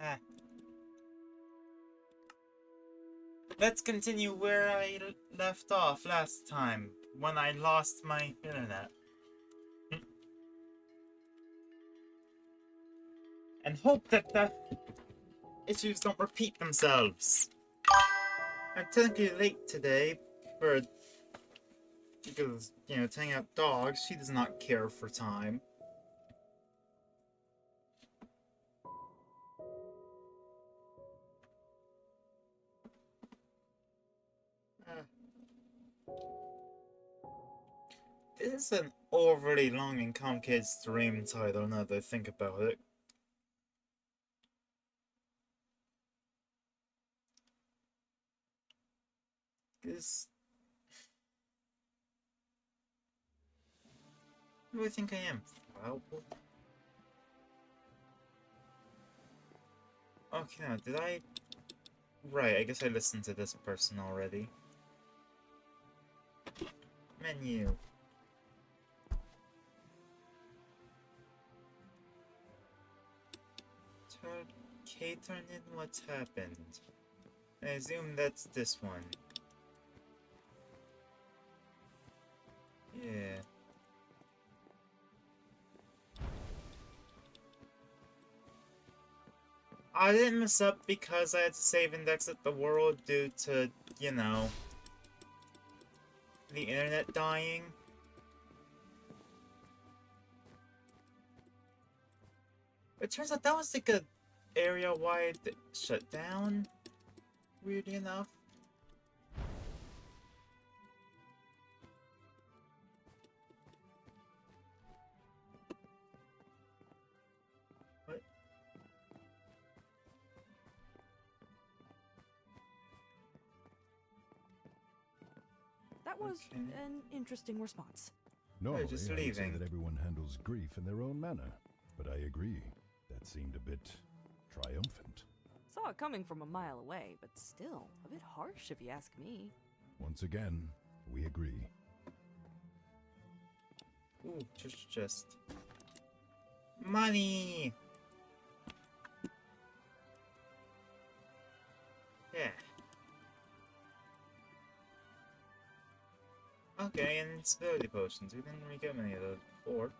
Ah. Let's continue where I left off last time, when I lost my internet. And hope that the issues don't repeat themselves. I'm technically late today, because, taking out dogs, she does not care for time. This is an overly long and complicated stream title now that I think about it. This... Who do I think I am? Wow. Okay, now, did I... Right, I guess I listened to this person already. Menu. Tell Katernin what's happened. I assume that's this one. Yeah. I didn't mess up because I had to save and exit the world due to, the internet dying. It turns out that was like a area-wide shutdown, weirdly enough. What? That was Okay. an interesting response. Normally, just I would say leaving. that everyone handles grief in their own manner, but I agree. That seemed a bit triumphant. Saw it coming from a mile away, but still a bit harsh if you ask me. Once again, we agree. Ooh, just... Money! Yeah. Okay, and stability potions. We didn't really get many of those before.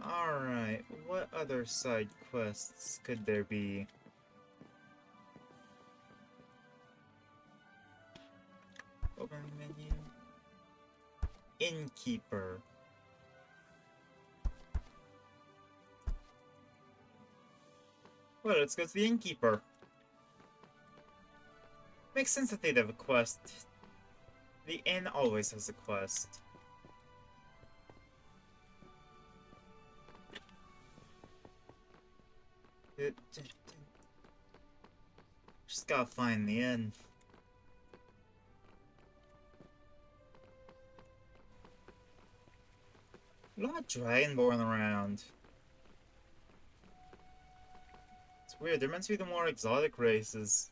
Alright, what other side quests could there be? Open menu. Innkeeper. Well, let's go to the innkeeper. Makes sense that they'd have a quest. The inn always has a quest. Just gotta find the inn. A lot of Dragonborn around. It's weird, they're meant to be the more exotic races.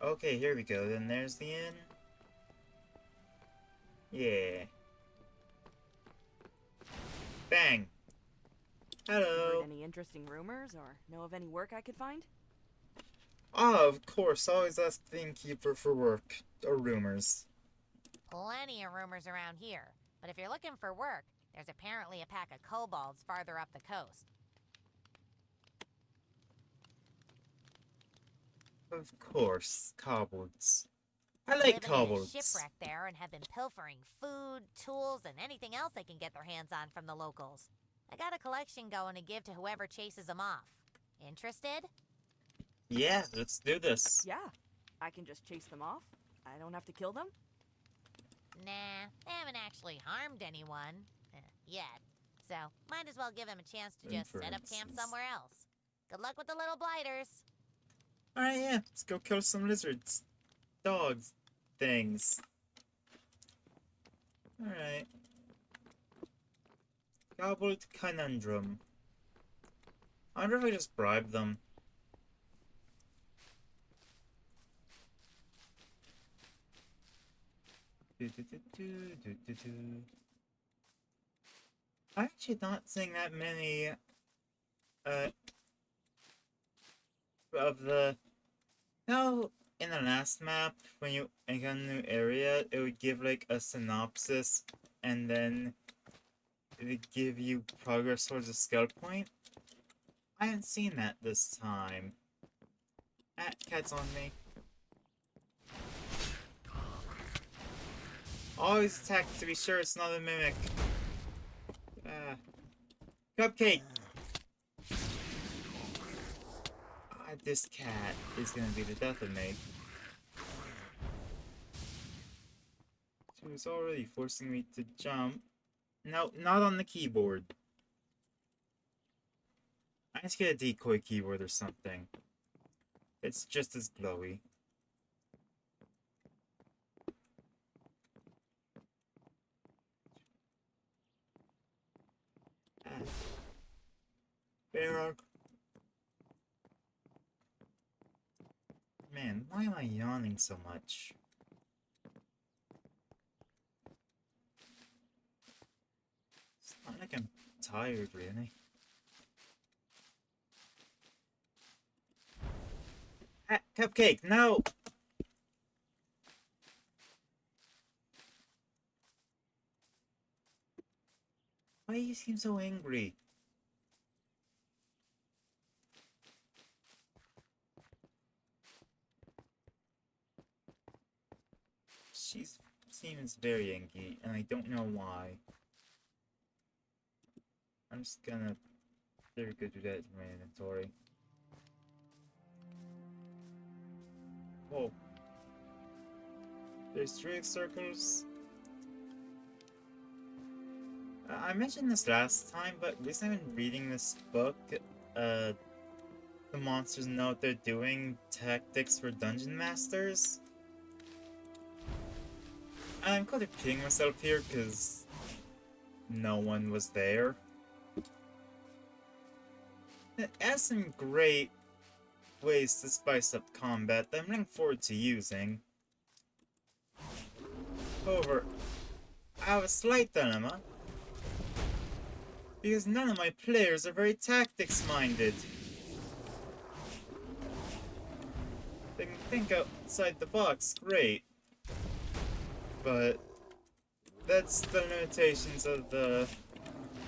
Okay, here we go. Then there's the inn. Yeah. Bang. Hello. Heard any interesting rumors or know of any work I could find? Ah, of course. Always ask the innkeeper for work or rumors. Plenty of rumors around here, but if you're looking for work, there's apparently a pack of kobolds farther up the coast. Of course, kobolds. I like Living in a kobolds. shipwreck there and have been pilfering food, tools, and anything else they can get their hands on from the locals. I got a collection going to give to whoever chases them off. Interested? Yeah, let's do this. Yeah, I can just chase them off. I don't have to kill them. Nah, they haven't actually harmed anyone. Yet. So, might as well give them a chance to just set up camp Inferences. somewhere else. Good luck with the little blighters. Alright, yeah. Let's go kill some lizards. Dogs. Things. Alright. Kobold Conundrum. I wonder if I just bribe them. I'm actually not seeing that many of the. No, in the last map, when you enter a new area, it would give like a synopsis, and then it would give you progress towards a skill point. I haven't seen that this time. Ah, cat's on me. Always attack to be sure it's not a mimic. Ah. Cupcake! This cat is gonna be the death of me. She was already forcing me to jump. No, not on the keyboard. I need to get a decoy keyboard or something. It's just as glowy. Bear. Man, why am I yawning so much? It's not like I'm tired, really. Ah, Cupcake, no! Why do you seem so angry? She seems very angry, and I don't know why. I'm just gonna very good do that in my inventory. Oh. There's 3 circles. I mentioned this last time, but recently I've been reading this book. The monsters know what they're doing. Tactics for Dungeon Masters. I'm kind of kidding myself here because no one was there. It has some great ways to spice up combat that I'm looking forward to using. However, I have a slight dilemma, because none of my players are very tactics-minded. They can think outside the box, great. But that's the limitations of the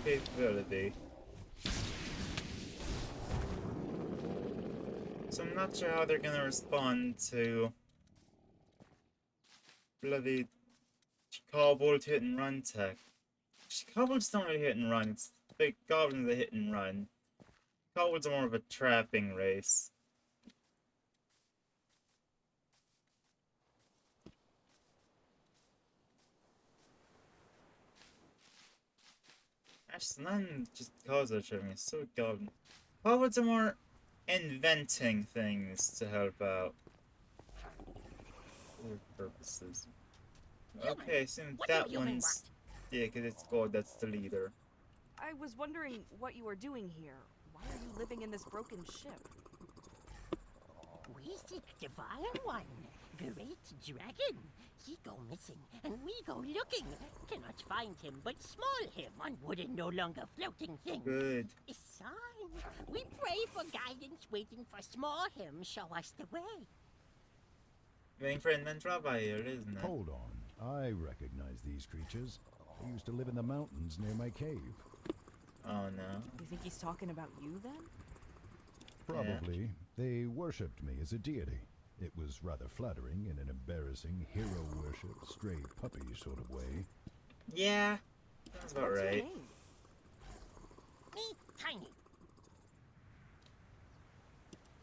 capability. So I'm not sure how they're gonna respond to bloody kobold hit and run tech. Kobolds don't really hit and run, it's big goblins that hit and run. Kobolds are more of a trapping race. Actually, none just cause of trapping, it's so goblin. Kobolds are more inventing things to help out. For purposes. Okay, so that one's... Yeah, because it's gold, that's the leader. I was wondering what you are doing here. Why are you living in this broken ship? We seek Divine One, great dragon. He go missing, and we go looking. Cannot find him, but small him on wooden, no longer floating thing. Good. A sign. We pray for guidance, waiting for small him show us the way. Waiting for Endentrava here, isn't it? Hold on. I recognize these creatures. They used to live in the mountains near my cave. Oh no. You think he's talking about you then? Probably. They worshipped me as a deity. It was rather flattering in an embarrassing hero worship, stray puppy sort of way. Yeah, that's about What's your right. name? Me, Tiny.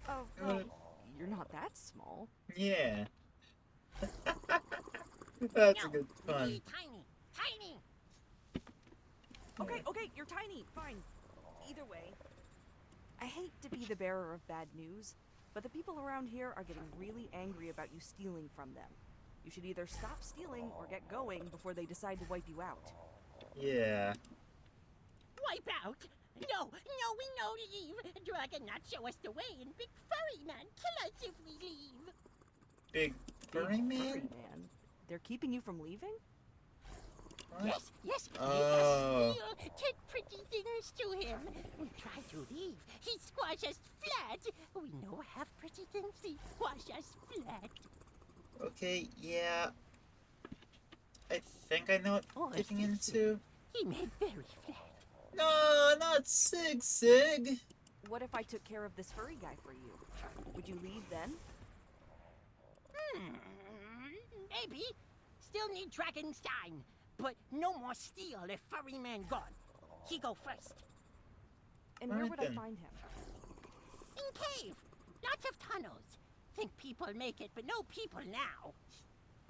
Oh, well, you're not that small. Yeah. That's No, a good pun. Me, Tiny. Tiny. Okay, you're tiny. Fine. Either way. I hate to be the bearer of bad news, but the people around here are getting really angry about you stealing from them. You should either stop stealing or get going before they decide to wipe you out. Yeah. Wipe out. No, we know leave. Dragon not show us the way, and big furry man kill us if we leave. Big furry Big man? furry man. They're keeping you from leaving? Yes, yes, Oh. yes. We take pretty things to him. We try to leave. He squash us flat. We no have pretty things. He squash us flat. Okay, yeah. I think I know what Oh, I'm getting I see. into. He made very flat. No, not Sig. What if I took care of this furry guy for you? Would you leave then? Maybe. Still need Dragonstein. But no more steel if furry man gone. He go first. And where Alright would then. I find him? In cave. Lots of tunnels. Think people make it, but no people now.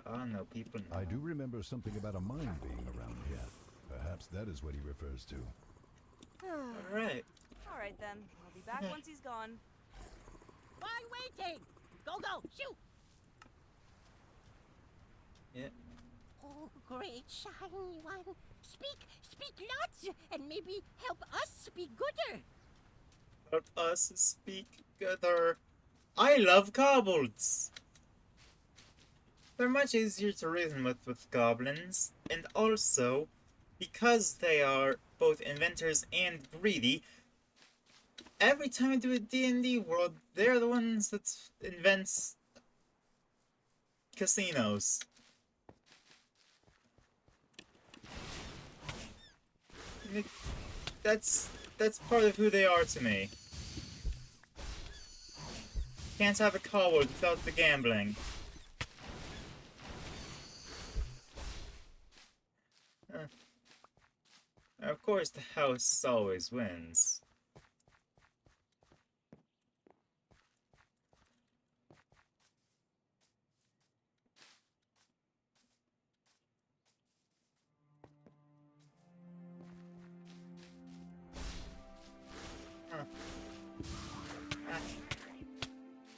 Oh, no, people know. I do remember something about a mine being around here. Perhaps that is what he refers to. Alright. Alright then. I'll be back once he's gone. Why waiting? Go, shoot! Yeah. Oh, great shiny one. Speak lots, and maybe help us speak gooder. Let us speak together. I love kobolds. They're much easier to reason with goblins, and also, because they are both inventors and greedy, every time I do a D&D world, they're the ones that invents casinos. That's part of who they are to me. Can't have a kobold without the gambling. Of course, the house always wins.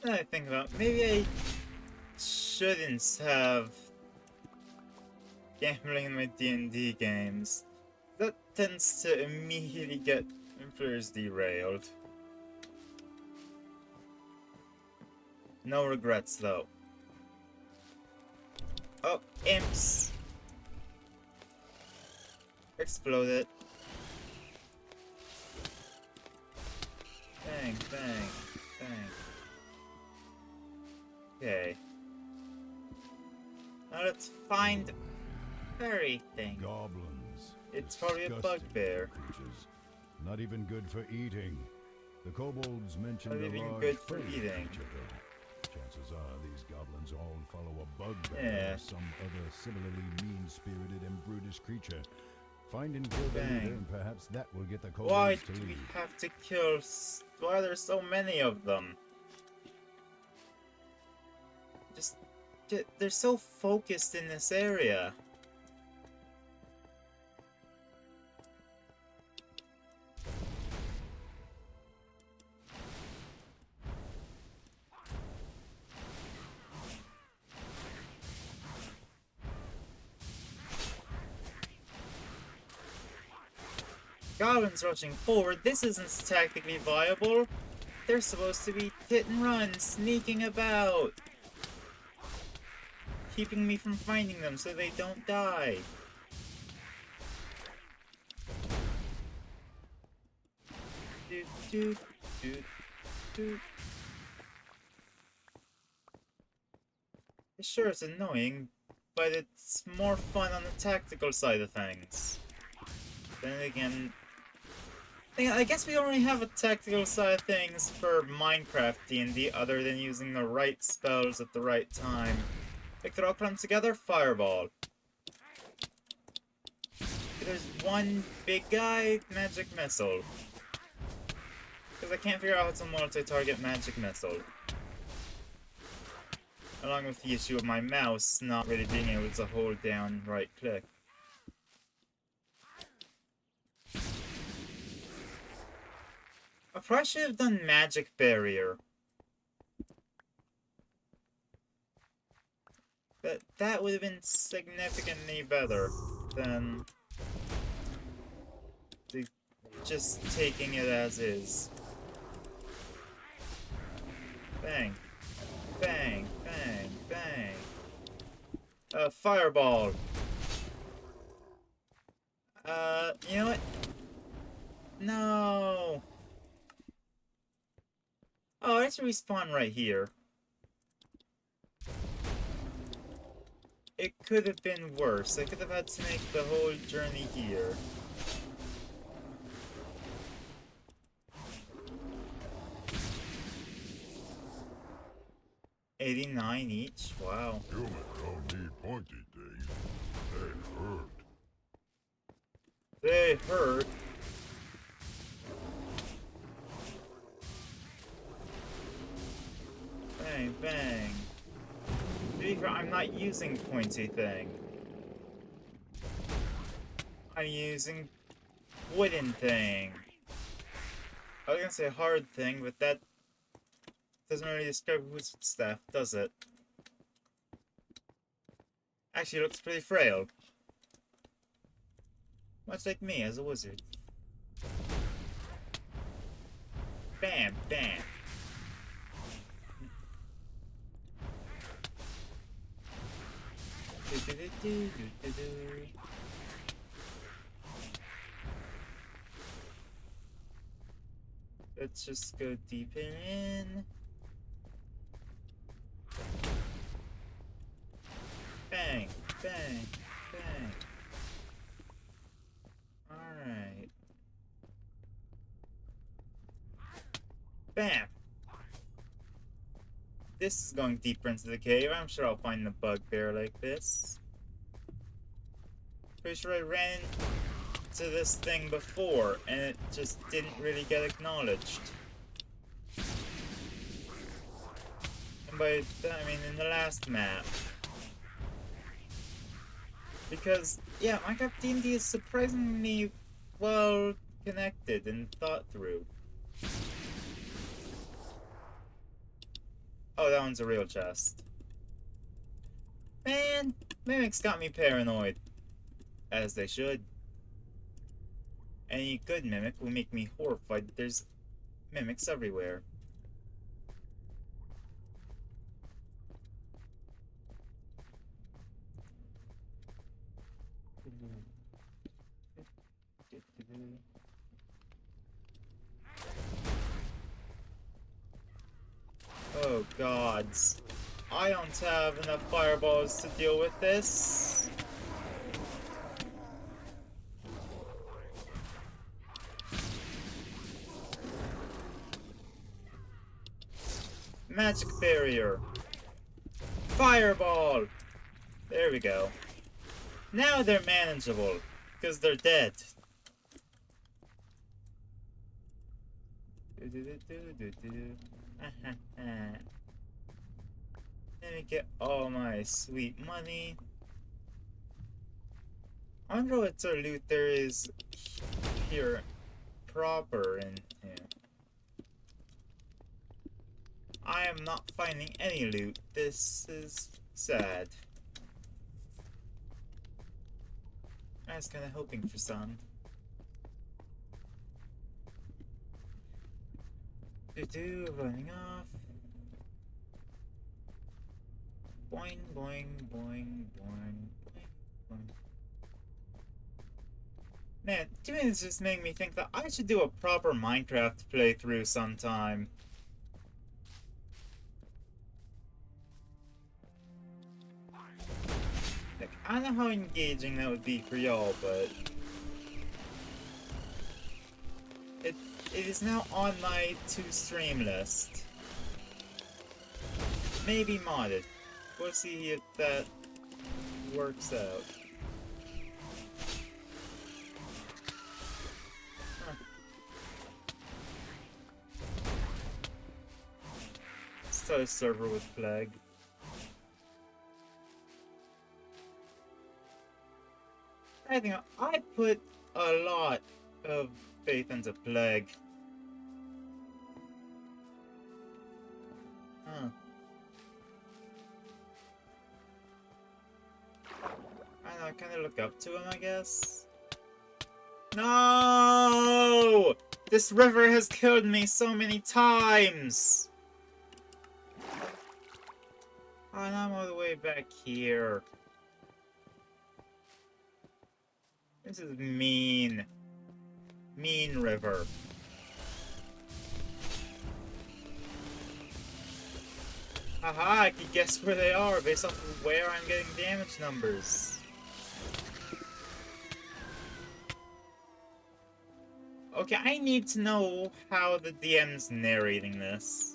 I think about maybe I shouldn't have gambling in my D&D games. That tends to immediately get players derailed. No regrets though. Oh, imps! Exploded. Bang, bang, bang. Okay. Now let's find fairy thing. Goblins. It's probably a Disgusting bugbear. creatures. Not even good for eating. The kobolds mentioned Not a even large good for furry eating. creature, though. Chances are these goblins all follow a bugbear Yeah. or some other similarly mean-spirited and brutish creature. Find and kill the Dang. leader, and perhaps that will get the Why kobolds to do we leave. have to kill? Why are there so many of them? Just, they're so focused in this area. Goblins rushing forward, this isn't tactically viable. They're supposed to be hit and run, sneaking about. Keeping me from finding them so they don't die. Do, do, do, do. Sure, it's annoying, but it's more fun on the tactical side of things. Then again, I guess we only have a tactical side of things for Minecraft D&D other than using the right spells at the right time. Like, they're all come together, fireball. There's one big guy, magic missile. Because I can't figure out how to multi-target magic missile. Along with the issue of my mouse not really being able to hold down right click. I probably should have done magic barrier. That would have been significantly better than just taking it as is. Bang. Bang, bang, bang. Fireball. You know what? No. Oh, let's respawn right here. It could have been worse. I could have had to make the whole journey here. $89 each? Wow. Humans don't need pointy things. They hurt. They hurt. Bang, bang. To be fair, I'm not using pointy thing. I'm using wooden thing. I was gonna say hard thing, but that doesn't really describe wizard staff, does it? Actually, it looks pretty frail. Much like me as a wizard. Bam, bam. Let's just go deeper in. Bang, bang, bang. Alright. Bam! This is going deeper into the cave. I'm sure I'll find a bugbear like this. Pretty sure I ran into this thing before, and it just didn't really get acknowledged. And by that, I mean in the last map. Because, yeah, Minecraft D&D is surprisingly well connected and thought through. Oh, that one's a real chest. Man, Mimics got me paranoid. As they should. Any good Mimic will make me horrified that there's Mimics everywhere. Oh gods. I don't have enough fireballs to deal with this. Magic barrier. Fireball. There we go. Now they're manageable, because they're dead. Let me get all my sweet money. I wonder what sort of loot there is here proper in here. I am not finding any loot. This is sad. I was kind of hoping for some. Running off. Boing, boing, boing, boing, boing, boing. Man, doing this just made me think that I should do a proper Minecraft playthrough sometime. Like, I don't know how engaging that would be for y'all, but it is now on my to-stream list. Maybe modded. We'll see if that works out. Huh. Let's try a server with Plague. I think I put a lot of faith into Plague. Huh. I don't know, I kinda look up to him, I guess. No! This river has killed me so many times! Oh, and I'm all the way back here. This is mean. Mean river. Haha, I can guess where they are based off of where I'm getting damage numbers. Okay, I need to know how the DM's narrating this.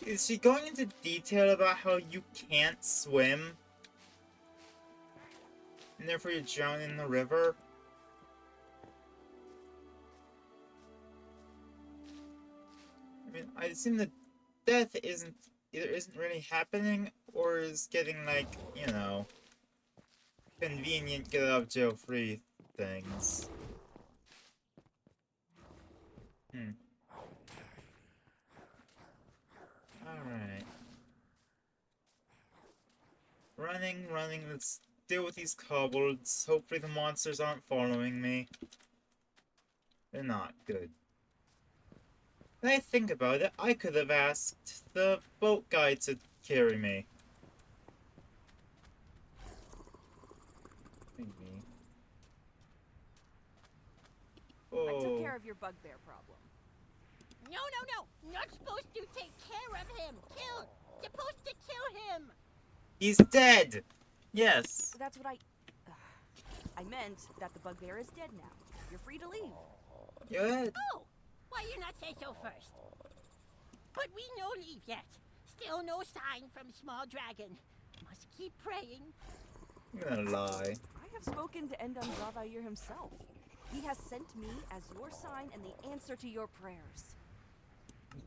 Is she going into detail about how you can't swim? And therefore you drown in the river? I mean, I assume that death either isn't really happening, or is getting, like, you know, convenient get out of jail free things. Alright. Running, let's deal with these kobolds. Hopefully the monsters aren't following me. They're not. Good. When I think about it, I could have asked the boat guy to carry me. Maybe. I took Oh. care of your bugbear problem. No, no, no! Not supposed to take care of him! Kill! Supposed to kill him! He's dead! Yes. That's what I meant that the bugbear is dead now. You're free to leave. Good. Oh! Why you not say so first? But we no leave yet. Still no sign from Small Dragon. Must keep praying. I'm gonna lie. I have spoken to Endon Zavair himself. He has sent me as your sign and the answer to your prayers.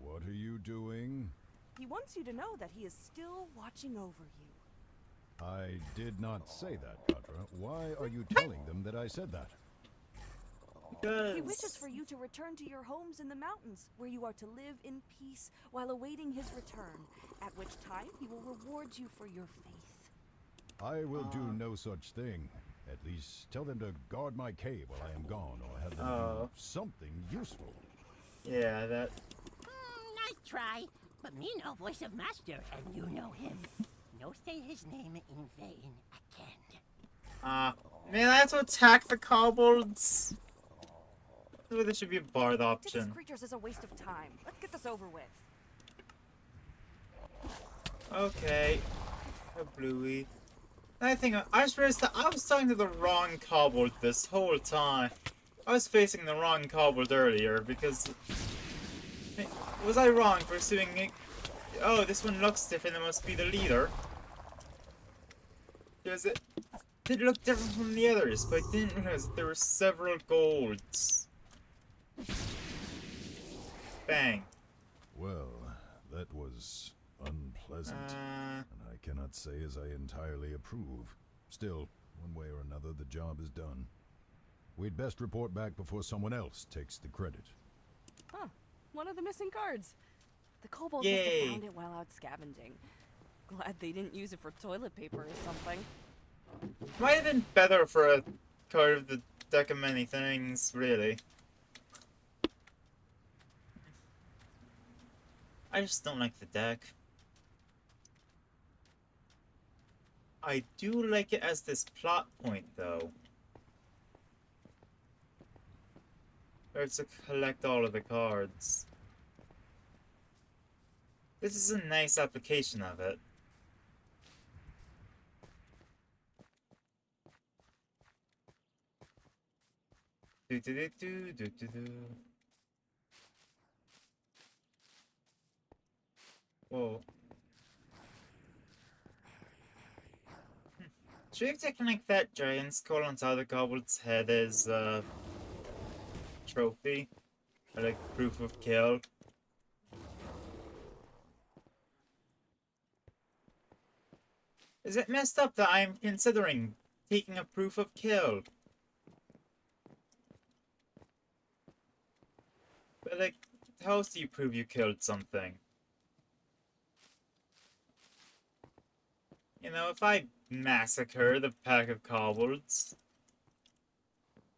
What are you doing? He wants you to know that he is still watching over you. I did not say that, Katra. Why are you telling them that I said that? He wishes for you to return to your homes in the mountains, where you are to live in peace while awaiting his return, at which time he will reward you for your faith. I will do no such thing. At least tell them to guard my cave while I am gone, or have them do something useful. Yeah, that... Nice try. But me know voice of master, and you know him. No say his name in vain again. Man, I have to attack the kobolds. There should be a bard To these option. creatures is a waste of time. Let's get this over with. Okay. A bluey. I think I just realized that I was talking to the wrong kobold this whole time. I was facing the wrong kobold earlier because... Was I wrong for assuming it? Oh, this one looks different, it must be the leader. It did look different from the others, but I didn't realize that there were several golds. Bang. Well, that was unpleasant. And I cannot say as I entirely approve. Still, one way or another, the job is done. We'd best report back before someone else takes the credit. Huh. One of the missing cards. The kobolds must Yay. have found it while out scavenging. Glad they didn't use it for toilet paper or something. Might have been better for a card of the deck of many things, really. I just don't like the deck. I do like it as this plot point, though. Where it's to collect all of the cards. This is a nice application of it. Do do do do do do do. Whoa. Should we have taken like that giant skull on top of the goblet's head as trophy? Or like proof of kill? Is it messed up that I'm considering taking a proof of kill? But like, how else do you prove you killed something? You know, if I massacre the pack of kobolds,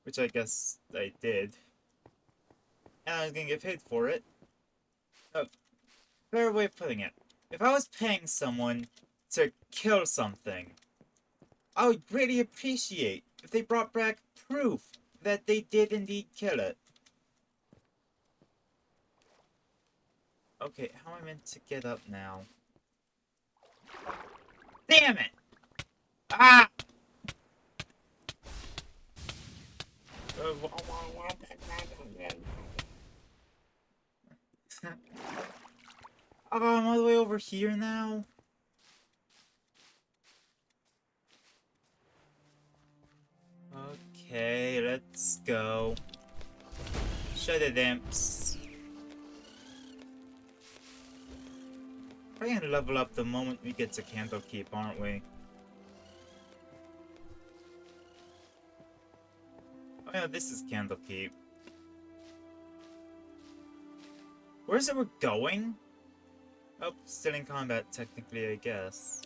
which I guess I did, and I was gonna get paid for it. Oh, better way of putting it. If I was paying someone to kill something, I would greatly appreciate if they brought back proof that they did indeed kill it. Okay, how am I meant to get up now? Damn it! Ah! Oh, I'm all the way over here now? Okay, let's go. Shut the dimps. We're gonna level up the moment we get to Candlekeep, aren't we? Oh yeah, this is Candlekeep. Where's it we're going? Oh, still in combat, technically, I guess.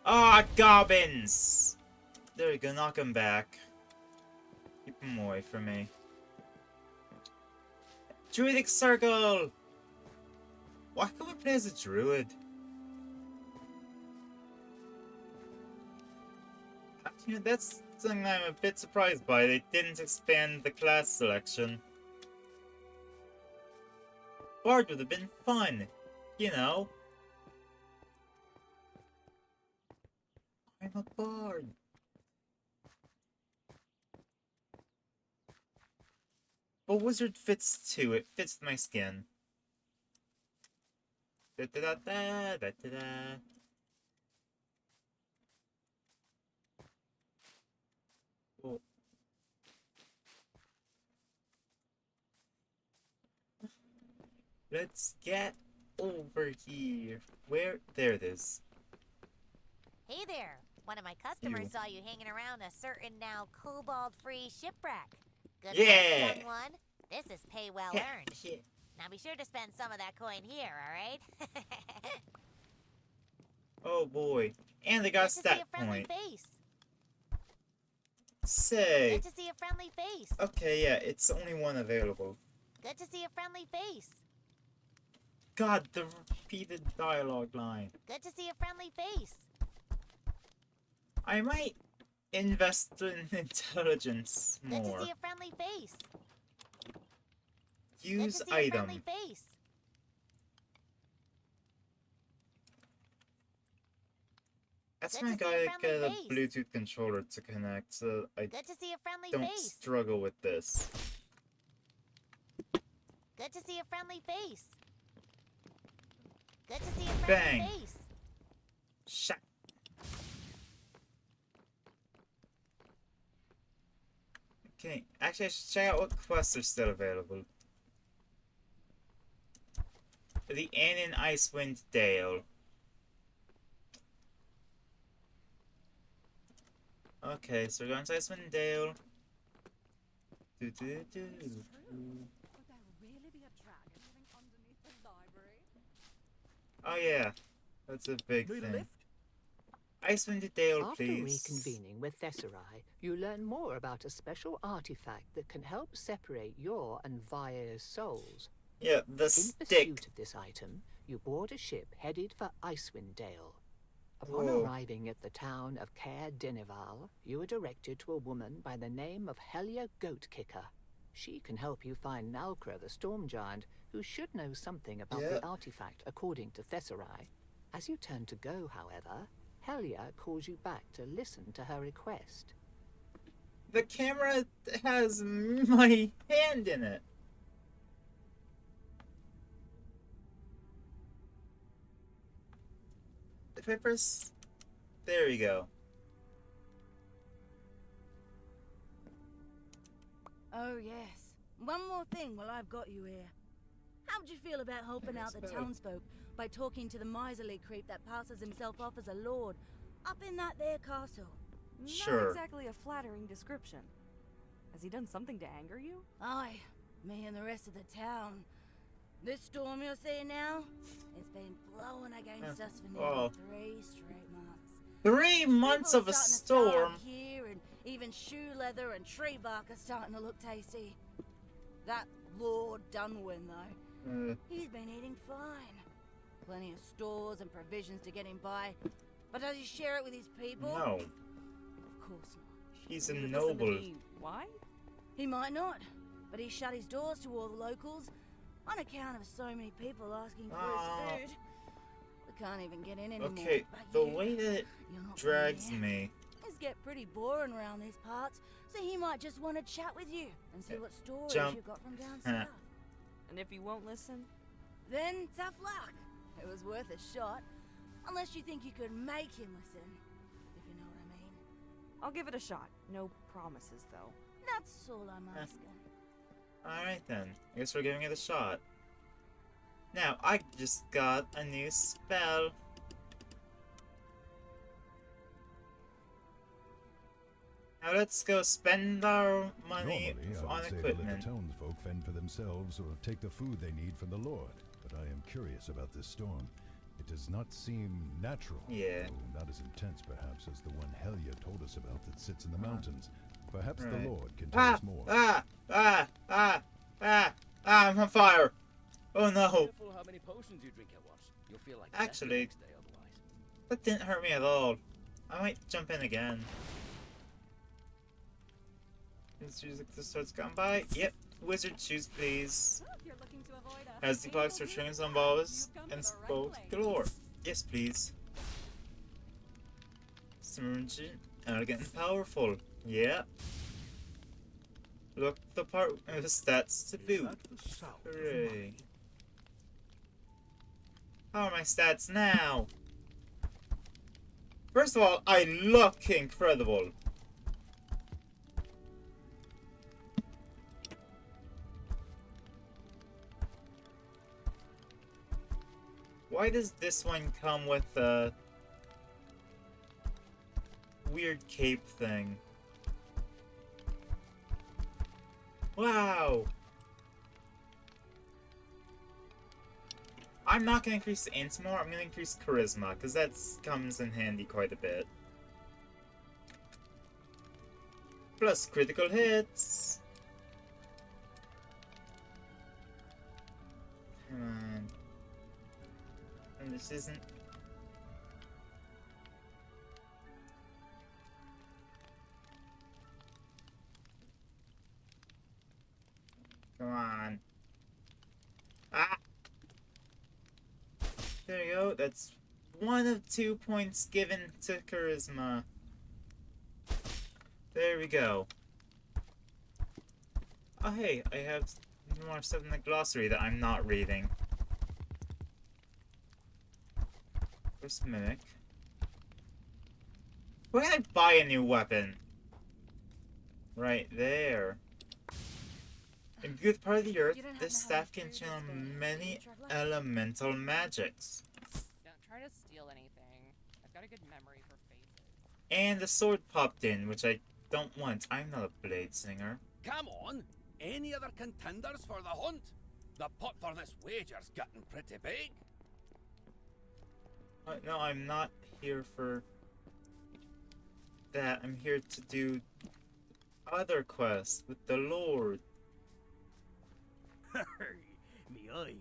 Ah, goblins! There we go, knock him back. Keep him away from me. Druidic Circle! Why can't we play as a druid? You know, that's something I'm a bit surprised by. They didn't expand the class selection. Bard would have been fun, you know. I'm a bard. But wizard fits too. It fits my skin. Da da da da da da da. Oh. Let's get over here. Where? There it is. Hey there. One of my customers Ew. saw you hanging around a certain now kobold-free shipwreck. Good Yeah. work, young one. This is pay well earned. Now be sure to spend some of that coin here, alright? Oh boy. And they got a Good to see stat a friendly point. face. Say. Good to see a friendly face. Okay, yeah, it's only one available. Good to see a friendly face. God, the repeated dialogue line. Good to see a friendly face. I might invest in intelligence Good more. to see a friendly face. Good Use to see a item. friendly face. That's Good when I to see a gotta get a friendly face. Bluetooth controller to connect, so I Good to see a friendly don't face. struggle with this. Good to see a friendly face. Good to see a friendly Bang. face. Shut. Okay, actually I should check out what quests are still available. The Inn in Icewind Dale. Okay, so we're going to Icewind Dale. Do, do, do. Would there really be a dragon living underneath the library? Oh yeah, that's a big Need a thing. lift? Icewind Dale, After please. reconvening with Thesserai, you learn more about a special artifact that can help separate your and Vair's souls. Yeah, the In stick. pursuit of this item, you board a ship headed for Icewind Dale. Upon Whoa. arriving at the town of Caer Dineval, you are directed to a woman by the name of Helia Goatkicker. She can help you find Nalcra the Storm Giant, who should know something about Yeah. the artifact according to Thesserai. As you turn to go, however, Helia calls you back to listen to her request. The camera has my hand in it. If I press... There we go. Oh, yes. One more thing while I've got you here. How'd you feel about helping out the Yes, townsfolk by talking to the miserly creep that passes himself off as a lord up in that there castle? Not Sure. exactly a flattering description. Has he done something to anger you? Aye, me and the rest of the town. This storm you're seeing now, it's been blowing against us for nearly Oh. 3 straight months. 3 months People of a are starting to throw storm. up here, and even shoe leather and tree bark are starting to look tasty. That Lord Dunwyn, though, he's been eating fine. Plenty of stores and provisions to get him by. But does he share it with his people? No. Of course not. He's a You would listen to noble. me. Why? He might not, but he shut his doors to all the locals on account of so many people asking for Aw. his food. We can't even get in anymore. Okay, but the you, way that you're not drags from me. It's get pretty boring around these parts, so he might just want to chat with you and see what stories Jump. you got from down Huh. south. And if he won't listen? Then tough luck. It was worth a shot, unless you think you could make him listen, if you know what I mean. I'll give it a shot. No promises, though. That's all I'm asking. Alright then. I guess we're giving it a shot. Now, I just got a new spell. Now let's go spend our money Normally, I on would say to let equipment. the townsfolk fend for themselves or take the food they need from the Lord. But I am curious about this storm. It does not seem natural. Yeah. Though not as intense, perhaps, as the one Helya told us about that sits in the mountains. Perhaps Right. the Lord can tell Ah! us more. I'm on fire! Oh no! Careful how many potions you drink at once. You'll feel like death the Actually- next day otherwise. That didn't hurt me at all. I might jump in again. As soon as the starts going by. Yep. Wizard shoes, please. Has the box for strings on bows and both galore. Yes, please. Submergent, elegant and powerful. Yeah. Look the part with stats to boot. Hooray. How are my stats now? First of all, I look incredible. Why does this one come with a weird cape thing? Wow! I'm not gonna increase the int more, I'm gonna increase charisma, because that comes in handy quite a bit. Plus critical hits! Come on. And this isn't... Come on. Ah! There you go, that's 1 of 2 points given to charisma. There we go. Oh hey, I have more stuff in the glossary that I'm not reading. First mimic. Where can I buy a new weapon? Right there. In good part of the earth, You don't this happen to have staff can food to channel spare, do many you, traveler? elemental magics. Don't try to steal anything. I've got a good memory for faces. And the sword popped in, which I don't want. I'm not a blade singer. Come on! Any other contenders for the hunt? The pot for this wager's getting pretty big. No, I'm not here for that. I'm here to do other quests with the Lord. Me eye.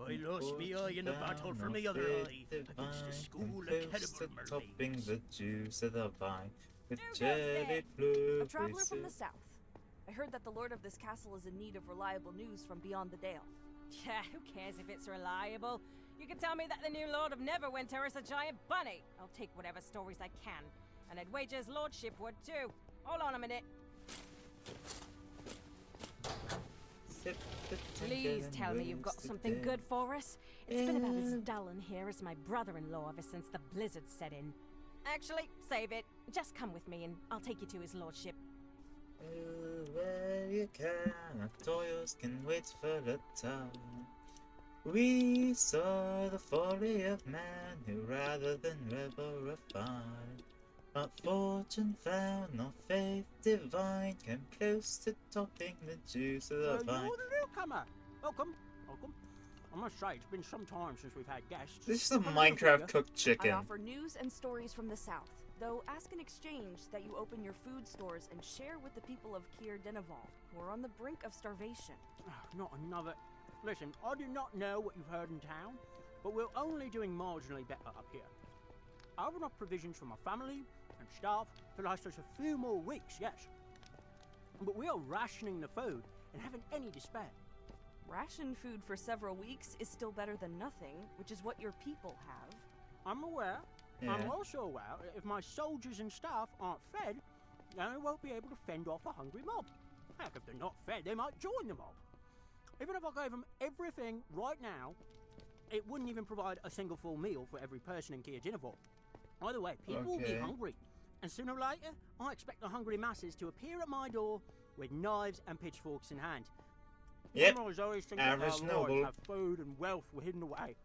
I lost me eye in a battle for me other eye against the school of terrible topping merlings. the juice of the vine with Who goes jelly there? blue A traveler from the faces. south. I heard that the lord of this castle is in need of reliable news from beyond the dale. Yeah, who cares if it's reliable? You can tell me that the new Lord of Neverwinter is a giant bunny. I'll take whatever stories I can. And I'd wager his lordship would too. Hold on a minute. Sip the Please tinkle tell and me you've got lose the something day. good for us. It's been about as Yeah. dull in here as my brother-in-law ever since the blizzard set in. Actually, save it. Just come with me and I'll take you to his lordship. Where you can, our toils can wait for the time. We saw the folly of man who rather than rebel refined. But fortune found, no faith divine, came close to topping the juice of the So vine. you're the newcomer. Welcome, welcome. I must say, it's been some time since we've had guests. This is a What can I do for Minecraft you? cooked I chicken. offer news and stories from the south, though ask in exchange that you open your food stores and share with the people of Kier Denival, who are on the brink of starvation. Not another. Listen, I do not know what you've heard in town, but we're only doing marginally better up here. I have enough provisions for my family and staff to last us a few more weeks, yes. But we are rationing the food and haven't any to spare. Ration food for several weeks is still better than nothing, which is what your people have. I'm aware. Yeah. I'm also aware that if my soldiers and staff aren't fed, then they won't be able to fend off a hungry mob. Heck, if they're not fed, they might join the mob. Even if I gave them everything right now, it wouldn't even provide a single full meal for every person in Kia Dinevor. Either way, people will be Okay. hungry. And sooner or later, I expect the hungry masses to appear at my door with knives and pitchforks in hand. Yep. Criminals always think Average that their lords noble. have food and wealth were hidden away.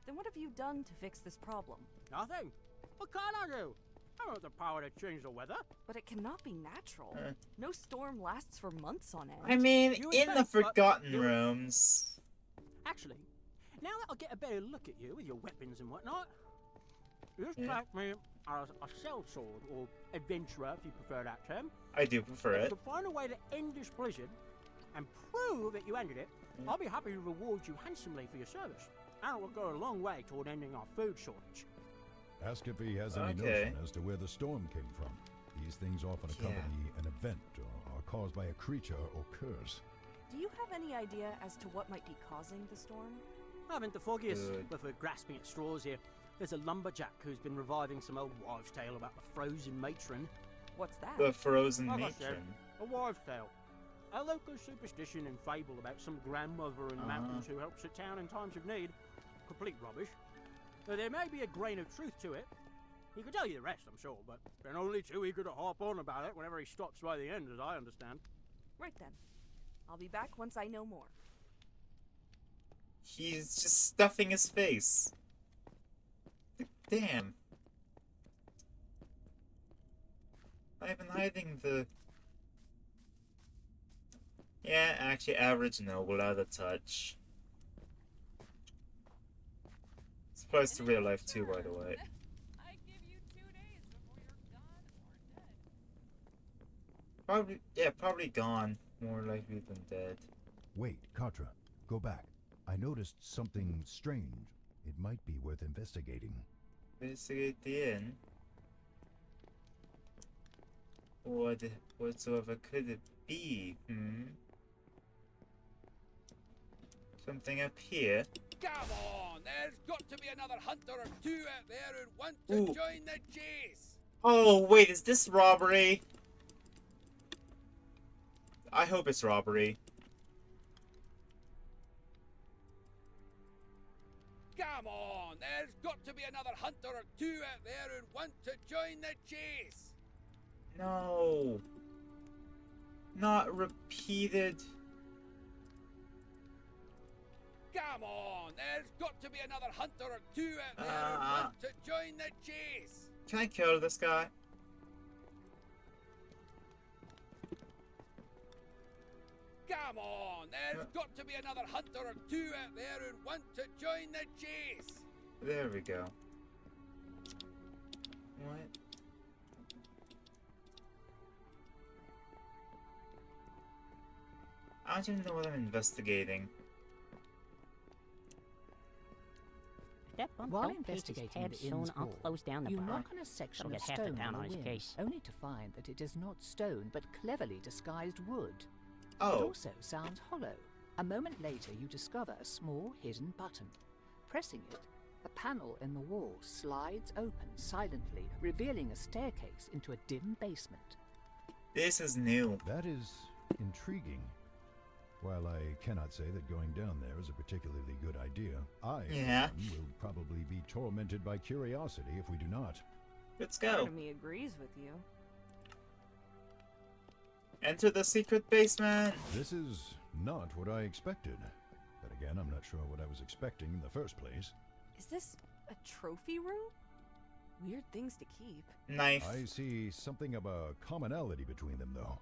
Then what have you done to fix this problem? Nothing. What can I do? I don't have the power to change the weather. But it cannot be natural. Uh. No storm lasts for months on end. I mean, You in the invent, but Forgotten you- Realms. Actually, now that I get a better look at you with your weapons and whatnot, you Yeah. strike me as a sellsword, or adventurer if you prefer that term. I do prefer If it. to find a way to end this blizzard and prove that you ended it, I'll be happy to reward you handsomely for your service. And it will go a long way toward ending our food shortage. Ask if he has any Okay. notion as to where the storm came from. These things often accompany an event or are caused by a creature or curse. Do you have any idea as to what might be causing the storm? I haven't the foggiest, Good. but for grasping at straws here. There's a lumberjack who's been reviving some old wives' tale about the frozen matron. What's that? The Frozen Like I said, Matron. a wives' tale. A local superstition and fable about some grandmother in the mountains who helps a town in times of need. Complete rubbish. Though there may be a grain of truth to it. He could tell you the rest, I'm sure, but been only too eager to harp on about it whenever he stops by the end, as I understand. Right then. I'll be back once I know more. He's just stuffing his face. Damn. I've been hiding the... Yeah, actually, average noble, out of touch. This applies to real life too, by the way. I give you 2 days before you're gone or dead. Probably gone. More likely than dead. Wait, Katra, go back. I noticed something strange. It might be worth investigating. Investigate the inn. Whatsoever could it be? Something up here. Come on, there's got to be another hunter or two out there who want to Ooh. join the chase. Oh, wait, is this robbery? I hope it's robbery. Come on, there's got to be another hunter or two out there who want to join the chase. No. Not repeated. Come on, there's got to be another hunter or two out there who want to join the chase. Can I kill this guy? Come on, there's got to be another hunter or two out there who want to join the chase. There we go. What? I don't even know what I'm investigating. That bump While don't taste his investigating tab the soon, inn's I'll wall, close down the you bar. knock on a section That'll of get half the stone town on on the his wind, case. only to find that it is not stone, but cleverly disguised wood. It Oh, also sounds hollow. A moment later, you discover a small hidden button. Pressing it, the panel in the wall slides open silently, revealing a staircase into a dim basement. this is new. That is intriguing. While I cannot say that going down there is a particularly good idea, I for Yeah. one, will probably be tormented by curiosity if we do not. Let's Part go. of me agrees with you. Enter the secret basement. This is not what I expected. But again, I'm not sure what I was expecting in the first place. Is this a trophy room? Weird things to keep. Knife. I see something of a commonality between them, though.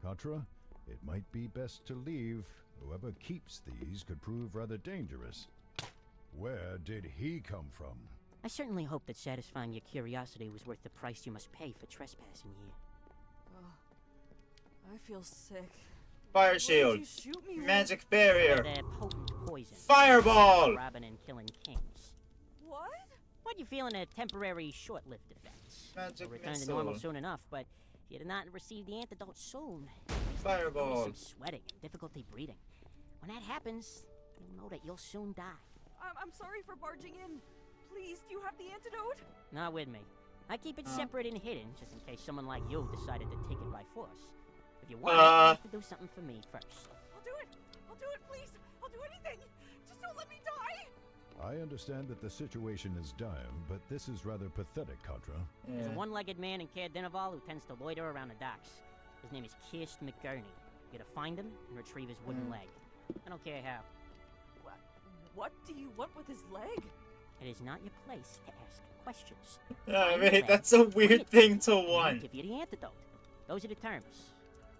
Contra, it might be best to leave. Whoever keeps these could prove rather dangerous. Where did he come from? I certainly hope that satisfying your curiosity was worth the price you must pay for trespassing here. I feel sick. Fire What shield. did you shoot me with? Magic barrier. They're potent poison. Fireball. Robbing and killing kings. What? What you feeling a temporary short-lived effects? Magic You'll return to normal soon enough, but if you do not receive the antidote soon, Fireball. some sweating and difficulty breathing. When that happens, you'll know that you'll soon die. I'm sorry for barging in. Please, do you have the antidote? Not with me. I keep it separate and hidden, just in case someone like you decided to take it by force. If you want it, you have to do something for me first. I'll do it. I'll do it, please. I'll do anything. Just don't let me die. I understand that the situation is dire, but this is rather pathetic, Katra. There's a one-legged man in Caer Dineval who tends to loiter around the docks. His name is Kirst McGurney. You gotta find him and retrieve his wooden leg. I don't care how. What do you want with his leg? It is not your place to ask questions. Yeah, mate, that's a weird thing to want. Give you the antidote. Those are the terms.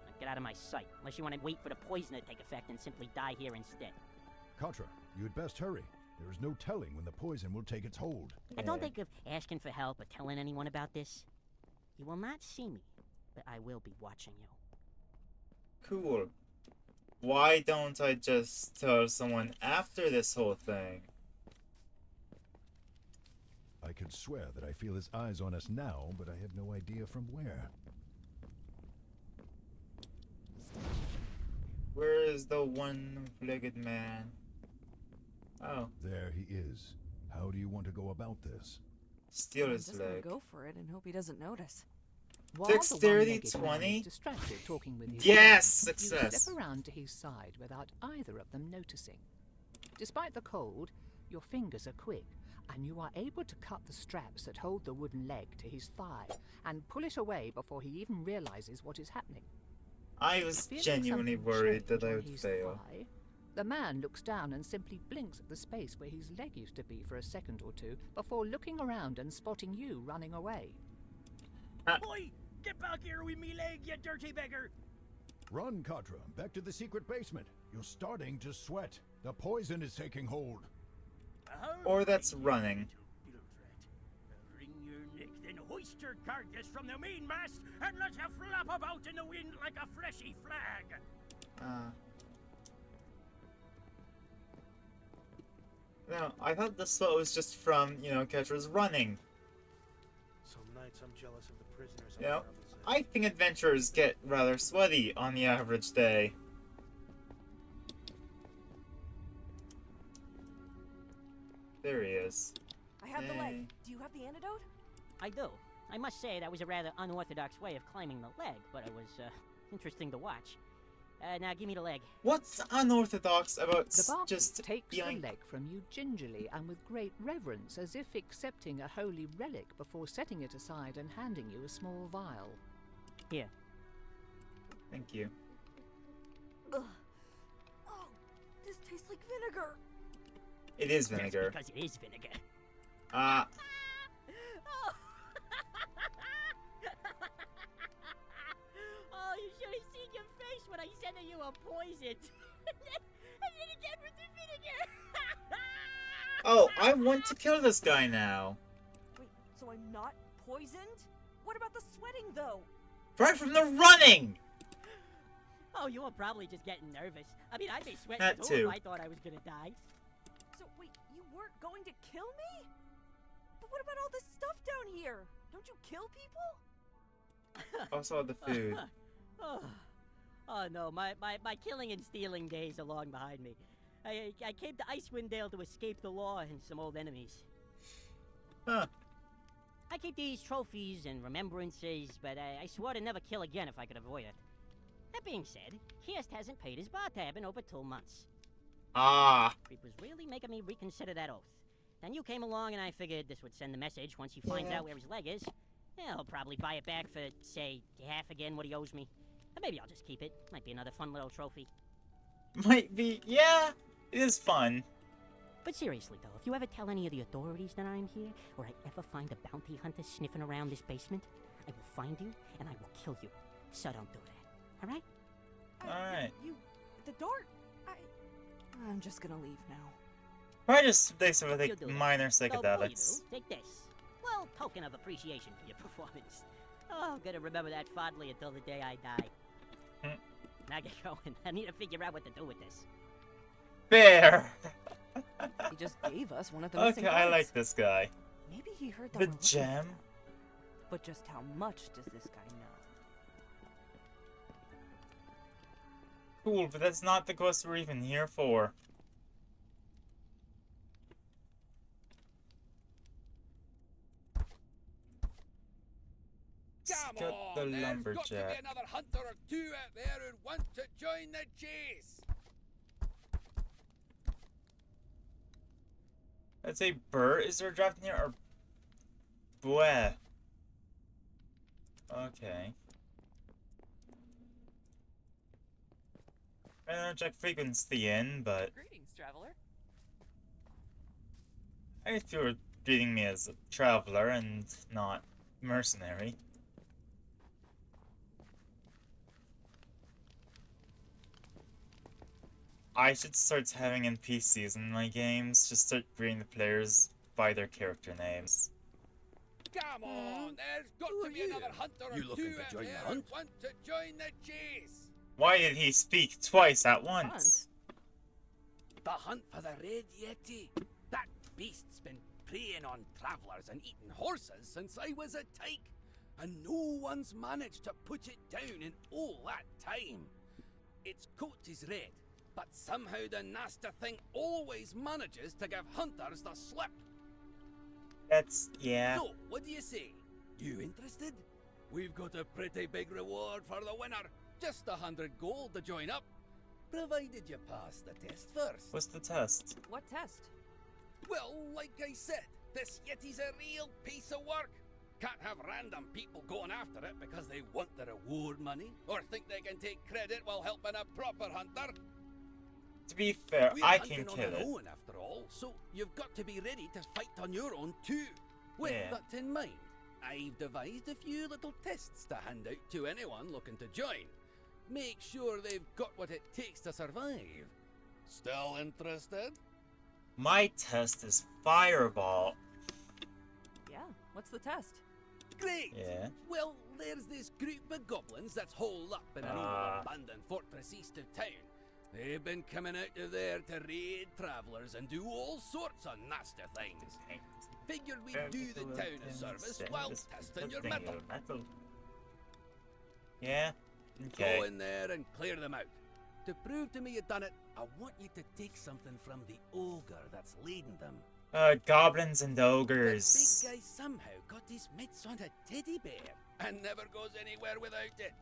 Now get out of my sight, unless you want to wait for the poison to take effect and simply die here instead. Katra, you had best hurry. There is no telling when the poison will take its hold. I don't think of asking for help or telling anyone about this. You will not see me, but I will be watching you. Cool. Why don't I just tell someone after this whole thing? I could swear that I feel his eyes on us now, but I have no idea from where. Where is the one-legged man? Oh. There he is. How do you want to go about this? Steal I'm his just gonna leg. go for it and hope he doesn't notice. While the Dexterity one-legged man 20? is distracted talking with his Yes! friend, Success! You step around to his side without either of them noticing. Despite the cold, your fingers are quick, and you are able to cut the straps that hold the wooden leg to his thigh and pull it away before he even realizes what is happening. I was Feeling genuinely something worried that change I on would his fail. thigh, the man looks down and simply blinks at the space where his leg used to be for a second or two before looking around and spotting you running away. Oi! Get back here with me leg, you dirty beggar! Run, Katra, back to the secret basement. You're starting to sweat. The poison is taking hold. Or that's running. Wring your neck, then hoist your carcass from the mainmast and let her flap about in the wind like a fleshy flag. No, I thought the sweat was just from, Ketra's running. Some nights I'm jealous of the prisoners. You know, I think adventurers get rather sweaty on the average day. There he is. I have the leg. Do you have the antidote? I do. I must say that was a rather unorthodox way of climbing the leg, but it was interesting to watch. Now give me the leg. What's unorthodox about The barkeep just takes being... the leg from you gingerly and with great reverence, as if accepting a holy relic before setting it aside and handing you a small vial. Here. Thank you. Ugh. Oh, this tastes like vinegar. It is vinegar. That's because it is vinegar. Oh, you should have seen your face when I said that you were poisoned. And then again with the vinegar. Oh, I want to kill this guy now. Wait, so I'm not poisoned? What about the sweating, though? Right from the running! Oh, you were probably just getting nervous. I mean, I'd be sweating That too too. if I thought I was gonna die. So, wait, you weren't going to kill me? But what about all this stuff down here? Don't you kill people? Also the food. Oh no, my killing and stealing days are long behind me. I came to Icewind Dale to escape the law and some old enemies. Huh. I keep these trophies and remembrances, but I swore to never kill again if I could avoid it. That being said, Kirst hasn't paid his bar tab in over 2 months. Ah. It was really making me reconsider that oath. Then you came along and I figured this would send the message once he finds out where his leg is. Yeah, he'll probably buy it back for, say, half again what he owes me. Or maybe I'll just keep it. Might be another fun little trophy. Might be, yeah, it is fun. But seriously though, if you ever tell any of the authorities that I'm here, or I ever find a bounty hunter sniffing around this basement, I will find you and I will kill you. So don't do that, alright? Alright. The dart? I'm just gonna leave now. Probably just take some of the You'll do that. minor So before you psychedelics. do, take this. Well, token of appreciation for your performance. Oh, gonna remember that fondly until the day I die. Now get going. I need to figure out what to do with this. Fair! He just gave us one of the missing Okay, I parts. like this guy. Maybe he heard that The we're looking for gem? them. But just how much does this guy know? Cool, but that's not the quest we're even here for. Come Got on, the there's got to be lumberjack. another hunter or two out there who want to join the chase. Let's say Burr. Is there a draft in here or Bleh? Okay. I don't check frequency in, but Greetings, traveler. I guess you were treating me as a traveler and not mercenary. I should start having NPCs in my games. Just start greeting the players by their character names. Come on, there's got to be another hunter or You looking two to out join the there who hunt? want to join the chase. Why did he speak twice at once? The hunt for the Red Yeti. That beast's been preying on travellers and eating horses since I was a tyke, and no one's managed to put it down in all that time. Its coat is red, but somehow the nasty thing always manages to give hunters the slip. That's, yeah. So, what do you say? You interested? We've got a pretty big reward for the winner. Just 100 gold to join up. Provided you pass the test first. What's the test? What test? Well, like I said, this Yeti's a real piece of work. Can't have random people going after it because they want the reward money or think they can take credit while helping a proper hunter. To be fair, We're I hunting can on kill our it. own after all, so you've got to be ready to fight on your own too. With Yeah. that in mind, I've devised a few little tests to hand out to anyone looking to join. Make sure they've got what it takes to survive. Still interested? My test is Fireball. Yeah, what's the test? Great! Yeah. Well, there's this group of goblins that's holed up in an old abandoned fortress east of town. They've been coming out of there to raid travellers and do all sorts of nasty things. Figured we'd do the town a service while testing your mettle. Yeah? Okay. Go in there and clear them out. To prove to me you've done it, I want you to take something from the ogre that's leading them. Goblins and That ogres. big guy somehow got his mitts on a teddy bear and never goes anywhere without it.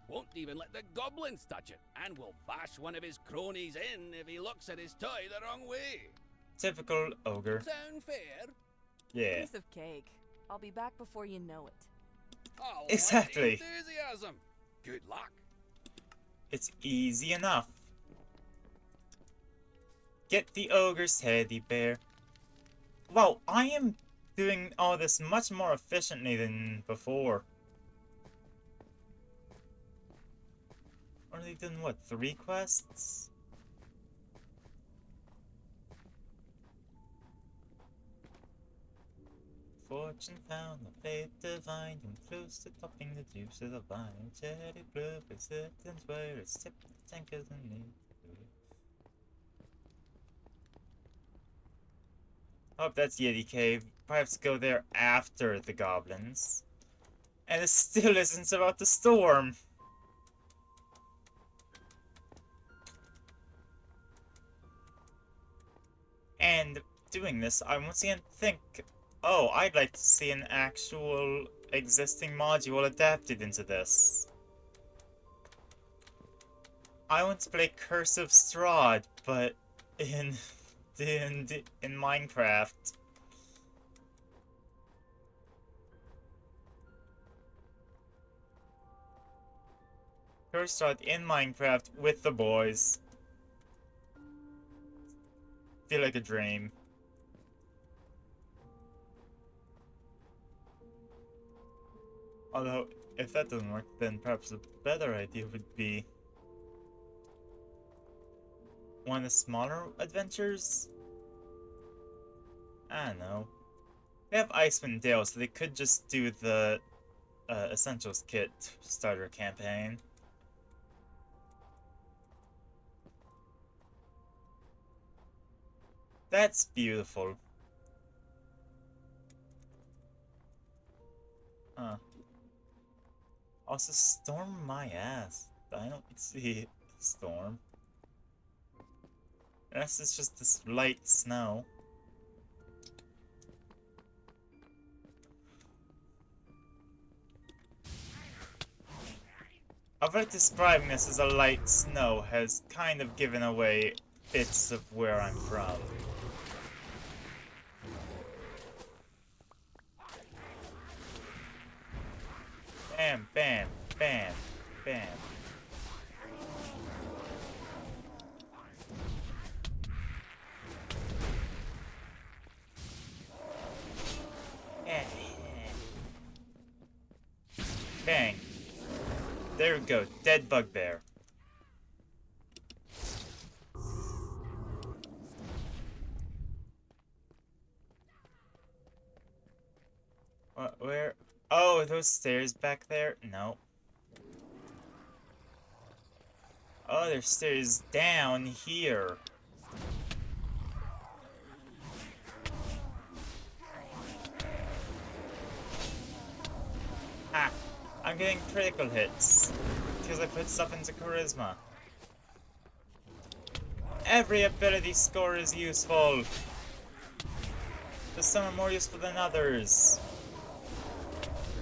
Won't even let the goblins touch it, and will bash one of his cronies in if he looks at his toy the wrong way. Typical ogre. Sound fair? Yeah. Piece of cake. I'll be back before you know it. Oh, what Exactly. enthusiasm! Good luck. It's easy enough. Get the ogre's teddy bear. Wow, I am doing all this much more efficiently than before. Already done what, 3 quests? Fortune found the faith divine, and close to topping the juice of the vine. Cherry blue persistence where it's tipped the tankers and need. Oh, that's Yeti Cave. Perhaps go there after the goblins. And it still isn't about the storm. And doing this, I once again think, oh, I'd like to see an actual existing module adapted into this. I want to play Curse of Strahd, but in Minecraft. Curse of Strahd in Minecraft with the boys. Feel like a dream. Although, if that doesn't work, then perhaps a better idea would be one of the smaller adventures? I don't know. They have Icewind Dale, so they could just do the Essentials Kit starter campaign. That's beautiful. Also, storm my ass. I don't see the storm. Unless it's just this light snow. Avoid describing this as a light snow has kind of given away bits of where I'm from. Bam, bam, bam, bam. Bang. There we go. Dead bugbear. Where? Oh, are those stairs back there? No. Oh, there's stairs down here. Ah, I'm getting critical hits because I put stuff into charisma. Every ability score is useful. But some are more useful than others.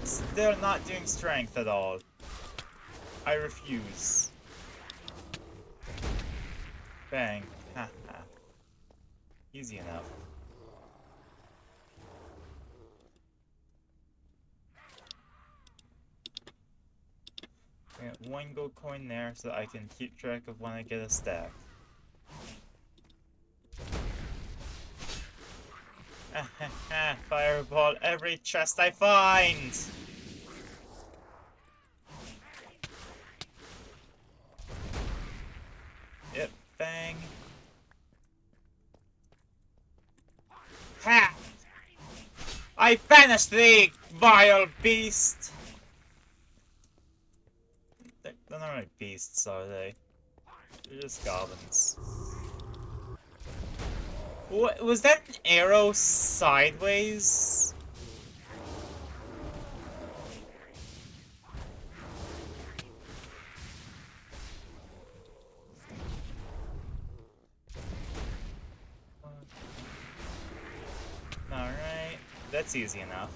Still not doing strength at all. I refuse. Bang. Ha ha. Easy enough. I got one gold coin there so I can keep track of when I get a stack. Fireball every chest I find! Yep, bang. Ha! I banished thee, vile beast! They're not really beasts, are they? They're just goblins. What, was that an arrow sideways? Alright, that's easy enough.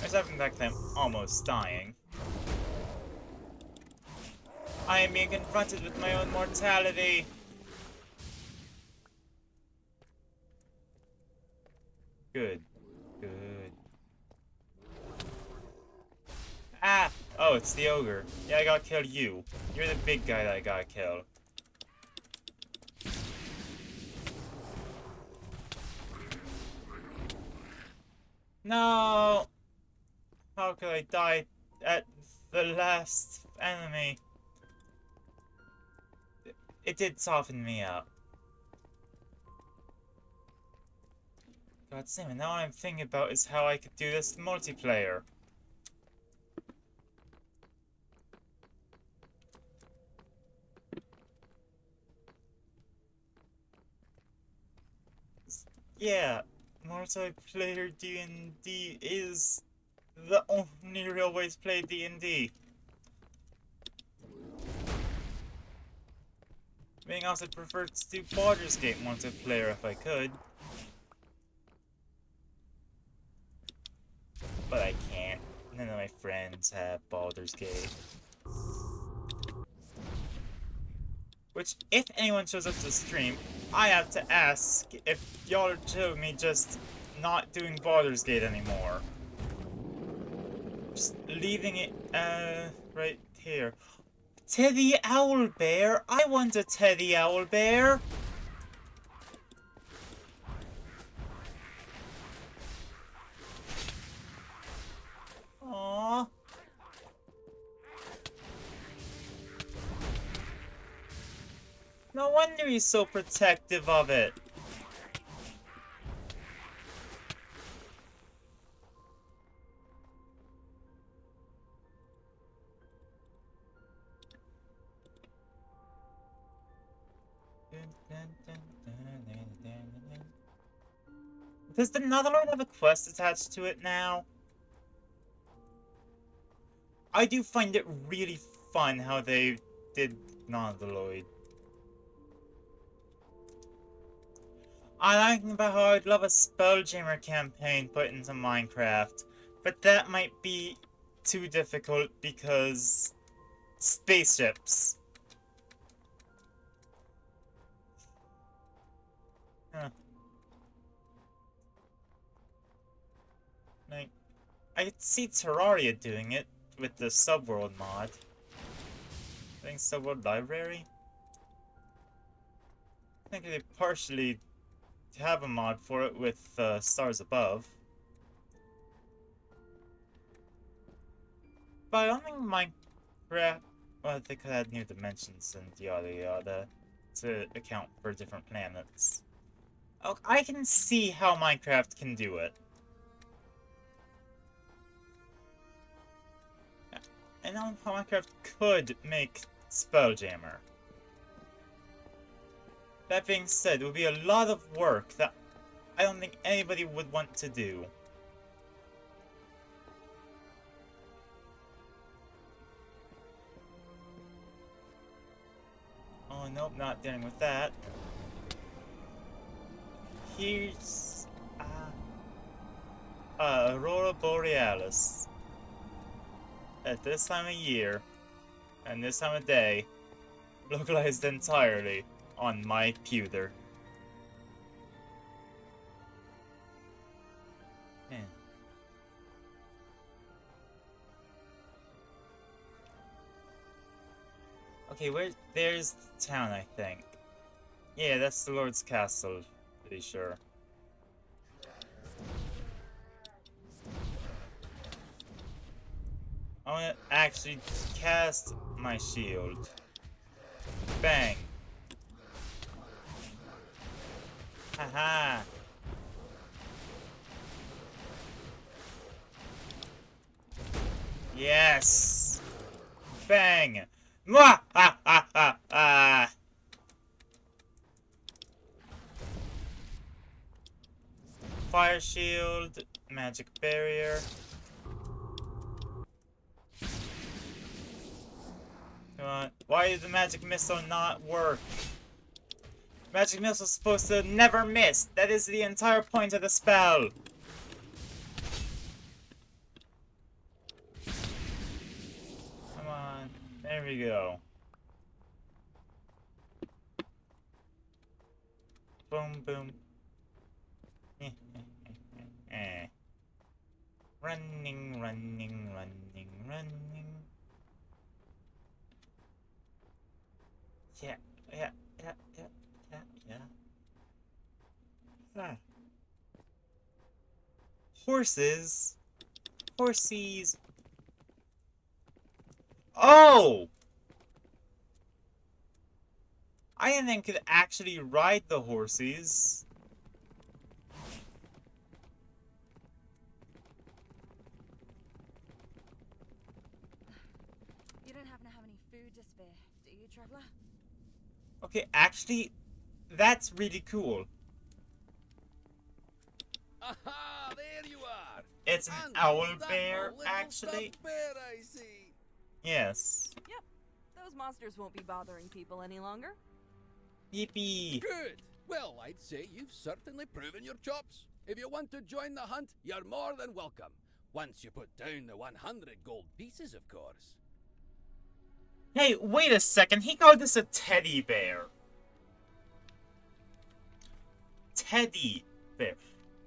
Aside from the fact that I'm almost dying. I am being confronted with my own mortality. Good. Good. Ah! Oh, it's the ogre. Yeah, I gotta kill you. You're the big guy that I gotta kill. No! How could I die at the last enemy? It did soften me up. God damn it, now what I'm thinking about is how I could do this multiplayer. Yeah, multiplayer D&D is the only real way to play D&D. Being honest, I'd prefer to do Baldur's Gate multiplayer if I could. But I can't. None of my friends have Baldur's Gate. Which, if anyone shows up to stream, I have to ask if y'all are telling me just not doing Baldur's Gate anymore. Just leaving it, right here. Teddy Owlbear? I want a Teddy Owlbear! Aww. No wonder he's so protective of it. Does the Netherlord have a quest attached to it now? I do find it really fun how they did Nautiloid. I like about how I'd love a Spelljammer campaign put into Minecraft, but that might be too difficult because spaceships. Huh. Like, I could see Terraria doing it with the Subworld mod. I think Subworld Library? I think they partially have a mod for it with Stars Above. But I don't think Minecraft... Well, they could add new dimensions and yada yada to account for different planets. Oh, I can see how Minecraft can do it. And how Minecraft could make Spelljammer. That being said, it would be a lot of work that I don't think anybody would want to do. Oh, nope, not dealing with that. Here's... Aurora Borealis. At this time of year, and this time of day, localized entirely on my pewter. Man. Okay, there's the town, I think. Yeah, that's the Lord's Castle, pretty sure. I want to actually cast my shield. Bang. Haha. Yes. Bang. Mwah! Ha ha ha ha. Fire shield, magic barrier. Come on. Why did the magic missile not work? Magic missile is supposed to never miss. That is the entire point of the spell. Come on. There we go. Boom, boom. Running, running, running, running. Yeah. Ah. Horses. Horsies. Oh! I didn't think I could actually ride the horses. You don't happen to have any food to spare, do you, traveler? Okay, actually, that's really cool. Aha! There you are! It's an And owl is that bear, a little actually. stuffed bear, I see. Yes. Yep. Those monsters won't be bothering people any longer. Yippee! Good! Well, I'd say you've certainly proven your chops. If you want to join the hunt, you're more than welcome. Once you put down the 100 gold pieces, of course. Hey, wait a second. He called this a teddy bear. Teddy bear.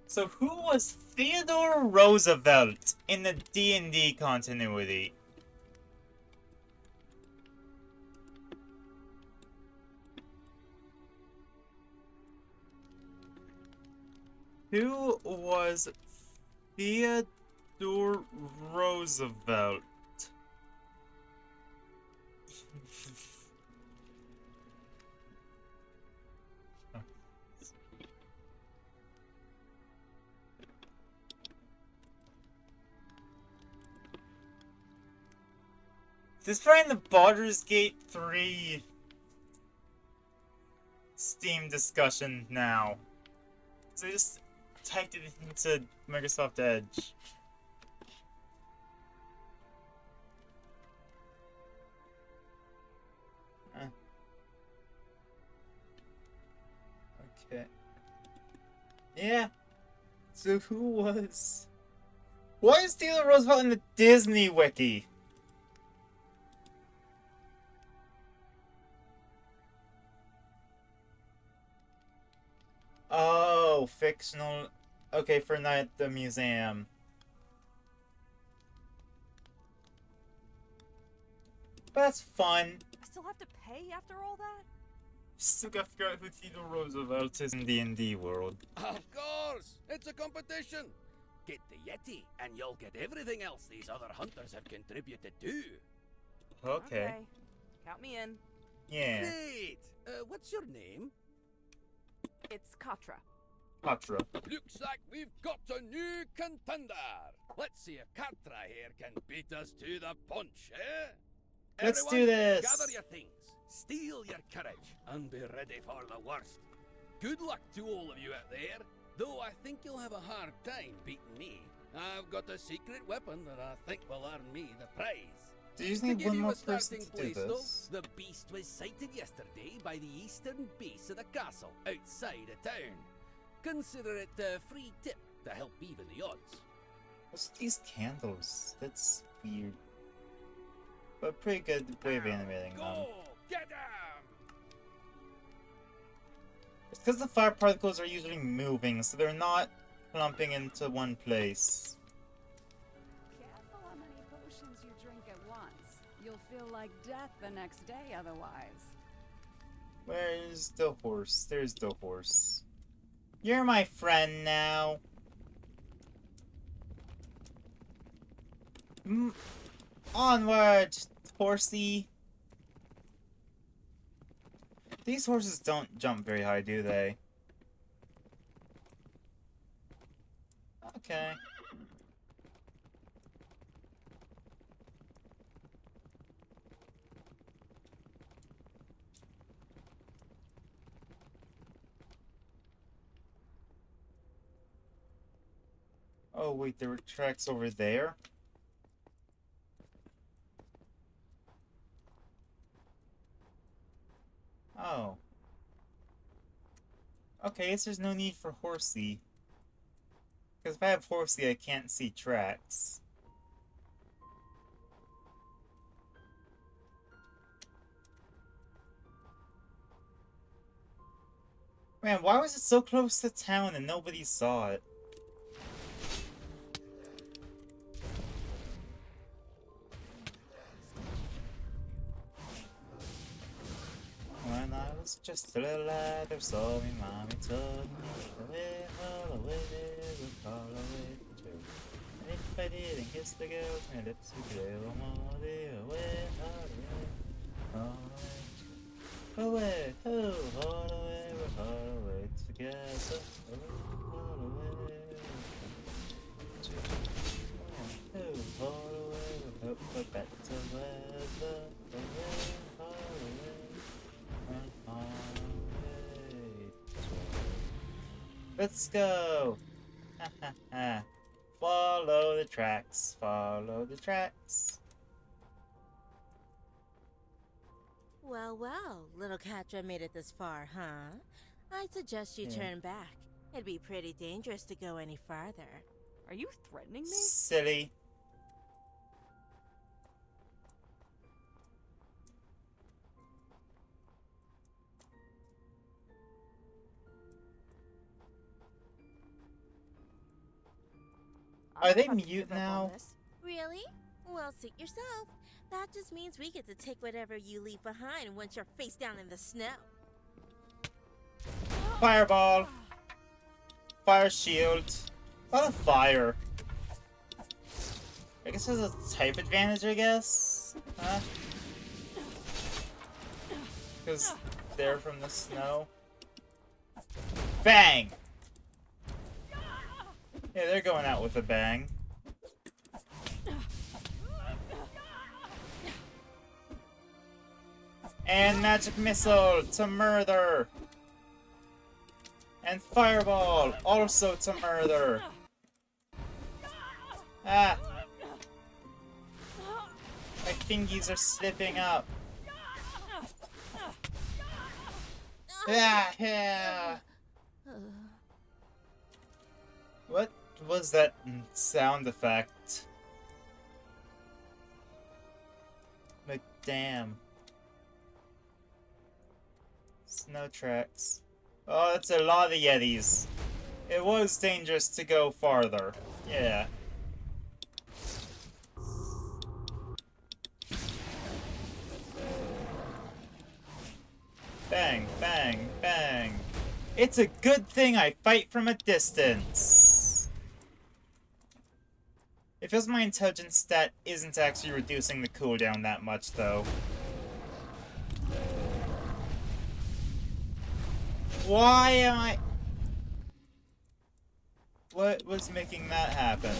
So who was Theodore Roosevelt in the D&D continuity? Who was Theodore Roosevelt? This is probably in the Baldur's Gate 3 Steam discussion now. So I just typed it into Microsoft Edge. Okay. Yeah. So who was... Why is Theodore Roosevelt in the Disney Wiki? Oh, fictional... Okay, for Night at the Museum. That's fun. I still have to pay after all that? Still gotta figure out who Theodore Roosevelt is in D&D world. Of course! It's a competition! Get the Yeti, and you'll get everything else these other hunters have contributed to. Okay. Count me in. Yeah. Great! What's your name? It's Katra. Katra. Looks like we've got a new contender! Let's see if Katra here can beat us to the punch, eh? Let's Everyone, do this! Gather your things, steel your courage, and be ready for the worst. Good luck to all of you out there, though I think you'll have a hard time beating me. I've got a secret weapon that I think will earn me the prize. Do you To need give one you more a person starting to do place, this? though, the beast was sighted yesterday by the eastern base of the castle outside of town. Consider it a free tip to help even the odds. What's these candles? That's weird. But pretty good way of animating them. Go! Get 'em! It's because the fire particles are usually moving, so they're not clumping into one place. Careful how many potions you drink at once. You'll feel like death the next day otherwise. Where's the horse? There's the horse. You're my friend now. Onward, horsey. These horses don't jump very high, do they? Okay. Oh wait, there were tracks over there? Oh. Okay, I guess there's no need for Horsey. Because if I have Horsey, I can't see tracks. Man, why was it so close to town and nobody saw it? When I was just a little lad, I saw me mommy told me, away, all away, we'll all away too. And if I didn't kiss the girls, my lips would glow more, away, all away, all away, we're all away together, all away, all away, we hope for better weather, away, all away. Let's go! Ha ha ha. Follow the tracks, follow the tracks. Well, well, little Katra made it this far, huh? I'd suggest you turn back. It'd be pretty dangerous to go any farther. Are you threatening me? Silly. Are they mute now? Really? Well, suit yourself. That just means we get to take whatever you leave behind once you're face down in the snow. Fireball! Fire shield. A lot of fire. I guess there's a type advantage, I guess? Huh? Because they're from the snow. Bang! Yeah, they're going out with a bang. And magic missile to murder. And fireball also to murder. Ah. My fingies are slipping up. Ah, yeah. What was that sound effect? Like, damn. Snow tracks. Oh, that's a lot of Yetis. It was dangerous to go farther. Yeah. Bang, bang, bang. It's a good thing I fight from a distance. It feels my intelligence stat isn't actually reducing the cooldown that much, though. Why am I... What was making that happen?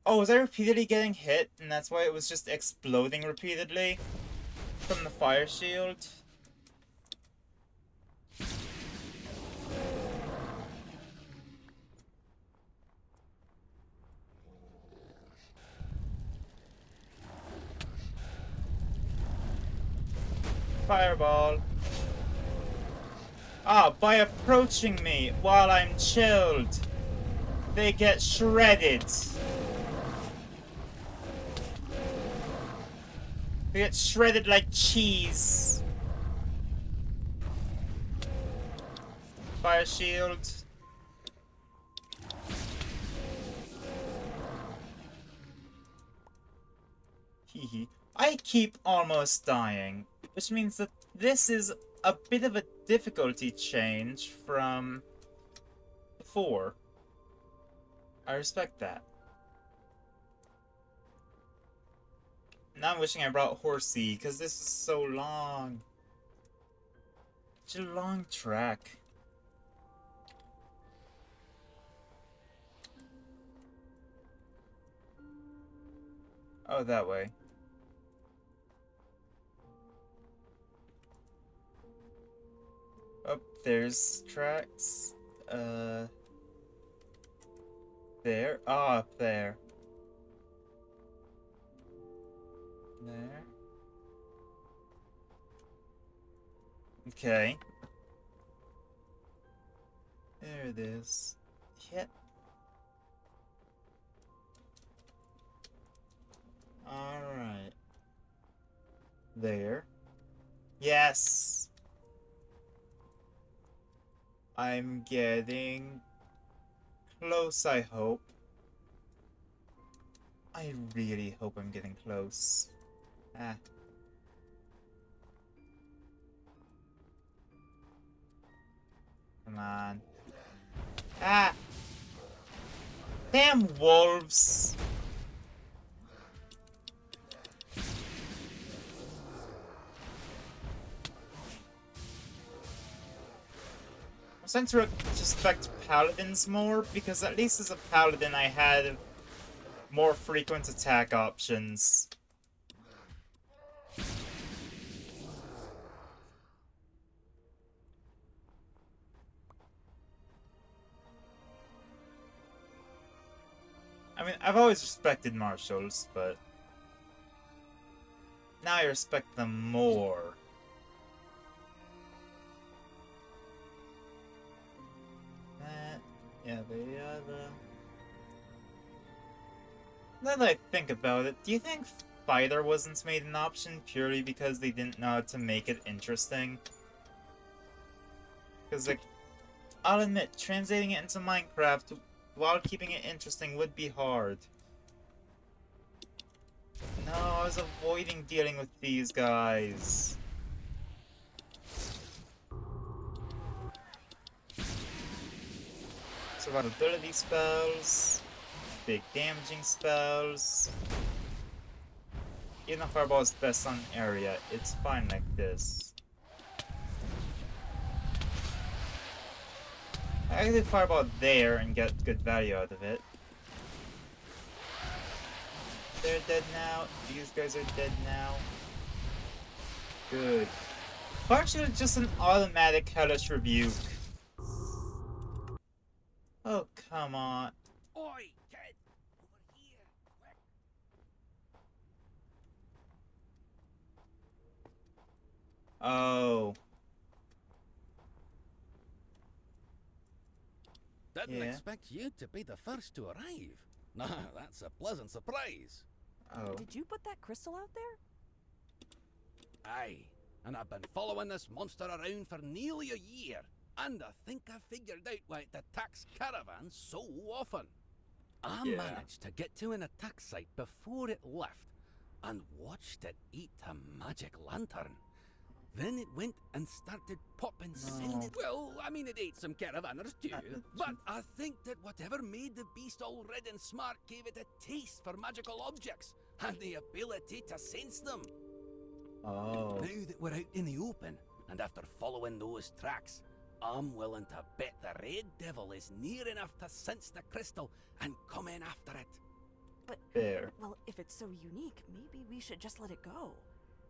Oh, was I repeatedly getting hit, and that's why it was just exploding repeatedly from the fire shield? Fireball. Ah, by approaching me while I'm chilled, they get shredded. They get shredded like cheese. Fire shield. Hehe. I keep almost dying, which means that this is a bit of a difficulty change from before. I respect that. Now I'm wishing I brought Horsey, because this is so long. Such a long track. Oh, that way. Oh, there's tracks. There. Oh, up there. There. Okay. There it is. Yep. Alright. There. Yes! I'm getting close, I hope. I really hope I'm getting close. Ah. Come on. Ah! Damn wolves! I'm starting to respect paladins more, because at least as a paladin I had more frequent attack options. I mean, I've always respected marshals, but now I respect them more. Yeah, the other. Now that I think about it, do you think fighter wasn't made an option purely because they didn't know how to make it interesting? Because, like, I'll admit, translating it into Minecraft while keeping it interesting would be hard. No, I was avoiding dealing with these guys. Survivability spells, big damaging spells. Even though Fireball is best on area, it's fine like this. I can do Fireball there and get good value out of it. They're dead now. These guys are dead now. Good. Fire Shield is just an automatic hellish rebuke. Oh, come on. Oi, kid! Over here, quick! Oh. Didn't Yeah. expect you to be the first to arrive. Now, that's a pleasant surprise. Oh. Did you put that crystal out there? Aye, and I've been following this monster around for nearly a year, and I think I figured out why it attacks caravans so often. I Yeah. managed to get to an attack site before it left, and watched it eat a magic lantern. Then it went and started popping silly. Well, I mean, it ate some caravanners too. But I think that whatever made the beast all red and smart gave it a taste for magical objects and the ability to sense them. Oh. Now that we're out in the open, and after following those tracks, I'm willing to bet the Red Devil is near enough to sense the crystal and come in after it. But, Fair. well, if it's so unique, maybe we should just let it go.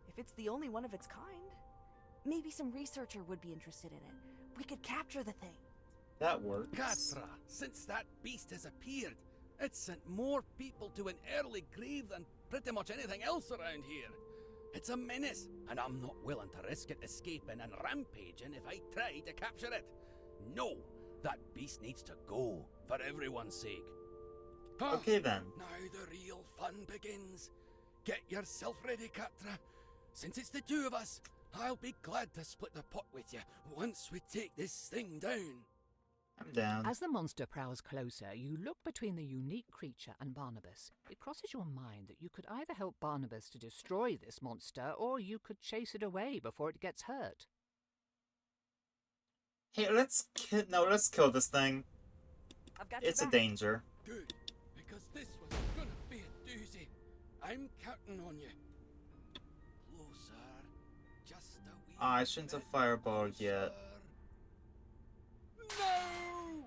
If it's the only one of its kind, maybe some researcher would be interested in it. We could capture the thing. That works. Catra, since that beast has appeared, it's sent more people to an early grave than pretty much anything else around here. It's a menace, and I'm not willing to risk it escaping and rampaging if I try to capture it. No, that beast needs to go, for everyone's sake. Okay then. Now the real fun begins. Get yourself ready, Catra. Since it's the two of us, I'll be glad to split the pot with you once we take this thing down. I'm down. As the monster prowls closer, you look between the unique creature and Barnabas. It crosses your mind that you could either help Barnabas to destroy this monster, or you could chase it away before it gets hurt. Hey, let's kill this thing. I've got It's a your back. danger. Good, because this was gonna be a doozy. I'm counting on you. Closer, just a wee I shouldn't have fireballed yet. No!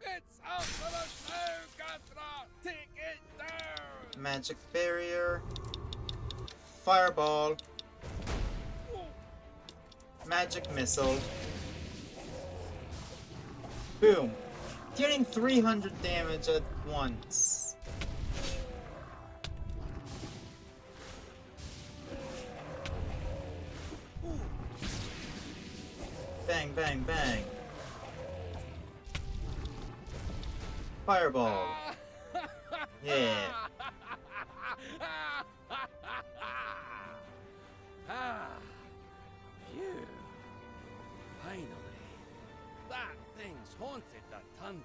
It's out for us now, Catra! Take it down! Magic barrier. Fireball. Magic missile. Boom. Dealing 300 damage at once. Bang, bang, bang. Fireball. Yeah. Phew. Finally. That thing's haunted the tundra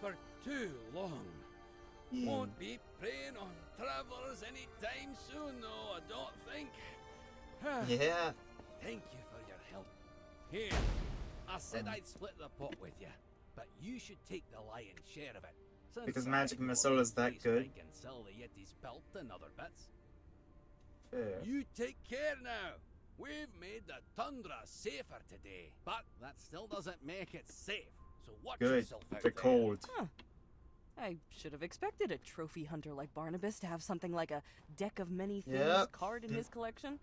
for too long. Won't be preying on travelers anytime soon, though, I don't think. Yeah. Thank you for your help. Here, I said I'd split the pot with you, but you should take the lion's share of it. Since Because I magic know missile is that Beast good. Mike can sell the Yeti's pelt and other bits. Fair. You take care now. We've made the tundra safer today, but that still doesn't make it safe. So watch Good. yourself out The there. cold. I should have expected a trophy hunter like Barnabas to have something like a deck of many things Yep. card in his collection.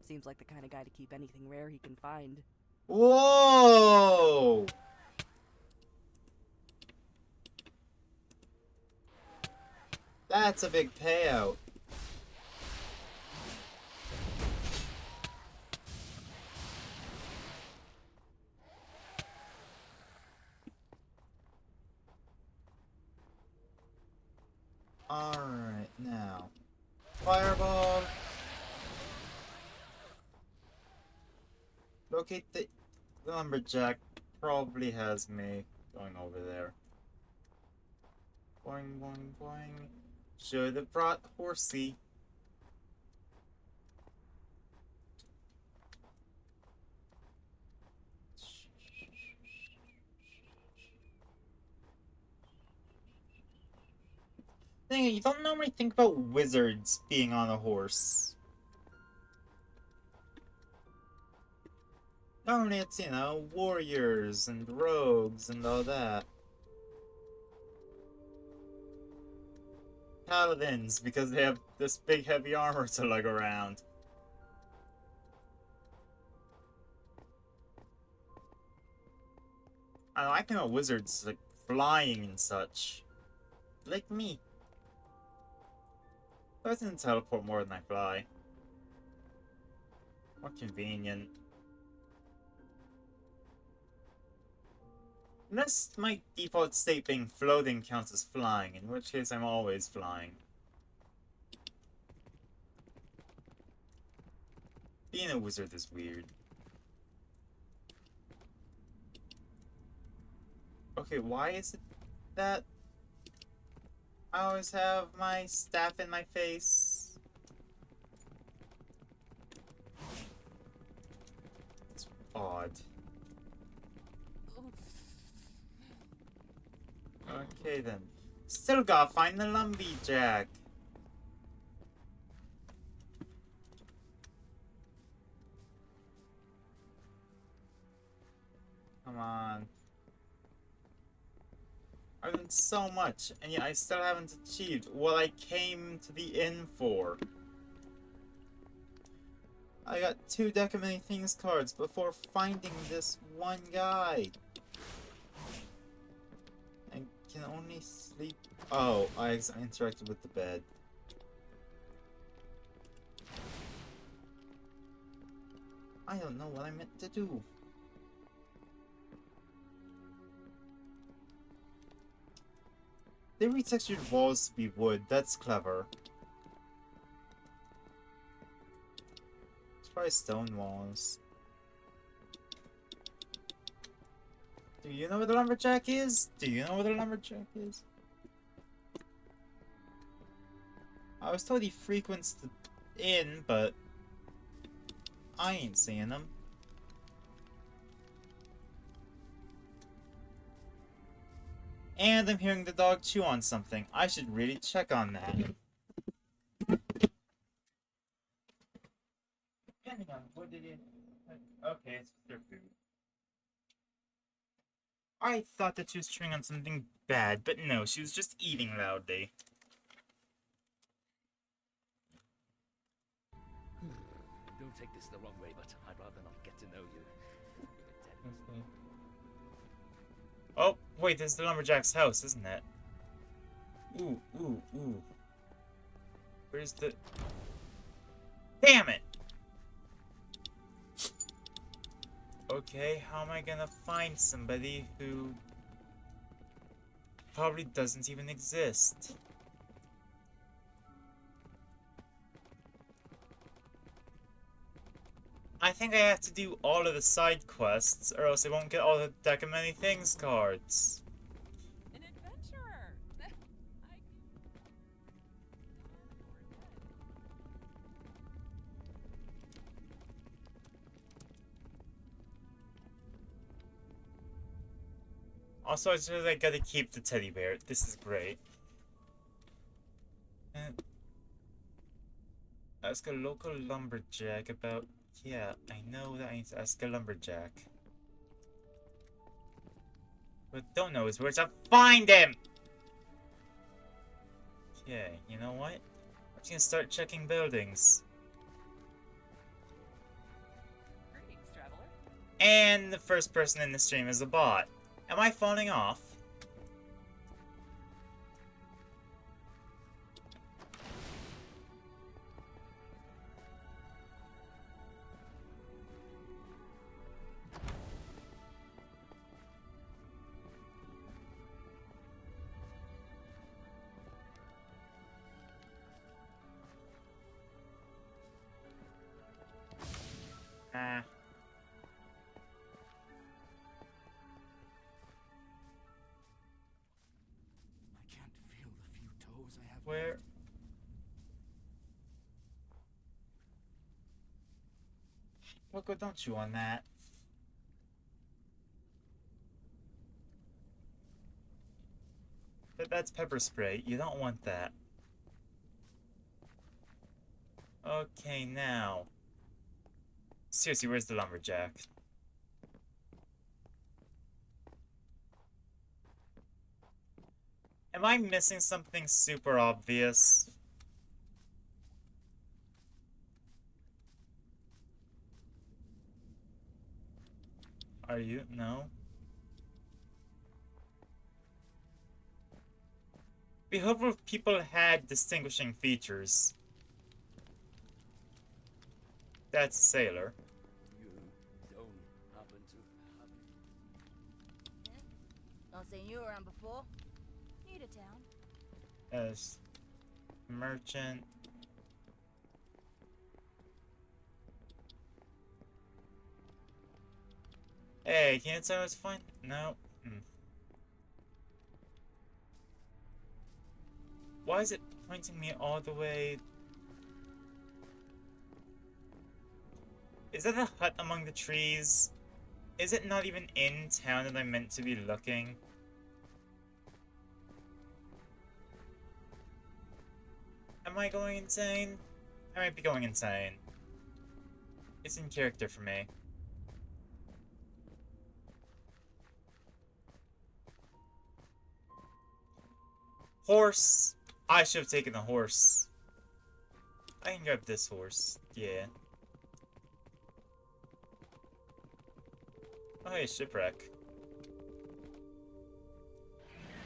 Seems like the kind of guy to keep anything rare he can find. Whoa! That's a big payout. Alright, now. Fireball. Locate the lumberjack. Probably has me going over there. Boing, boing, boing. Should have brought Horsey. Thing is, you don't normally think about wizards being on a horse. Normally it's, you know, warriors and rogues and all that. Paladins, because they have this big heavy armor to lug around. I think about wizards, like, flying and such. Like me. I tend to teleport more than I fly. More convenient. Unless my default state being floating counts as flying, in which case I'm always flying. Being a wizard is weird. Okay, why is it that I always have my staff in my face? It's odd. Okay then. Still gotta find the lumberjack. Come on. I've done so much, and yet I still haven't achieved what I came to the inn for. I got 2 Deck of Many Things cards before finding this one guy. I can only sleep. Oh, I interacted with the bed. I don't know what I meant to do. They retextured walls to be wood. That's clever. It's probably stone walls. Do you know where the lumberjack is? Do you know where the lumberjack is? I was told he frequents the inn, but I ain't seeing him. And I'm hearing the dog chew on something. I should really check on that. Depending on what did it... Okay, it's their food. I thought that she was chewing on something bad, but no, she was just eating loudly. Don't take this the wrong way, but I'd rather not get to know you. Oh, wait, this is the lumberjack's house, isn't it? Ooh, ooh, ooh. Where's the... Damn it! Okay, how am I gonna find somebody who probably doesn't even exist? I think I have to do all of the side quests, or else I won't get all the Deck of Many Things cards. An adventurer! Also, I gotta keep the teddy bear. This is great. Ask a local lumberjack about... Yeah, I know that I need to ask a lumberjack. But don't know is where to find him! Okay, you know what? I'm just gonna start checking buildings. Greetings, traveler. And the first person in the stream is a bot. Am I falling off? Ah. I can't feel the few toes I have. Where? Look, don't chew on that. That's pepper spray. You don't want that. Okay, now. Seriously, where's the lumberjack? Am I missing something super obvious? Are you? No? We hope if people had distinguishing features. That's a sailor. You don't happen to have seen you around before. New to town. As merchant. Hey, can you tell us fine? No. Why is it pointing me all the way? Is that a hut among the trees? Is it not even in town that I'm meant to be looking? Am I going insane? I might be going insane. It's in character for me. Horse! I should have taken the horse. I can grab this horse. Yeah. Oh, hey, shipwreck.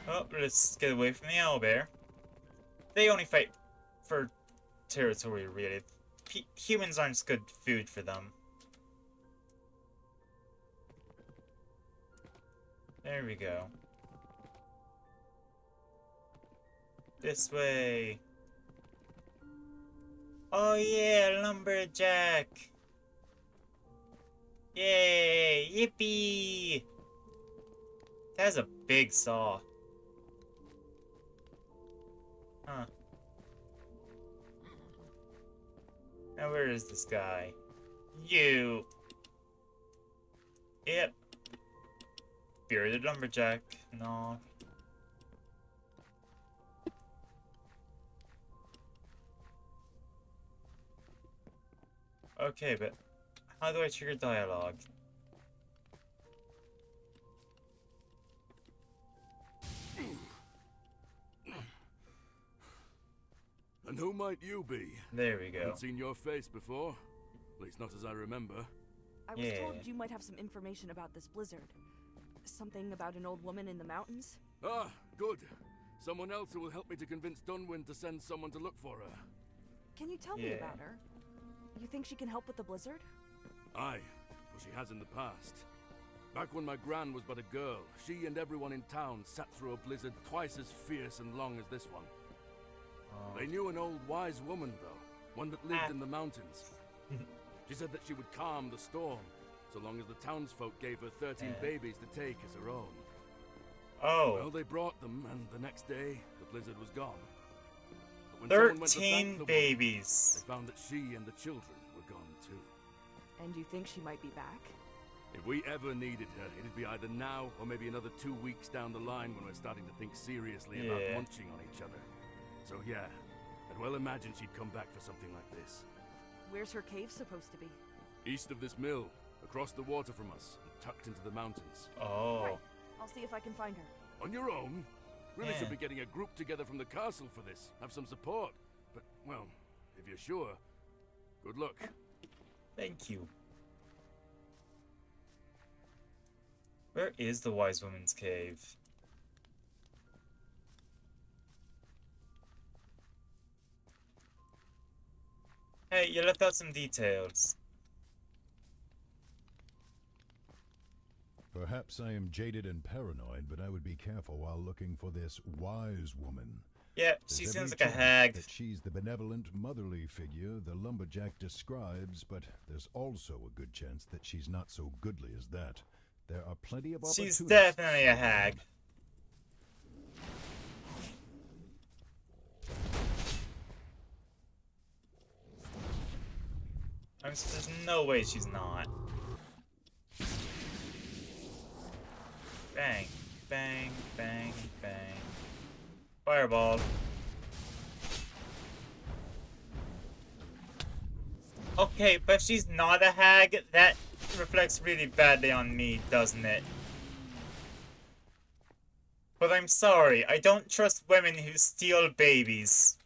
Oh, let's get away from the owlbear. They only fight for territory, really. Humans aren't good food for them. There we go. This way. Oh yeah, lumberjack! Yay! Yippee! That's a big saw. Huh. Now where is this guy? You! Yep. Bearded lumberjack. No. Okay, but how do I trigger dialogue? And who might you be? There we go. Haven't seen your face before. At least not as I remember. I was told you might have some information about this blizzard. Something about an old woman in the mountains? Ah, good. Someone else who will help me to convince Dunwyn to send someone to look for her. Can you tell me about her? You think she can help with the blizzard? Aye, for she has in the past. Back when my gran was but a girl, she and everyone in town sat through a blizzard twice as fierce and long as this one. They knew an old wise woman, though, one that lived in the mountains. She said that she would calm the storm, so long as the townsfolk gave her 13 babies to take as her own. Oh. Well, they brought them, and the next day, the blizzard was gone. But when 13 babies. They found that she and the children were gone, too. And you think she might be back? If we ever needed her, it'd be either now or maybe another 2 weeks down the line when we're starting to think seriously about munching on each other. So yeah, I'd well imagine she'd come back for something like this. Where's her cave supposed to be? East of this mill, across the water from us, and tucked into the mountains. Oh. Right. I'll see if I can find her. On your own? Really should be getting a group together from the castle for this. Have some support. But, well, if you're sure, good luck. Thank you. Where is the wise woman's cave? Hey, you left out some details. Perhaps I am jaded and paranoid, but I would be careful while looking for this wise woman. Yeah, she seems like a hag. That she's the benevolent, motherly figure the lumberjack describes, but there's also a good chance that she's not so goodly as that. There are plenty of opportunities. She's definitely a hag. There's no way she's not. Bang, bang, bang, bang. Fireball. Okay, but if she's not a hag, that reflects really badly on me, doesn't it? But I'm sorry, I don't trust women who steal babies.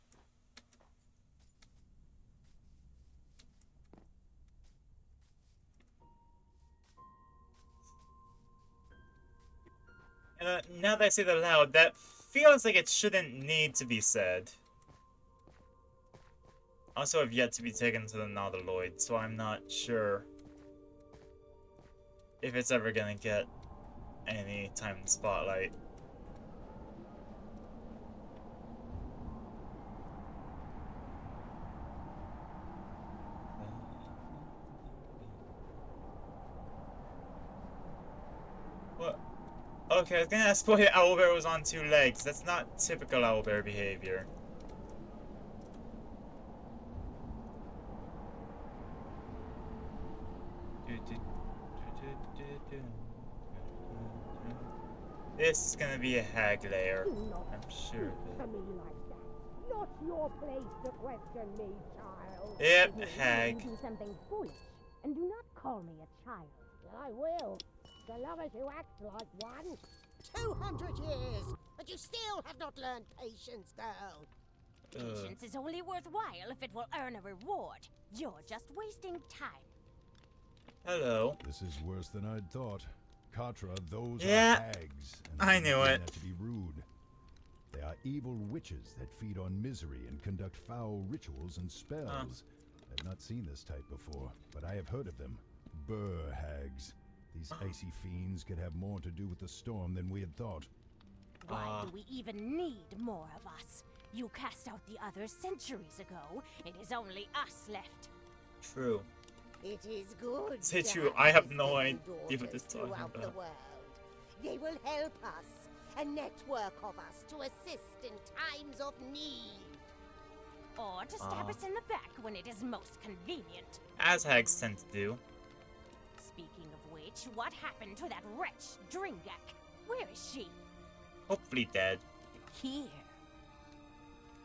And now that I say it aloud, that feels like it shouldn't need to be said. Also, I've yet to be taken to the Nautiloid, so I'm not sure if it's ever gonna get any time in the spotlight. Okay, I was gonna ask why Owlbear was on 2 legs. That's not typical Owlbear behavior. This is gonna be a hag lair, I'm sure of it. Not your place to question me, child. Yep, If you hag. do something foolish, and do not call me a child. I will, so long as you act like one. 200 years, but you still have not learned patience, girl. Patience is only worthwhile if it will earn a reward. You're just wasting time. Hello. This is worse than I'd thought. Katra, those Yeah, are hags. And I didn't knew mean it. that to be rude. They are evil witches that feed on misery and conduct foul rituals and spells. I've not seen this type before, but I have heard of them. Burr hags. These icy fiends could have more to do with the storm than we had thought. Why do we even need more of us? You cast out the others centuries ago. It is only us left. True. It is good. Say to true, have I have sisters no and idea what daughters this is talking throughout the about. world. They will help us, a network of us to assist in times of need. Or to stab us in the back when it is most convenient. As hags tend to do. Speaking of which, what happened to that wretch, Dringak? Where is she? Hopefully dead. Here.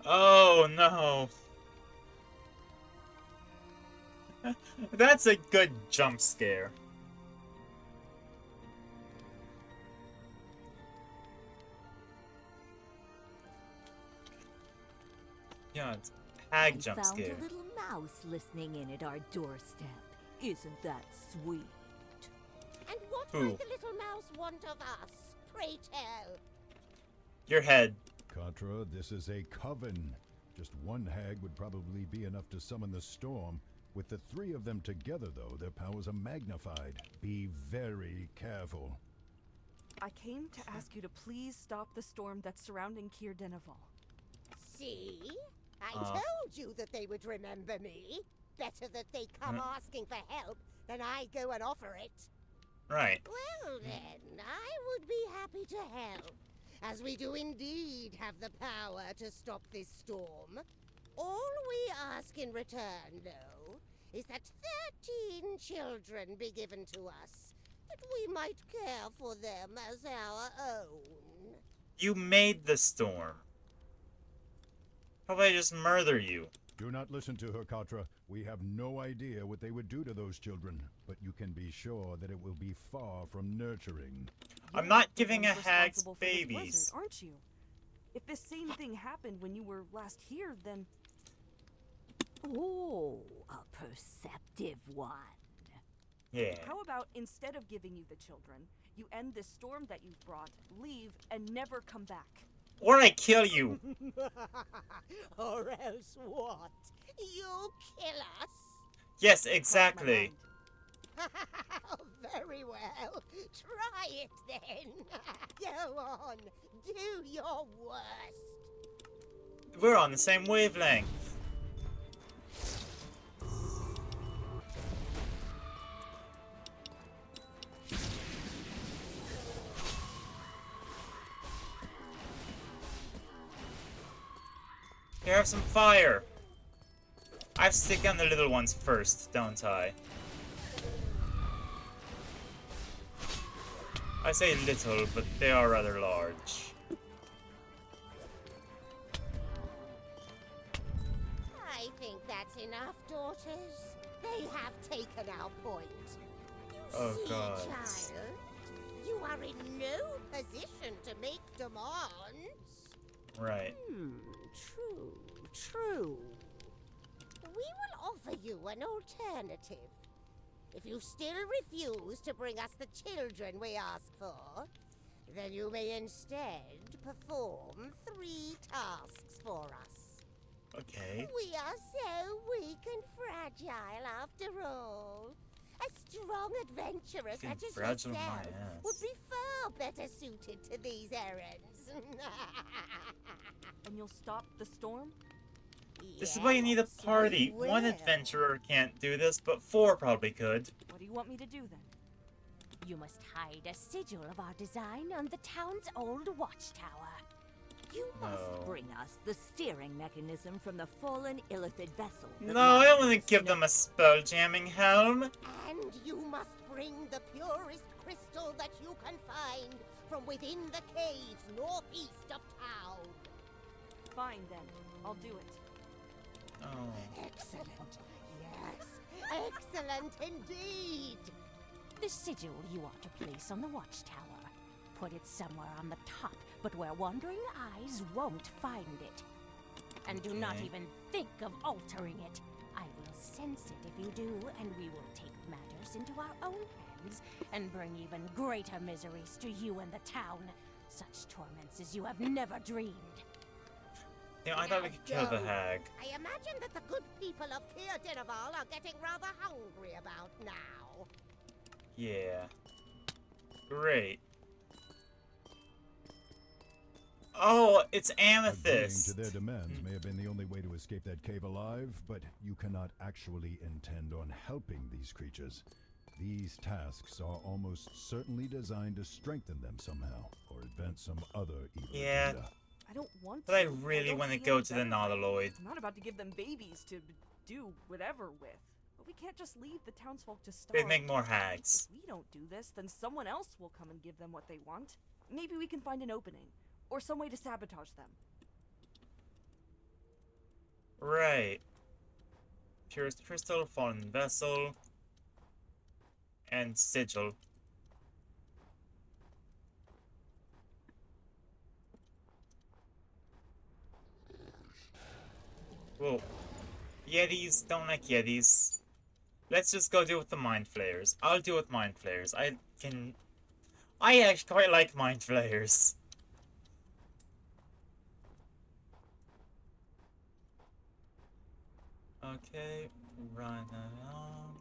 Oh no. That's a good jump scare. Yeah, it's hag jump found scare. a little mouse listening in at our doorstep. Isn't that sweet? And what Who? might the little mouse want of us? Pray tell. Your head. Katra, this is a coven. Just one hag would probably be enough to summon the storm. With the 3 of them together, though, their powers are magnified. Be very careful. I came to ask you to please stop the storm that's surrounding Kier Denival. See? I told you that they would remember me. Better that they come asking for help than I go and offer it. Right. Well then, I would be happy to help, as we do indeed have the power to stop this storm. All we ask in return, though, is that 13 children be given to us, that we might care for them as our own. You made the storm. How about I just murder you? Do not listen to her, Katra. We have no idea what they would do to those children, but you can be sure that it will be far from nurturing. I'm not giving a One's hag's responsible for this babies. blizzard, aren't you? If this same thing happened when you were last here, then Oh, a perceptive one. Yeah. how about instead of giving you the children, you end this storm that you've brought, leave, and never come back? Or I kill you. Or else what? You kill us? Yes, exactly. Very well. Try it then. Go on. Do your worst. We're on the same wavelength. Here, have some fire. I have to stick on the little ones first, don't I? I say little, but they are rather large. I think that's enough, daughters. They have taken our point. You Oh, see, God. child, you are in no position to make demands. Right. True. We will offer you an alternative. If you still refuse to bring us the children we ask for, then you may instead perform 3 tasks for us. Okay. We are so weak and fragile after all. A strong adventurer Fucking such as fragile my yourself ass. would be far better suited to these errands. And you'll stop the storm? This is why you need a Yes, I party. One will. adventurer can't do this, but 4 probably could. What do you want me to do then? You must hide a sigil of our design on the town's old watchtower. You must bring us the steering mechanism from the fallen Illithid vessel. No, I don't want to give them a spell jamming helm. And you must bring the purest crystal that you can find from within the caves northeast of town. Fine then, I'll do it. Oh. Excellent. Yes, excellent indeed. The sigil you are to place on the watchtower. Put it somewhere on the top, but where wandering eyes won't find it. And do not even think of altering it. I will sense it if you do, and we will take matters into our own hands and bring even greater miseries to you and the town. Such torments as you have never dreamed. Yeah, I thought we could kill the hag. I imagine that the good people of Kier Dinaval are getting rather hungry about now. Yeah. Great. Oh, it's Amethyst. Agreeing to their demands may have been the only way to escape that cave alive, but you cannot actually intend on helping these creatures. These tasks are almost certainly designed to strengthen them somehow, or advance some other evil agenda. I don't want to. But I really want to go to the Nautiloid. I'm not about to give them babies to do whatever with. But we can't just leave the townsfolk to starve. They'd make more hags. If we don't do this, then someone else will come and give them what they want. Maybe we can find an opening. Or some way to sabotage them. Right. Purest Crystal, Fallen Vessel, and Sigil. Whoa. Yetis, don't like Yetis. Let's just go deal with the Mind Flayers. I'll deal with Mind Flayers. I actually quite like Mind Flayers. Okay, run along.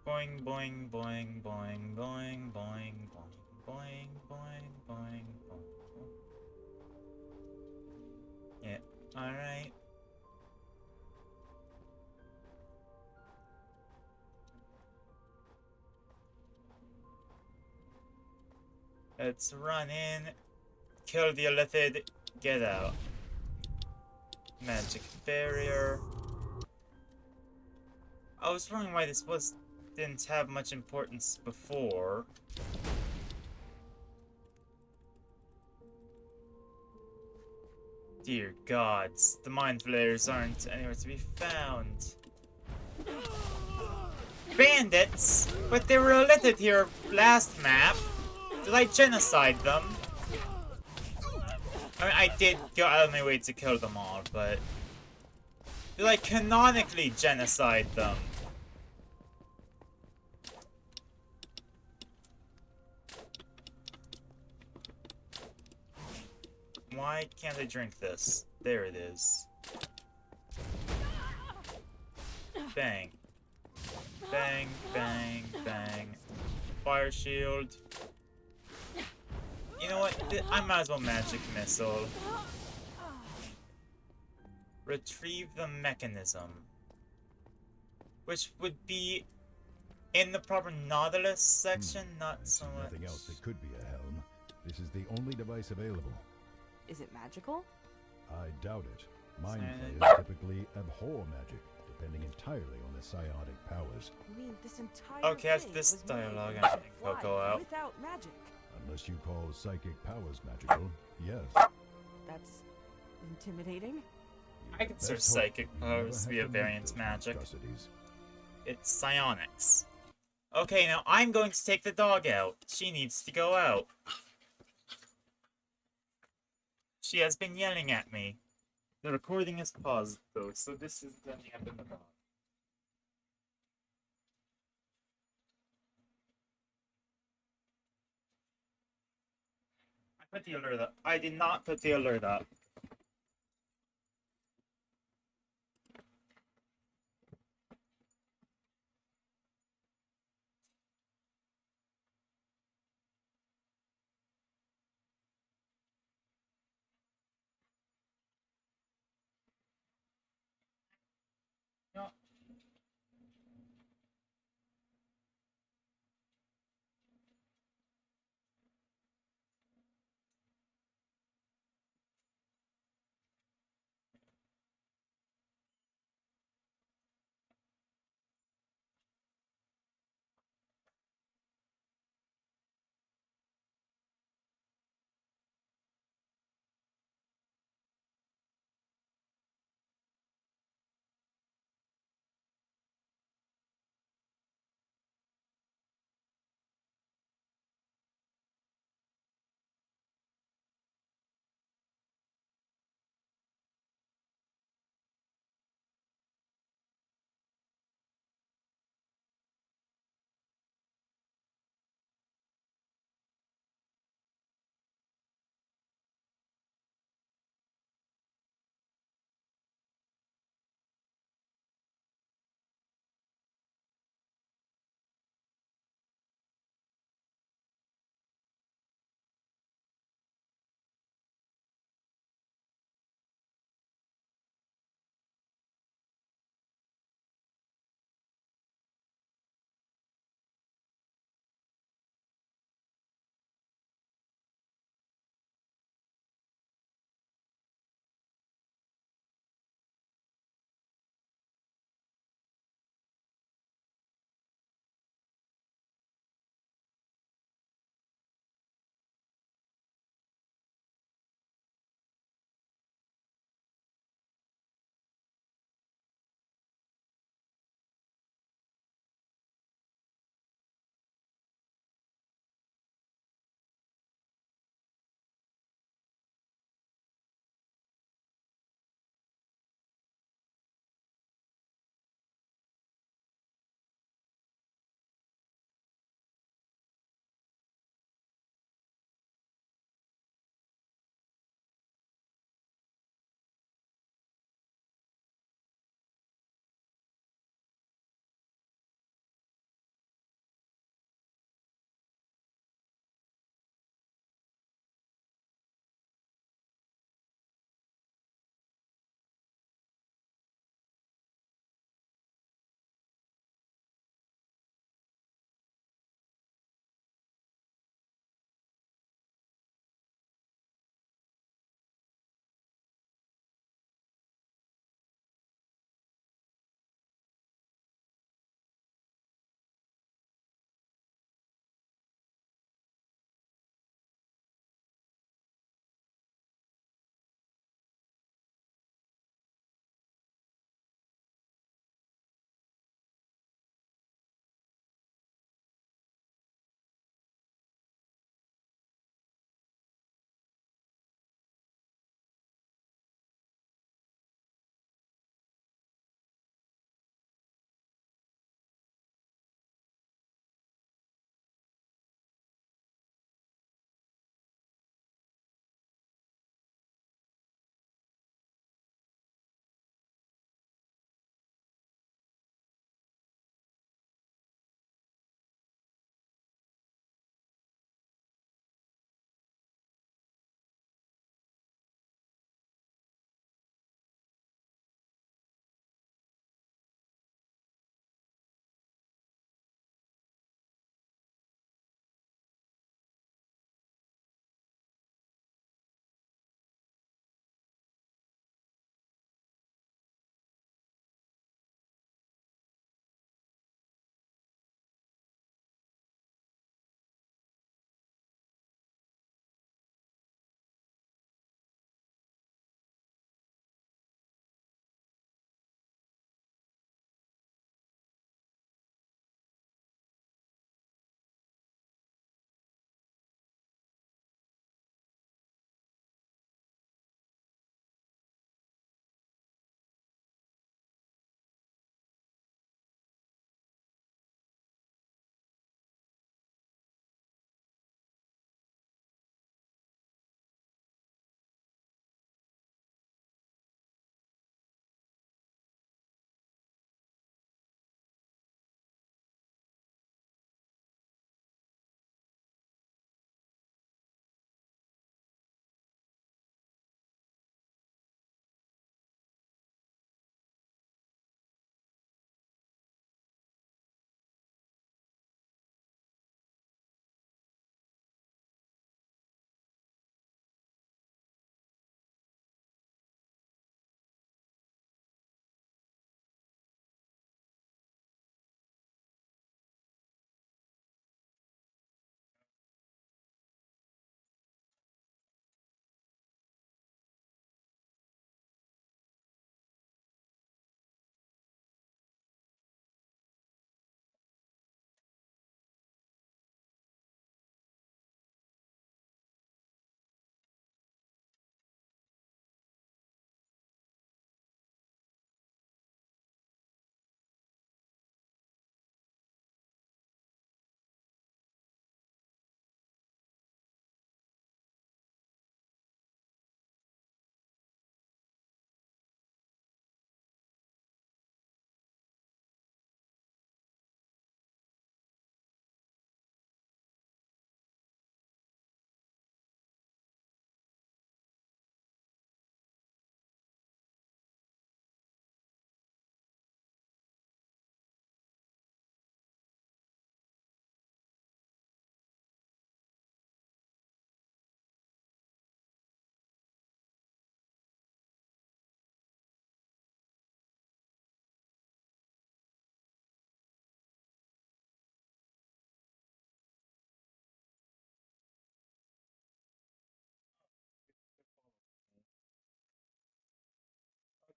Boing, boing, boing, boing, boing, boing, boing, boing, boing, boing, boing. Yeah, alright. Let's run in, kill the Illithid, get out. Magic barrier. I was wondering why this didn't have much importance before. Dear gods, the Mind Flayers aren't anywhere to be found. Bandits? But they were Illithid here last map. Did I genocide them? I mean, I did go out of my way to kill them all, but... Did I canonically genocide them? Why can't I drink this? There it is. Bang. Bang, bang, bang. Fire shield. You know what? I might as well magic missile. Retrieve the mechanism. Which would be in the proper Nautilus section, not so much. Nothing else that could be a helm. This is the only device available. Is it magical? I doubt it. Mind Flayers typically abhor magic, depending entirely on their psionic powers. I mean, this entire okay, after thing this was dialogue, made I think I'll go out. without magic. Unless you call psychic powers magical, yes. That's intimidating. I consider psychic powers to be a variant magic. It's psionics. Okay, now I'm going to take the dog out. She needs to go out. She has been yelling at me. The recording is paused though, so this is ending up in the dog. I put the alert up. I did not put the alert up.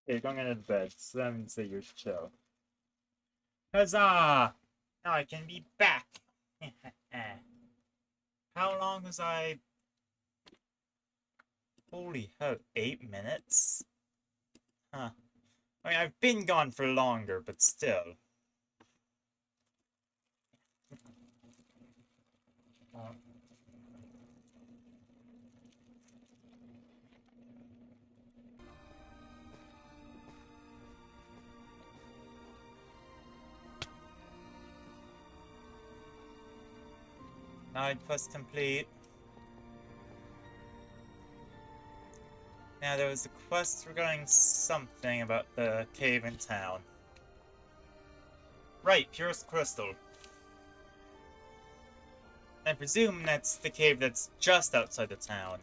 Okay, going into bed, so that means that you're chill. Huzzah! Now I can be back! How long was I... Holy hell, 8 minutes? Huh. I mean, I've been gone for longer, but still. Side quest complete. Now there was a quest regarding something about the cave in town. Right, Purest Crystal. I presume that's the cave that's just outside the town.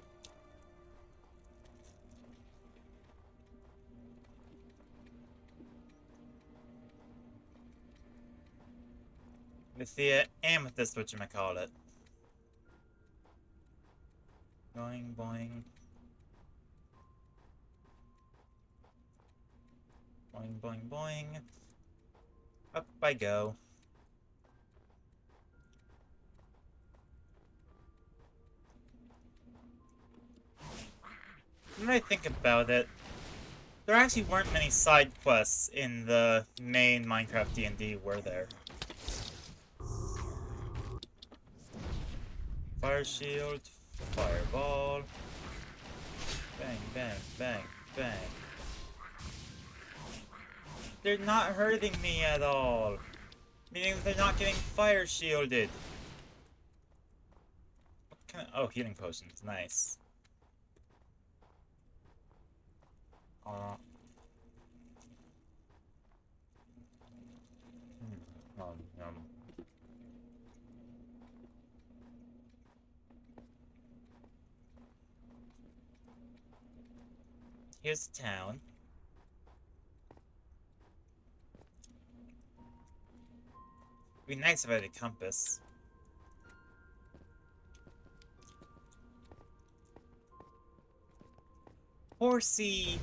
With the amethyst, whatchamacallit. Boing, boing. Boing, boing, boing. Up I go. When I think about it, there actually weren't many side quests in the main Minecraft D&D, were there? Fire shield, fireball. Bang, bang, bang, bang. They're not hurting me at all. Meaning they're not getting fire shielded. What kind of... Oh, healing potions. Nice. Here's the town. It'd be nice if I had a compass. Horsey!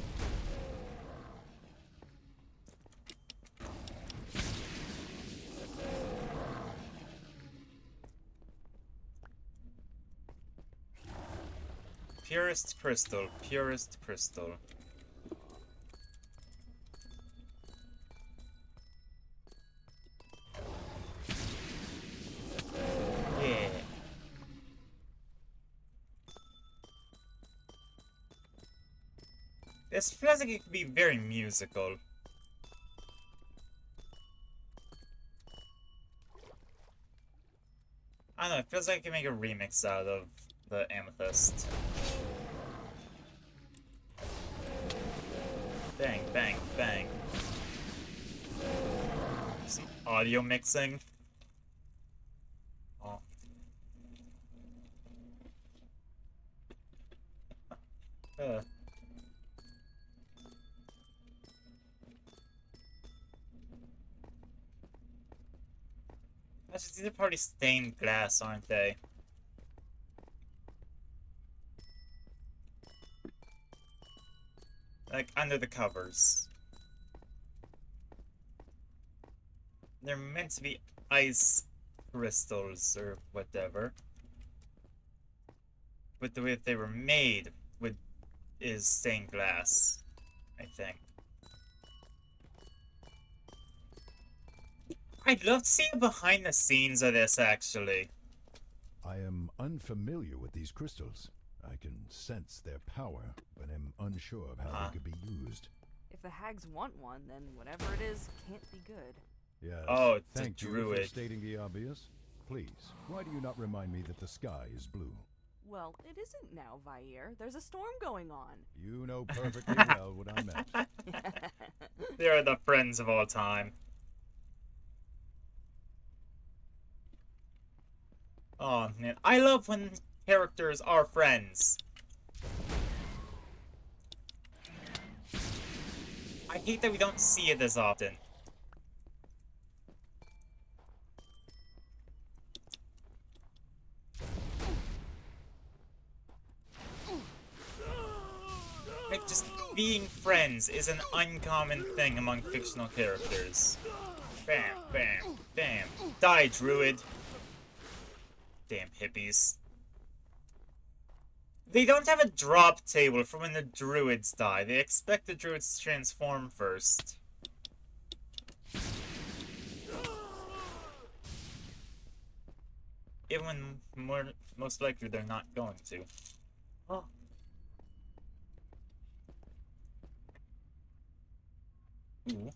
Purest crystal, purest crystal. Yeah. This feels like it could be very musical. I don't know, it feels like I can make a remix out of the amethyst. Bang, bang, bang. Some audio mixing. Oh. These are probably stained glass, aren't they? Like, under the covers. They're meant to be ice crystals or whatever. But the way that they were made is stained glass, I think. I'd love to see behind the scenes of this, actually. I am unfamiliar with these crystals. I can sense their power, but am unsure of how they could be used. If the hags want one, then whatever it is can't be good. Yes. Oh, it's Thank a you druid. for stating the obvious. Please, why do you not remind me that the sky is blue? Well, it isn't now, Vair. There's a storm going on. You know perfectly well what I meant. They are the friends of all time. Oh man, I love when characters are friends. I hate that we don't see it as often. Like, just being friends is an uncommon thing among fictional characters. Bam, bam, bam. Die, druid. Damn hippies. They don't have a drop table for when the druids die. They expect the druids to transform first. Even when most likely they're not going to. Oh. Ooh.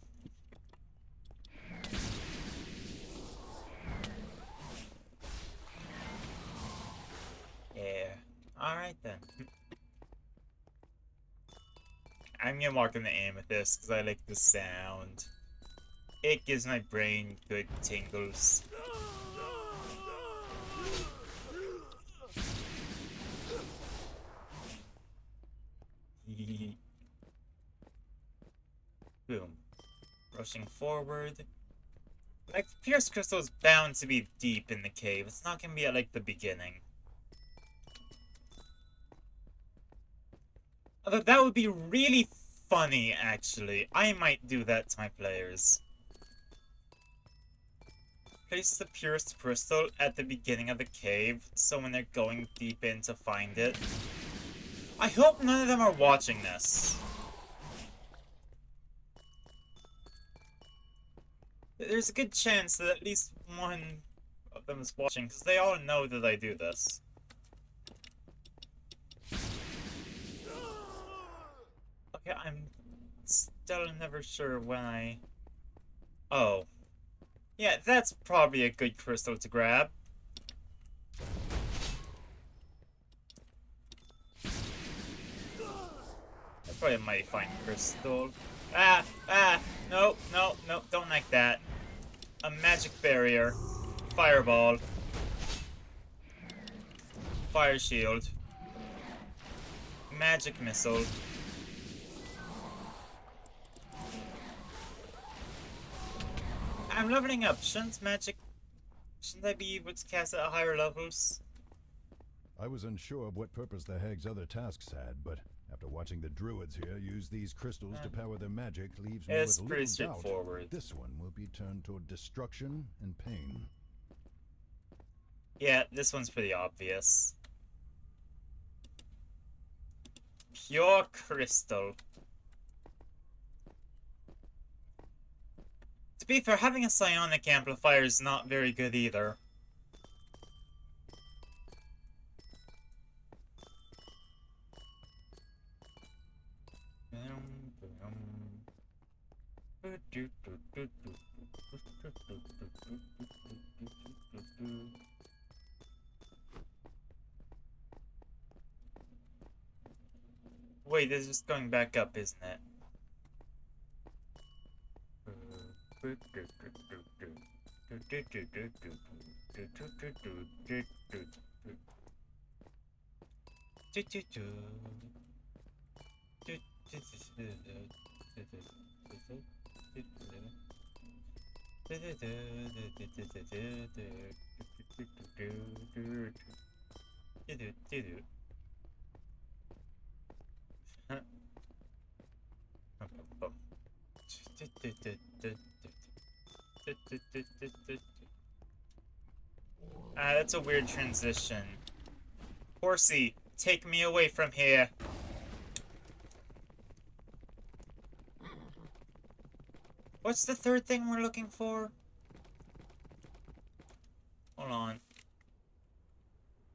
Yeah. Alright then. I'm gonna walk in the amethyst because I like the sound. It gives my brain good tingles. Boom. Rushing forward. Like, Pierce Crystal is bound to be deep in the cave. It's not gonna be at, like, the beginning. Although that would be really funny, actually. I might do that to my players. Place the Pierced Crystal at the beginning of the cave, so when they're going deep in to find it. I hope none of them are watching this. There's a good chance that at least one of them is watching, because they all know that I do this. Okay, I'm still never sure when I... Oh. Yeah, that's probably a good crystal to grab. That's probably a mighty fine crystal. No, don't like that. A magic barrier. Fireball. Fire shield. Magic missile. I'm leveling up. Shouldn't I be able to cast it at higher levels? I was unsure of what purpose the hag's other tasks had, but after watching the druids here use these crystals to power their magic leaves me with pretty little doubt straightforward. this one will be turned toward destruction and pain. Yeah, this one's pretty obvious. Pure crystal. To be fair, having a psionic amplifier is not very good either. Wait, this is going back up, isn't it? That's a weird transition. Horsey, take me away from here. What's the third thing we're looking for? Hold on.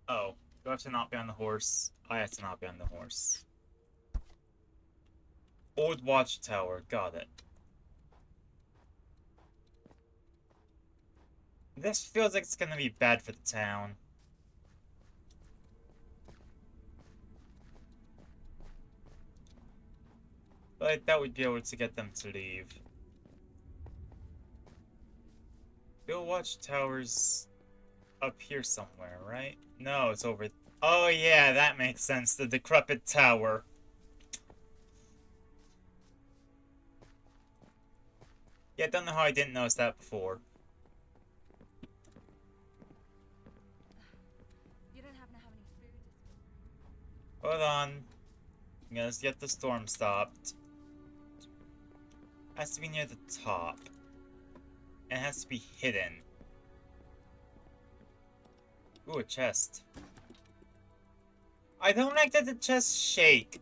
Oh, do I have to not be on the horse? I have to not be on the horse. Old Watchtower, got it. This feels like it's gonna be bad for the town. But that would be able to get them to leave. Bill Watchtower's up here somewhere, right? No, it's over... Oh yeah, that makes sense. The decrepit tower. Yeah, I don't know how I didn't notice that before. You don't happen to have any food? Hold on. Let's get the storm stopped. Has to be near the top. And it has to be hidden. Ooh, a chest. I don't like that the chests shake.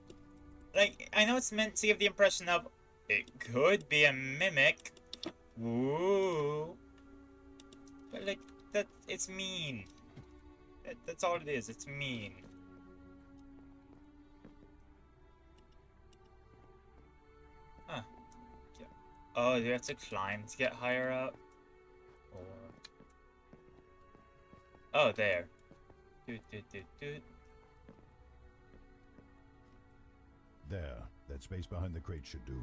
Like, I know it's meant to give the impression of it could be a mimic. Ooh. But like, it's mean. That's all it is, it's mean. Huh. Yeah. Oh, do you have to climb to get higher up? Or... Oh, there. There. That space behind the crate should do.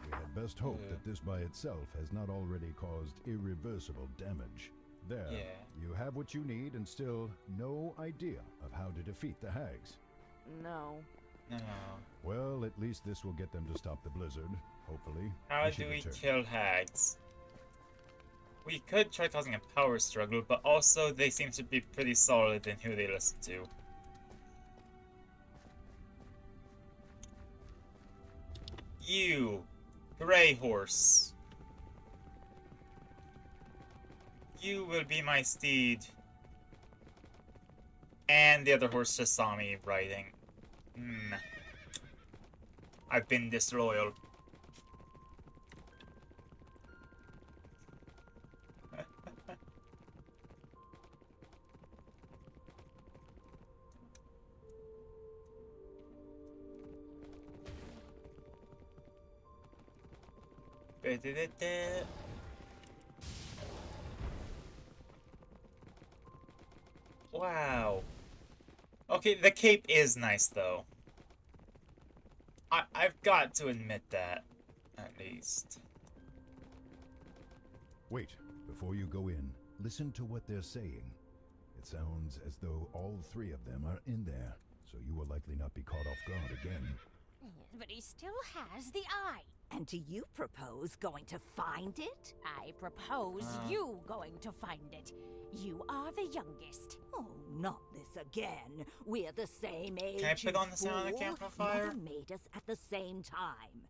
We had best hope that this by itself has not already caused irreversible damage. There. Yeah. You have what you need and still no idea of how to defeat the hags. No. No. Well, at least this will get them to stop the blizzard, hopefully. How do we kill hags? We could try causing a power struggle, but also they seem to be pretty solid in who they listen to. You, Grey Horse. You will be my steed. And the other horse just saw me riding. I've been disloyal. Wow. Okay, the cape is nice though. I've got to admit that, at least. Wait, before you go in, listen to what they're saying. It sounds as though all three of them are in there, so you will likely not be caught off guard again. But he still has the eye. And do you propose going to find it? I propose you going to find it. You are the youngest. Oh, not this again. We're the same age. Can I put on the sonic amplifier? Mother made us at the same time.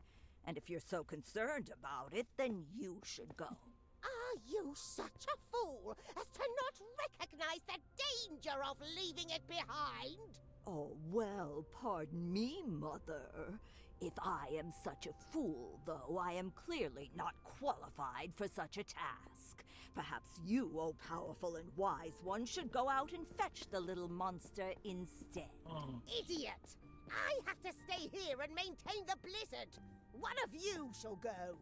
And if you're so concerned about it, then you should go. Are you such a fool as to not recognize the danger of leaving it behind? Oh, well, pardon me, Mother. If I am such a fool, though, I am clearly not qualified for such a task. Perhaps you, oh powerful and wise one, should go out and fetch the little monster instead. Idiot! I have to stay here and maintain the blizzard. One of you shall go.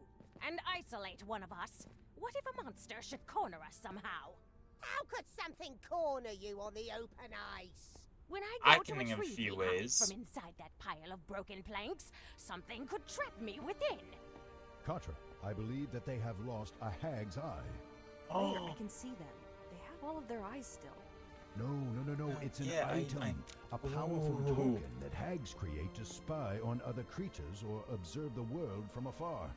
And isolate one of us. What if a monster should corner us somehow? How could something corner you on the open ice? When I go can to think of a retrieve few the hide ways. from inside that pile of broken planks, something could trap me within. Katra, I believe that they have lost a hag's eye. Where? I can see them. They have all of their eyes still. No. It's an Yeah, item. A powerful token that hags create to spy on other creatures or observe the world from afar.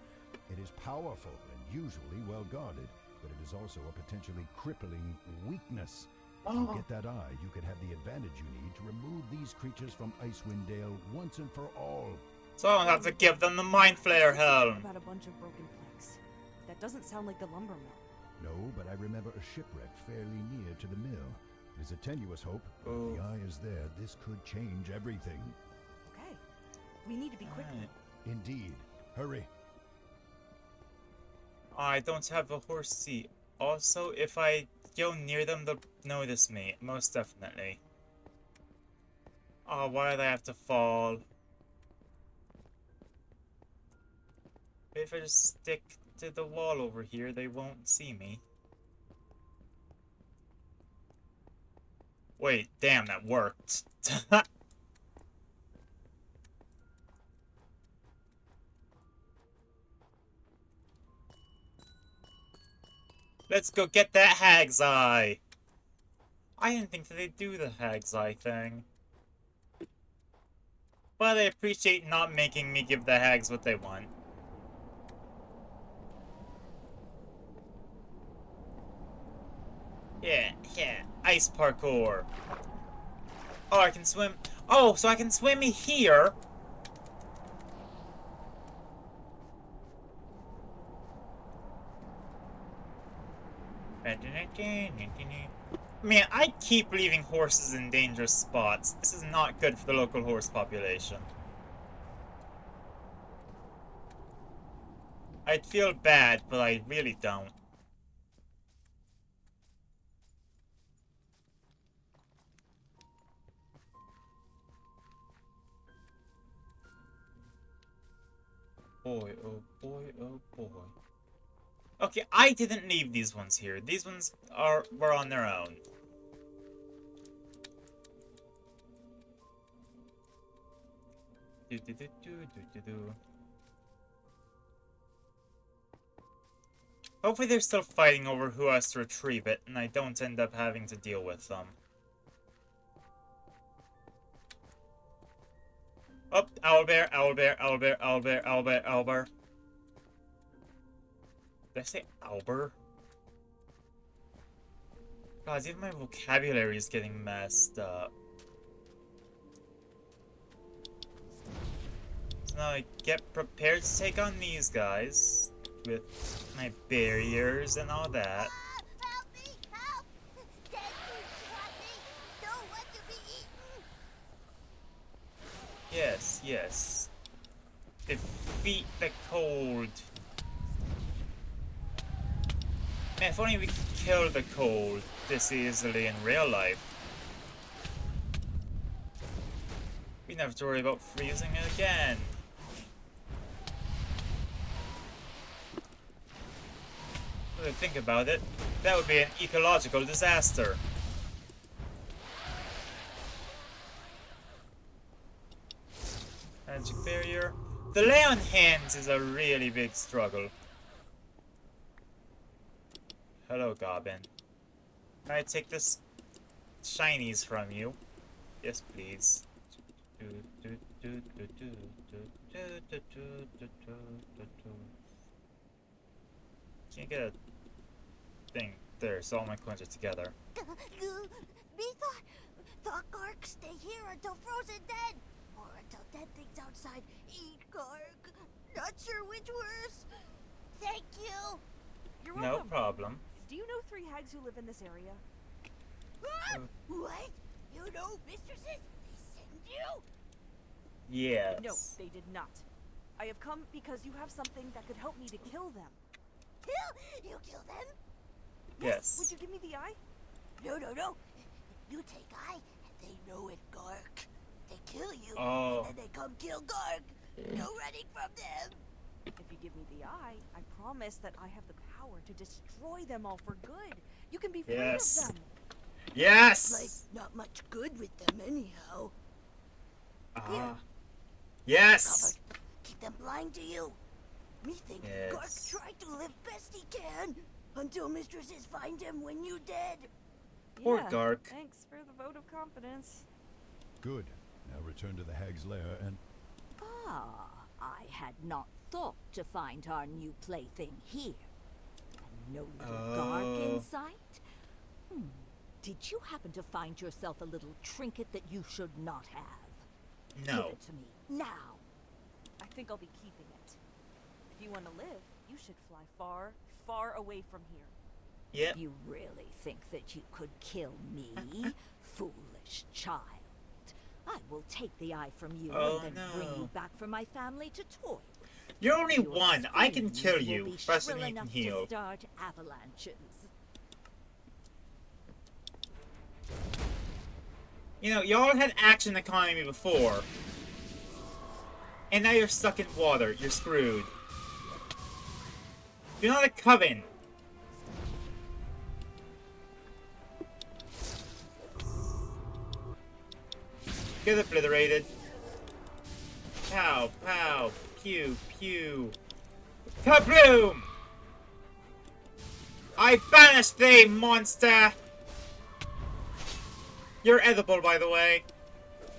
It is powerful and usually well guarded, but it is also a potentially crippling weakness. If you get that eye, you could have the advantage you need to remove these creatures from Icewind Dale once and for all. So I don't have to give them the Mind Flayer helm. About a bunch of broken planks. That doesn't sound like the lumber mill. No, but I remember a shipwreck fairly near to the mill. It is a tenuous hope, but if the eye is there, this could change everything. Okay. We need to be quick. Indeed. Hurry. I don't have a horse seat. Also, if I go near them, they'll notice me. Most definitely. Oh, why do they have to fall? If I just stick to the wall over here, they won't see me. Wait, damn, that worked. Let's go get that hag's eye! I didn't think that they'd do the hag's eye thing. But I appreciate not making me give the hags what they want. Yeah, ice parkour. Oh, I can swim. Oh, so I can swim here. Man, I keep leaving horses in dangerous spots. This is not good for the local horse population. I'd feel bad, but I really don't. Boy, oh boy, oh boy. Okay, I didn't leave these ones here. These ones were on their own. Hopefully they're still fighting over who has to retrieve it, and I don't end up having to deal with them. Oh, owlbear, owlbear, owlbear, owlbear, owlbear, owlbear. Did I say owlbear? God, even my vocabulary is getting messed up. So now I get prepared to take on these guys with my barriers and all that. Help me! Help! Dead food, Scotty! Don't want to be eaten! Yes, yes. Defeat the cold. Man, if only we could kill the cold this easily in real life. We never have to worry about freezing it again. When I think about it, that would be an ecological disaster. Magic barrier. The lay on hands is a really big struggle. Hello, Goblin. Can I take this shinies from you? Yes, please. Can't get a thing there, so all my coins are together. Me thought Garg stay here until frozen dead, or until dead things outside eat Garg. Not sure which worse. Thank you. You're No welcome. problem. Do you know 3 hags who live in this area? What? You know mistresses? They send you? Yes. No, they did not. I have come because you have something that could help me to kill them. Kill? You kill them? Yes. Would you give me the eye? No. You take eye, and they know it, Garg. They kill you, Oh. and then they come kill Garg. No running from them. If you give me the eye, I promise that I have the power to destroy them all for good. You can be free Yes. of them. Yes! Like, not much good with them anyhow. Yes! Covered. Keep them blind to you. Me think Yes. Garg tried to live best he can until mistresses find him when you dead. Poor Yeah, Garg. Thanks for the vote of confidence. Good. Now return to the hag's lair and... Ah, I had not thought to find our new plaything here. And no little Garg in sight? Did you happen to find yourself a little trinket that you should not have? No. Give it to me, now. I think I'll be keeping it. If you want to live, you should fly far, far away from here. Yep. You really think that you could kill me, foolish child? I will take the eye from you Oh, and then bring no. you back for my family to toy. You're only Your one. I can screams kill will you. be Faster shrill than you can enough heal. to start avalanches. You know, y'all had action economy before. And now you're stuck in water. You're screwed. You're not a coven. Get obliterated. Pow, pow, pew, pew. Kabloom! I banish thee, monster! You're edible, by the way.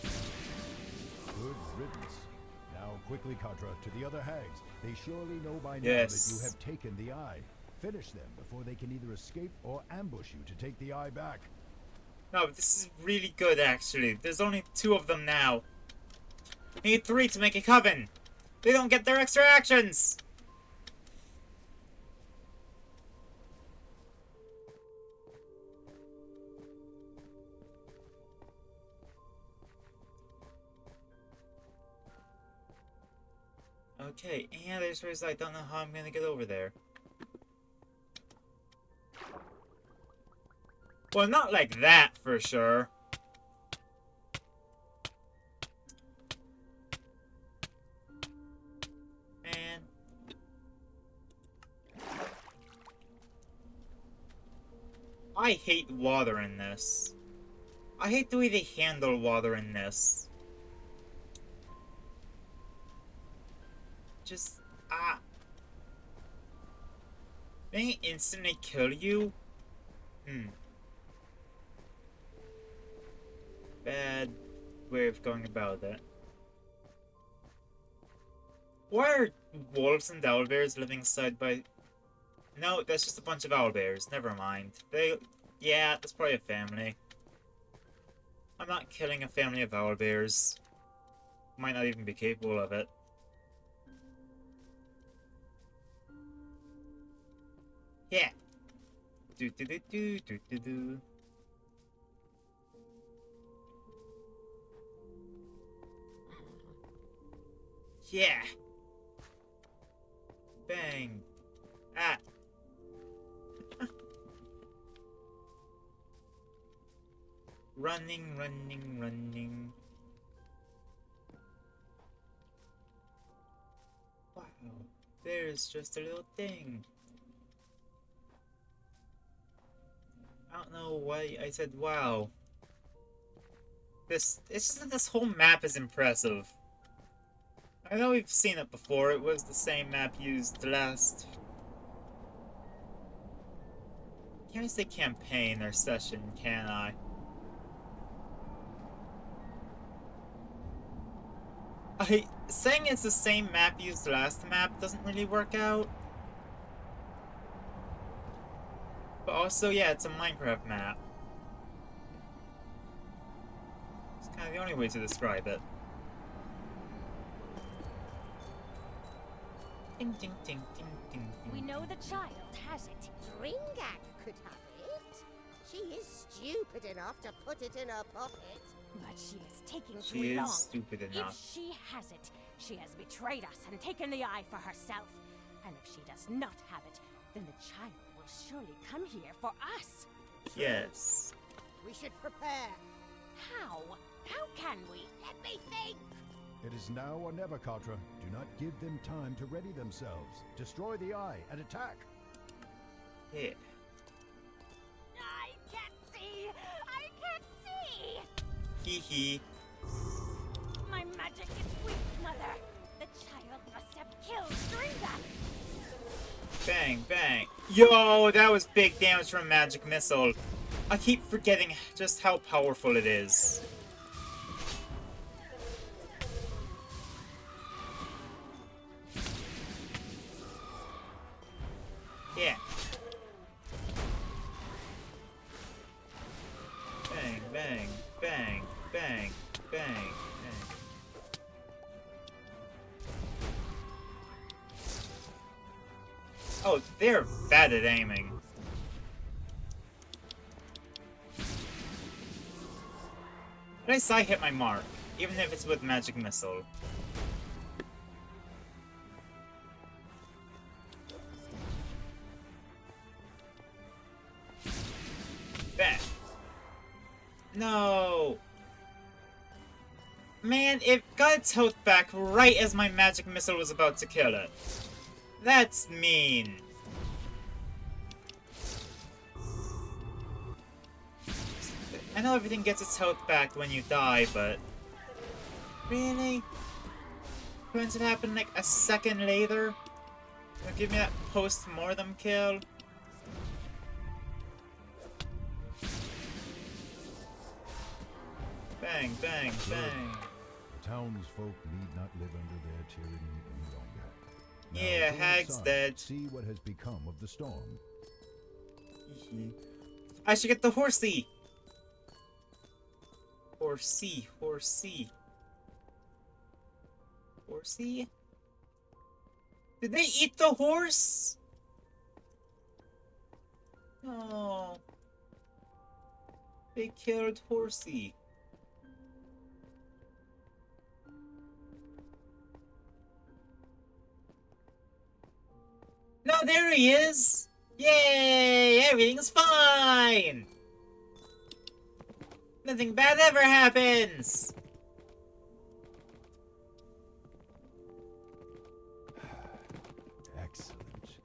Good riddance. Now quickly, Katra, to the other hags. They surely know by now Yes. that you have taken the eye. Finish them before they can either escape or ambush you to take the eye back. No, this is really good, actually. There's only 2 of them now. Need 3 to make a coven. They don't get their extra actions. Okay, and there's ways I don't know how I'm gonna get over there. Well, not like that, for sure. Man. I hate water in this. I hate the way they handle water in this. Just, they instantly kill you? Bad way of going about it. Why are wolves and owlbears living side by... No, that's just a bunch of owlbears. Never mind. Yeah, that's probably a family. I'm not killing a family of owlbears. Might not even be capable of it. Yeah. Do do do do do do do. Yeah. Bang. Ah. Running, running, running. Wow. There's just a little thing. I don't know why I said wow. It's just that this whole map is impressive. I know we've seen it before. It was the same map used last... Can't I say campaign or session, can I? Saying it's the same map used last map doesn't really work out. But also, yeah, it's a Minecraft map. It's kind of the only way to describe it. Ding, ding, ding, ding, ding, ding. We know the child has it. Ringak could have it. She is stupid enough to put it in her pocket. But she is taking She too is long. stupid enough. If she has it, she has betrayed us and taken the eye for herself. And if she does not have it, then the child will surely come here for us. Yes. We should prepare. How? How can we? Let me think. It is now or never, Katra. Do not give them time to ready themselves. Destroy the eye and attack. Yeah. I can't see! I can't see! Hee hee. My magic is weak, Mother. The child must have killed Ringak. Bang, bang. Yo, that was big damage from a magic missile. I keep forgetting just how powerful it is. Yeah. Bang, bang, bang, bang, bang, bang. Oh, they're bad at aiming. At least I hit my mark, even if it's with magic missile. Bang. No! Man, it got its health back right as my magic missile was about to kill it. That's mean. I know everything gets its health back when you die, but... Really? Couldn't it happen like a second later? It'll give me that post-mortem kill? Bang, bang, bang. The townsfolk need not live under their tyranny any longer. Now, Yeah, go Hag's outside, dead. See what has become of the storm. I should get the horsey! Horsey, horsey. Horsey? Did they eat the horse? No. They killed Horsey. No, there he is! Yay! Everything's fine! Nothing bad ever happens! Excellent.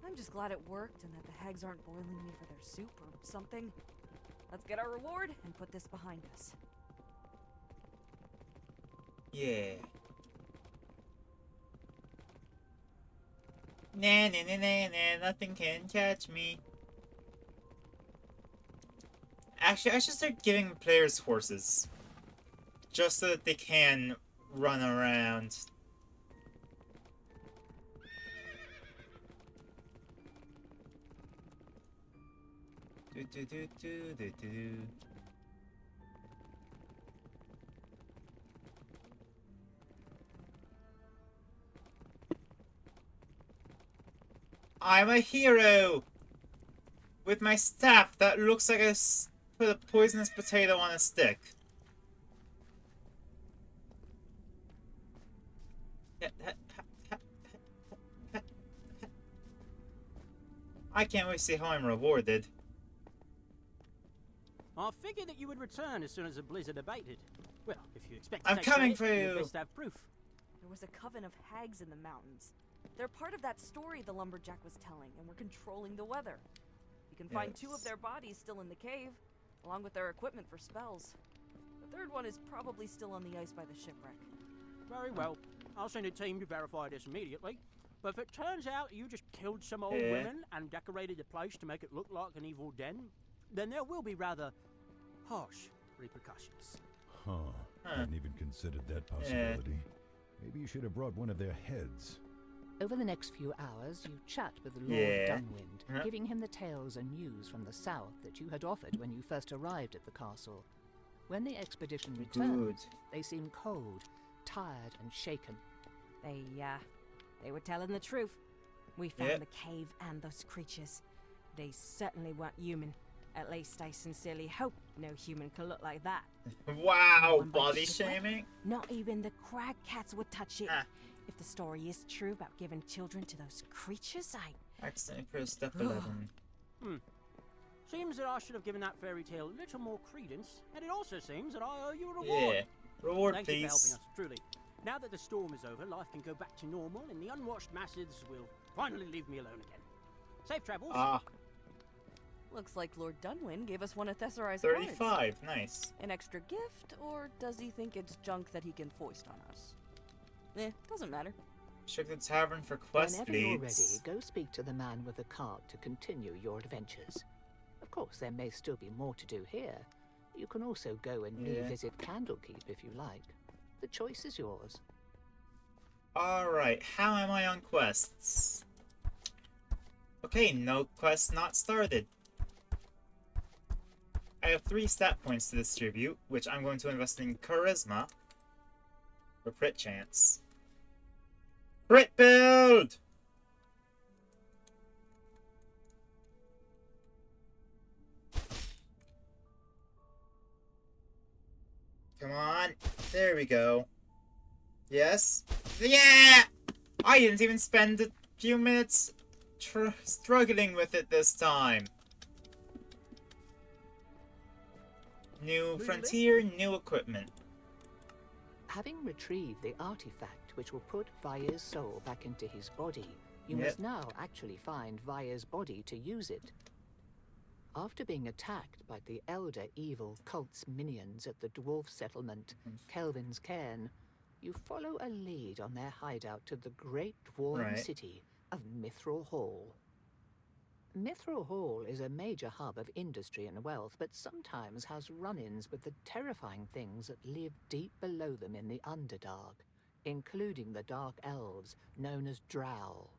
I'm just glad it worked and that the hags aren't boiling me for their soup or something. Let's get our reward and put this behind us. Yeah. Nah, nah, nah, nah, nah, nothing can catch me. Actually, I should start giving players horses. Just so that they can run around. Do do do do do do. I'm a hero! With my staff that looks like I put a poisonous potato on a stick. I can't wait to see how I'm rewarded. I figured that you would return as soon as the blizzard abated. Well, if you expect I'm take coming credit, for you'd you. best have proof. There was a coven of hags in the mountains. They're part of that story the lumberjack was telling, and we're controlling the weather. You can find 2 of their bodies still in the cave, along with their equipment for spells. The third one is probably still on the ice by the shipwreck. Very well. I'll send a team to verify this immediately. But if it turns out you just killed some old Yeah. women and decorated the place to make it look like an evil den, then there will be rather harsh repercussions. Huh. Hadn't even considered that possibility. Maybe you should have brought one of their heads. Over the next few hours, you chat with Lord Yeah. Dunwind, giving him the tales and news from the south that you had offered when you first arrived at the castle. When the expedition returned, they seemed cold, tired, and shaken. They were telling the truth. We found Yep. the cave and those creatures. They certainly weren't human. At least I sincerely hope no human could look like that. Wow, One by body shipwreck, shaming? Not even the crag cats would touch it. If the story is true about giving children to those creatures, Accidentally pressed F11. Seems that I should have given that fairy tale a little more credence, and it also seems that I owe you a reward. Yeah. Reward, Thank you for please. helping us, truly. Now that the storm is over, life can go back to normal, and the unwashed masses will finally leave me alone again. Safe travels. Looks like Lord Dunwin gave us one of Thesserai's 35, cards. nice. An extra gift, or does he think it's junk that he can foist on us? Doesn't matter. Check the tavern for quest Whenever you're ready, leads. go speak to the man with the card to continue your adventures. Of course, there may still be more to do here. You can also go and Yeah. revisit Candlekeep if you like. The choice is yours. Alright, how am I on quests? Okay, no quest not started. I have 3 stat points to distribute, which I'm going to invest in Charisma for crit chance. Crit build! Come on, there we go. Yes? Yeah! I didn't even spend a few minutes struggling with it this time. New frontier, new equipment. Having retrieved the artifact which will put Vaya's soul back into his body, you Yep. must now actually find Vaya's body to use it. After being attacked by the elder evil cult's minions at the dwarf settlement, Kelvin's Cairn, you follow a lead on their hideout to the great dwarven Right. city of Mithril Hall. Mithril Hall is a major hub of industry and wealth, but sometimes has run-ins with the terrifying things that live deep below them in the Underdark, including the Dark Elves, known as Drow.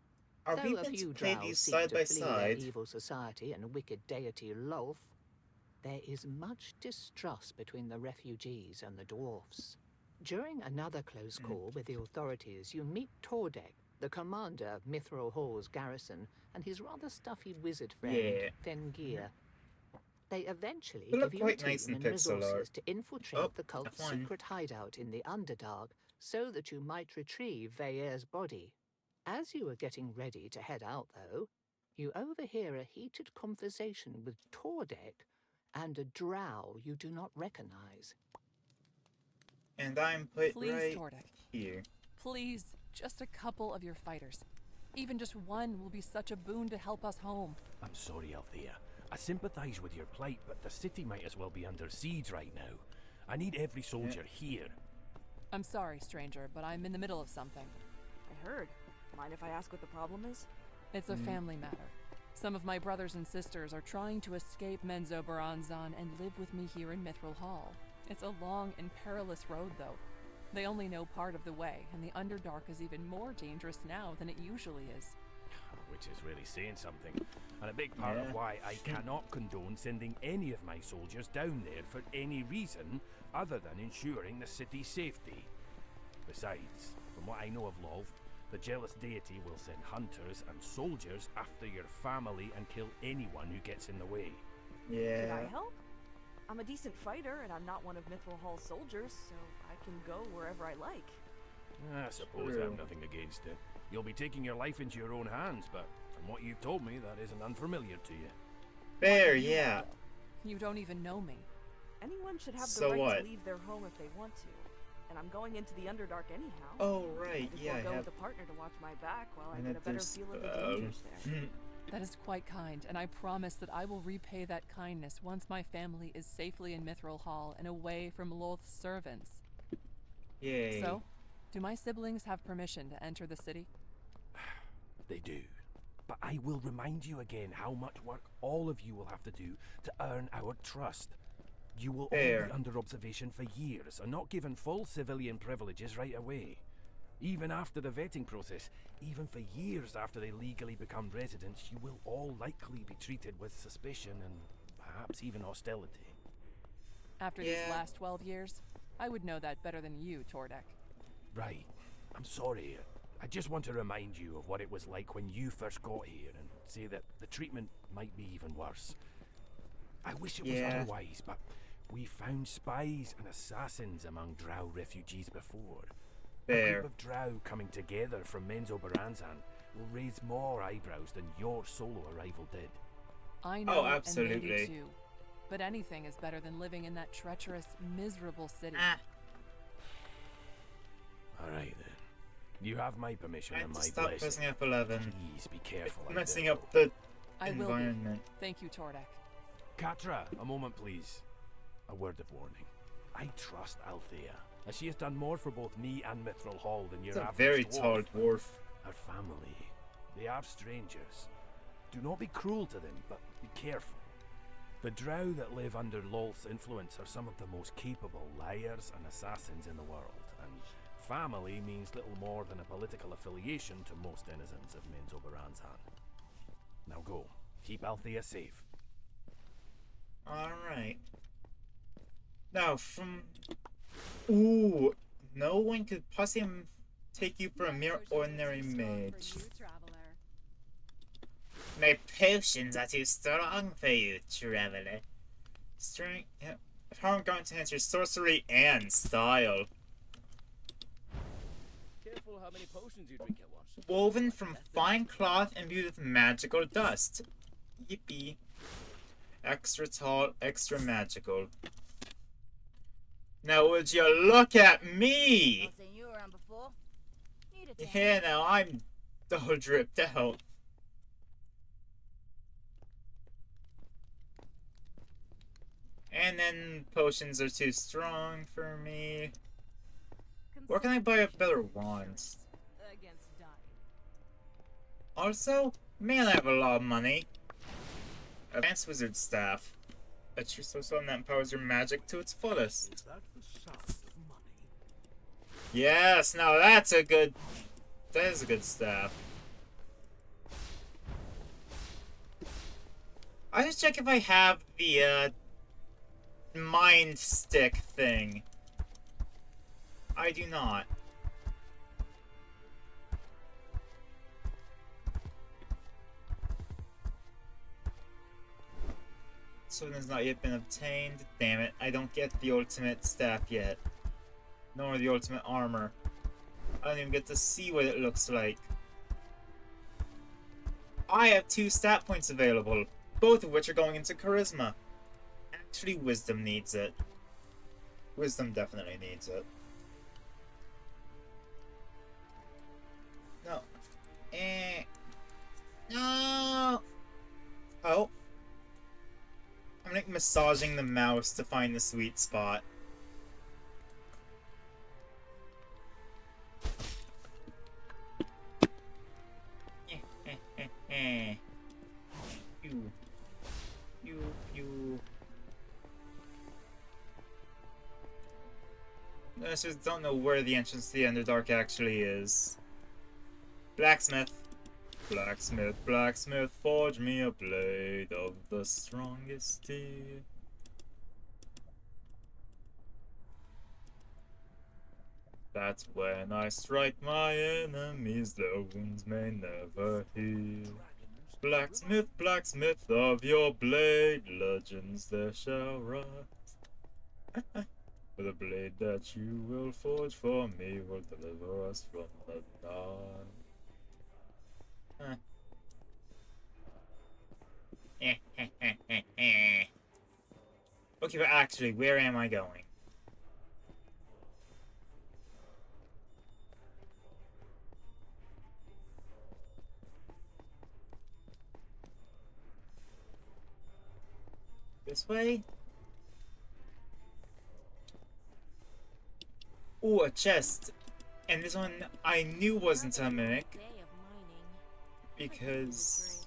Are Though we a meant few to play Drow these seek side to by flee side? their evil society and wicked deity Lolth, there is much distrust between the refugees and the dwarfs. During another close call with the authorities, you meet Tordek, the commander of Mithril Hall's garrison, and his rather stuffy wizard friend, Fengir. They eventually They look give you a quite team nice in and pixel art. resources to infiltrate the cult's F1. secret hideout in the Underdark so that you might retrieve Veyer's body. As you are getting ready to head out, though, you overhear a heated conversation with Tordek and a drow you do not recognize. And I'm put Please, right Tordek. here. Please, just a couple of your fighters. Even just one will be such a boon to help us home. I'm sorry, Althea. I sympathize with your plight, but the city might as well be under siege right now. I need every soldier here. I'm sorry, stranger, but I'm in the middle of something. I heard. Mind if I ask what the problem is? It's a family matter. Some of my brothers and sisters are trying to escape Menzoberranzan and live with me here in Mithril Hall. It's a long and perilous road, though. They only know part of the way, and the Underdark is even more dangerous now than it usually is. Which is really saying something. And a big part of why I cannot condone sending any of my soldiers down there for any reason other than ensuring the city's safety. Besides, from what I know of Lolth, the jealous deity will send hunters and soldiers after your family and kill anyone who gets in the way. Could I help? I'm a decent fighter, and I'm not one of Mithril Hall's soldiers, so I can go wherever I like. I suppose I have nothing against it. You'll be taking your life into your own hands, but from what you've told me, that isn't unfamiliar to you. Fair, yeah. You don't even know me. Anyone should have the So right what? to leave their home if they want to. And I'm going into the Underdark anyhow. Oh, right, Might as yeah, well I go have- with a partner to watch my back while I And get a that better there's, feel of the dangers there. That is quite kind, and I promise that I will repay that kindness once my family is safely in Mithril Hall and away from Lolth's servants. Yay. So, do my siblings have permission to enter the city? They do. But I will remind you again how much work all of you will have to do to earn our trust. You will all Fair. be under observation for years and not given full civilian privileges right away. Even after the vetting process, even for years after they legally become residents, you will all likely be treated with suspicion and perhaps even hostility. After these last 12 years, I would know that better than you, Tordek. Right. I'm sorry. I just want to remind you of what it was like when you first got here and say that the treatment might be even worse. I wish it was otherwise, but we found spies and assassins among Drow refugees before. A Fair. group of Drow coming together from Menzoberranzan will raise more eyebrows than your solo arrival did. I know, Oh, and absolutely. they do too. But anything is better than living in that treacherous, miserable city. Alright then. You have my permission and my Stop blessing. pressing F11. Please be careful. out Messing there. up the I will environment. be. Thank you, Tordek. Katra, a moment please. A word of warning. I trust Althea, as she has done more for both me and Mithril Hall than your It's a average very dwarf. tall dwarf. Our family. They are strangers. Do not be cruel to them, but be careful. The Drow that live under Lolth's influence are some of the most capable liars and assassins in the world, and family means little more than a political affiliation to most denizens of Menzoberranzan. Now go. Keep Althea safe. Alright. Now, from... Ooh, no one could possibly take you for a mere ordinary mage. My potions are too strong for you, traveler. Strength... Yeah. How I'm going to enhance your sorcery and style. Careful how many potions you drink at once. Woven from fine cloth imbued with magical dust. Yippee. Extra tall, extra magical. Now would you look at me? I've seen you around before. Need a Yeah, now I'm all dripped out. And then potions are too strong for me. Where can I buy a better wand? Against dying. Also, man, I have a lot of money. Advanced Wizard Staff. A true source that empowers your magic to its fullest. Is that the sound of money? Yes, now that's a good... That is a good staff. I just check if I have the, mind stick thing. I do not. Sword has not yet been obtained. Damn it, I don't get the ultimate staff yet. Nor the ultimate armor. I don't even get to see what it looks like. I have 2 stat points available, both of which are going into Charisma. Actually, Wisdom needs it. Wisdom definitely needs it. No. No! Oh. I'm like massaging the mouse to find the sweet spot. I just don't know where the entrance to the Underdark actually is. Blacksmith. Blacksmith, blacksmith, forge me a blade of the strongest steel. That's when I strike my enemies, their wounds may never heal. Blacksmith, blacksmith of your blade, legends there shall rise. For the blade that you will forge for me will deliver us from the dark. Okay, but actually, where am I going? This way? Ooh, a chest. And this one I knew wasn't a mimic. Because...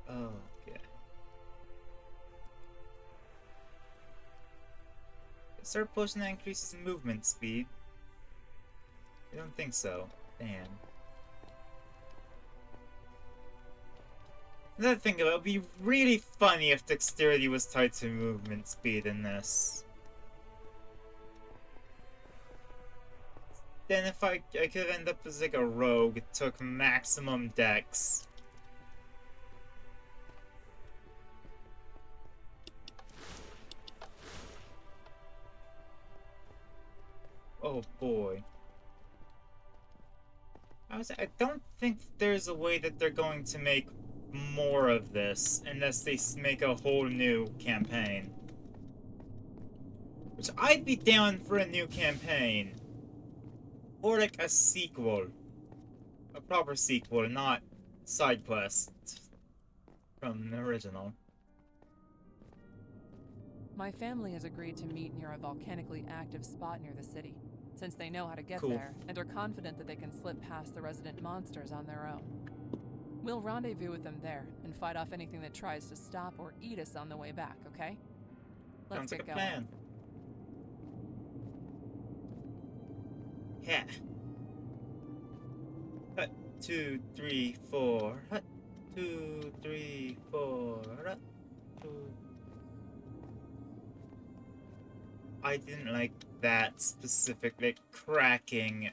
oh, okay. Is there a potion that increases movement speed? I don't think so. Damn. Another thing, it would be really funny if dexterity was tied to movement speed in this. Then if I could end up as like a rogue, it took maximum dex. Oh boy. I don't think there's a way that they're going to make more of this unless they make a whole new campaign. Which I'd be down for a new campaign. Or like a sequel. A proper sequel, not side quest from the original. My family has agreed to meet near a volcanically active spot near the city, since they know how to get Cool. there and are confident that they can slip past the resident monsters on their own. We'll rendezvous with them there and fight off anything that tries to stop or eat us on the way back, okay? Let's Sounds get like a going. plan. Yeah. Hut, 2, 3, 4. Hut, 2, 3, 4. Hut, 2. I didn't like that specific, like, cracking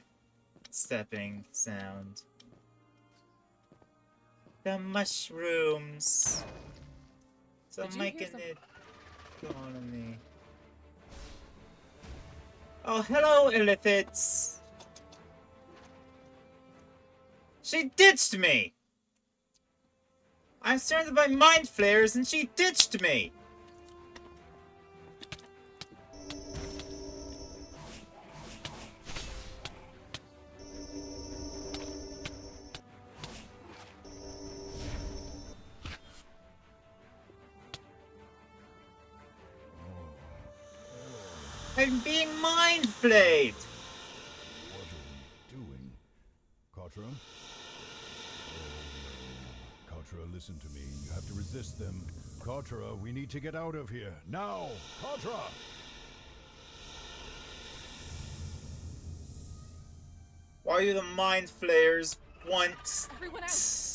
stepping sound. The mushrooms. So Did you hear making some- it go on me. Oh, hello, Illithids! She ditched me! I'm surrounded by mind flayers and she ditched me! I'm being mind flayed! What are we doing? Katra? Oh, no. Katra, listen to me. You have to resist them. Katra, we need to get out of here. Now! Katra! Why do the mind flayers want Everyone out!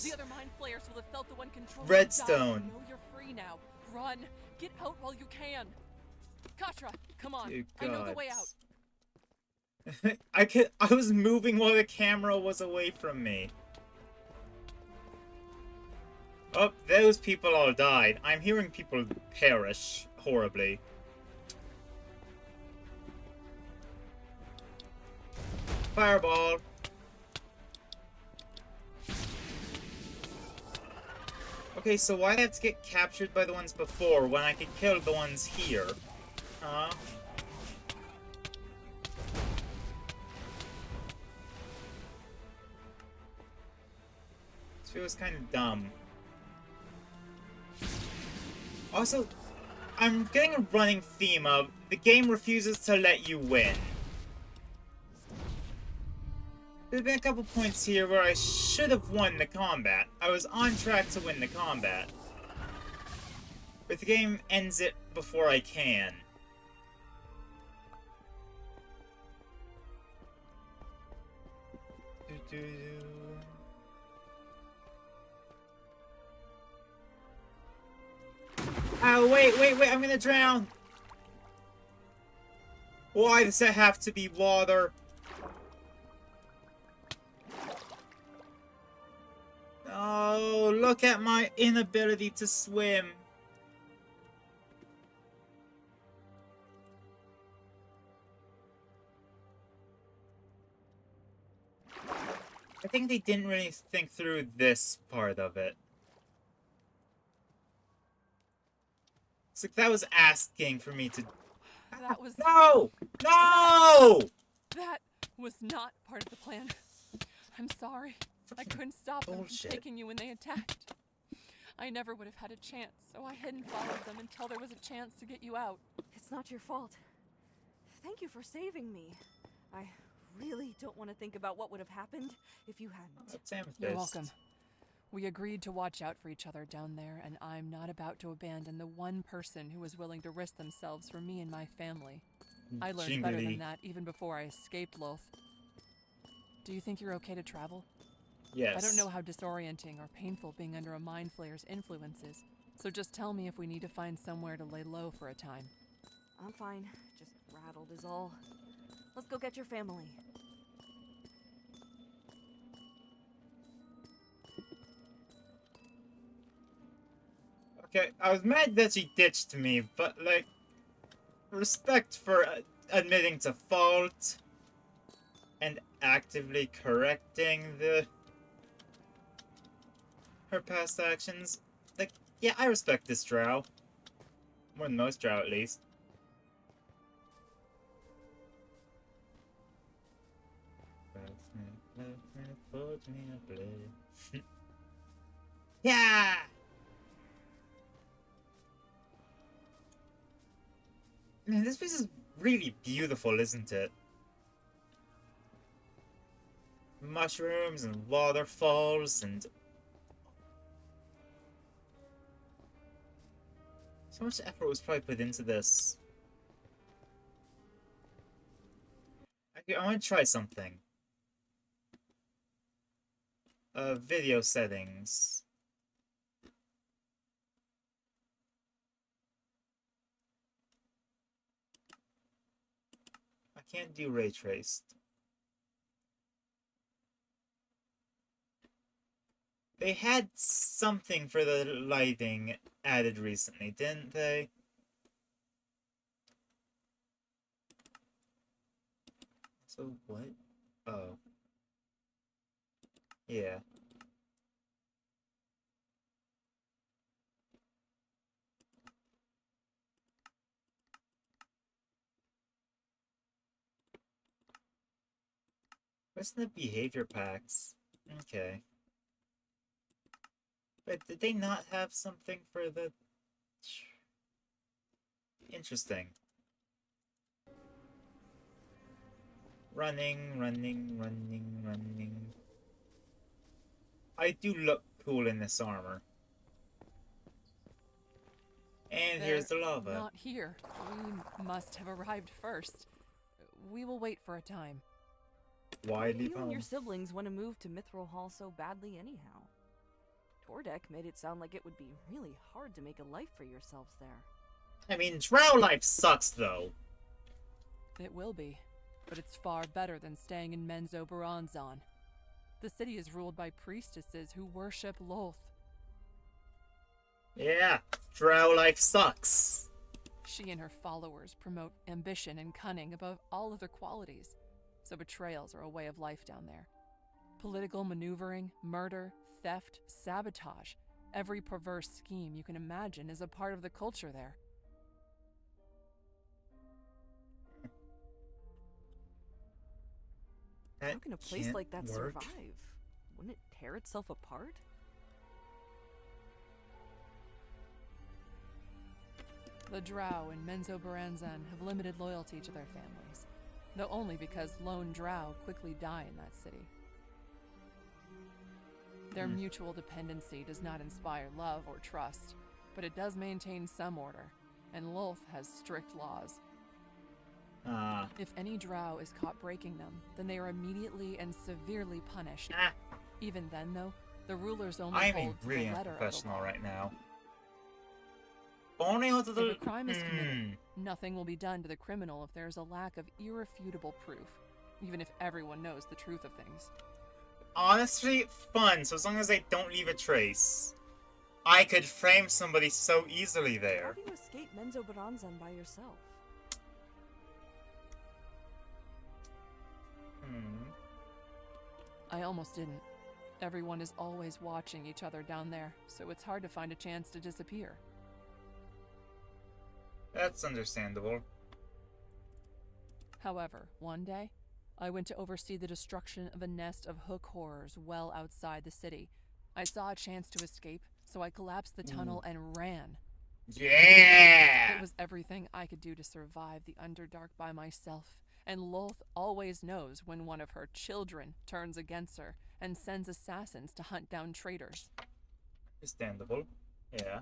The other mind flayers will have felt the one controlling Redstone. the dive. You know you're free now. Run! Get out while you can! Katra, come on. Dear I know the God. way out. I was moving while the camera was away from me. Oh, those people all died. I'm hearing people perish horribly. Fireball. Okay, so why do I have to get captured by the ones before when I could kill the ones here? Huh? This feels kind of dumb. Also, I'm getting a running theme of the game refuses to let you win. There's been a couple points here where I should have won the combat. I was on track to win the combat. But the game ends it before I can. Oh, wait, I'm gonna drown! Why does it have to be water? Oh, look at my inability to swim. I think they didn't really think through this part of it. It's like that was asking for me to... That was... No! No! That was not part of the plan. I'm sorry. I couldn't stop them from taking you when they attacked. I never would have had a chance, so I hid and followed them until there was a chance to get you out. It's not your fault. Thank you for saving me. I really don't want to think about what would have happened if you hadn't. You're welcome. We agreed to watch out for each other down there, and I'm not about to abandon the one person who was willing to risk themselves for me and my family. I learned better than that even before I escaped Loth. Do you think you're okay to travel? Yes. I don't know how disorienting or painful being under a mind flayer's influence is, so just tell me if we need to find somewhere to lay low for a time. I'm fine. Just rattled is all. Let's go get your family. Okay, I was mad that she ditched me, but, like, respect for admitting to fault and actively correcting her past actions. Like, yeah, I respect this drow. More than most drow, at least. Yeah! Man, this place is really beautiful, isn't it? Mushrooms and waterfalls and... so much effort was probably put into this. I want to try something. Video settings. I can't do ray traced. They had something for the lighting added recently, didn't they? So what? Oh. Yeah. What's the behavior packs? Okay. But did they not have something for the... Interesting. Running. I do look cool in this armor. And here's the lava. Not here. We must have arrived first. We will wait for a time. Why leave You home? and your siblings want to move to Mithril Hall so badly anyhow. Tordek made it sound like it would be really hard to make a life for yourselves there. I mean, drow life sucks, though. It will be, but it's far better than staying in Menzoberranzan. The city is ruled by priestesses who worship Lolth. Yeah, drow life sucks. She and her followers promote ambition and cunning above all other qualities, so betrayals are a way of life down there. Political maneuvering, murder, theft, sabotage, every perverse scheme you can imagine is a part of the culture there. How can a place can't like that work. survive? Wouldn't it tear itself apart? The drow in Menzoberranzan have limited loyalty to their families, though only because lone drow quickly die in that city. Their mutual dependency does not inspire love or trust, but it does maintain some order, and Lolth has strict laws. If any drow is caught breaking them, then they are immediately and severely punished. Even then, though, the rulers only I'm hold to really the letter of the unprofessional law. right now. Only with the... If a crime is committed, nothing will be done to the criminal if there is a lack of irrefutable proof, even if everyone knows the truth of things. Honestly, fun, so as long as they don't leave a trace. I could frame somebody so easily How there. do you escape Menzoberranzan by yourself? I almost didn't. Everyone is always watching each other down there, so it's hard to find a chance to disappear. That's understandable. However, one day, I went to oversee the destruction of a nest of hook horrors well outside the city. I saw a chance to escape, so I collapsed the tunnel and ran. Yeah! It was everything I could do to survive the Underdark by myself, and Lolth always knows when one of her children turns against her and sends assassins to hunt down traitors. Understandable. Yeah.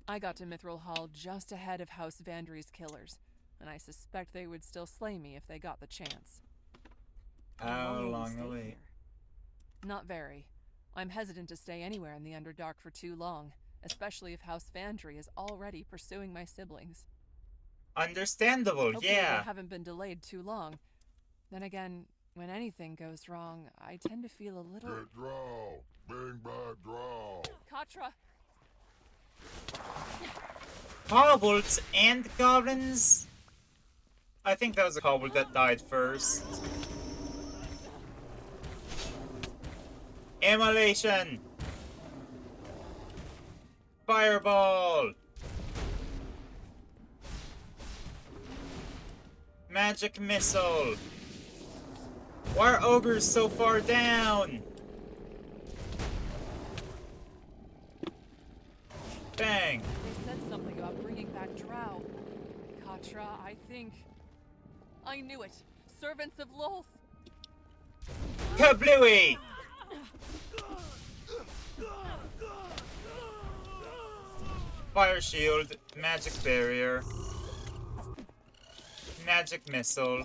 I got to Mithril Hall just ahead of House Vandry's killers, and I suspect they would still slay me if they got the chance. How long a wait? Not very. I'm hesitant to stay anywhere in the Underdark for too long, especially if House Vandry is already pursuing my siblings. Understandable, Hopefully yeah. they haven't been delayed too long. Then again, when anything goes wrong, I tend to feel a little... Get drow! Bring back drow! Katra! Kobolds and goblins? I think that was a kobold that died first. Immolation! Fireball! Magic missile! Why are ogres so far down? Bang! They said something about bringing back drow. Katra, I think... I knew it! Servants of Lolth! Kablooey! Fire shield, magic barrier, magic missile.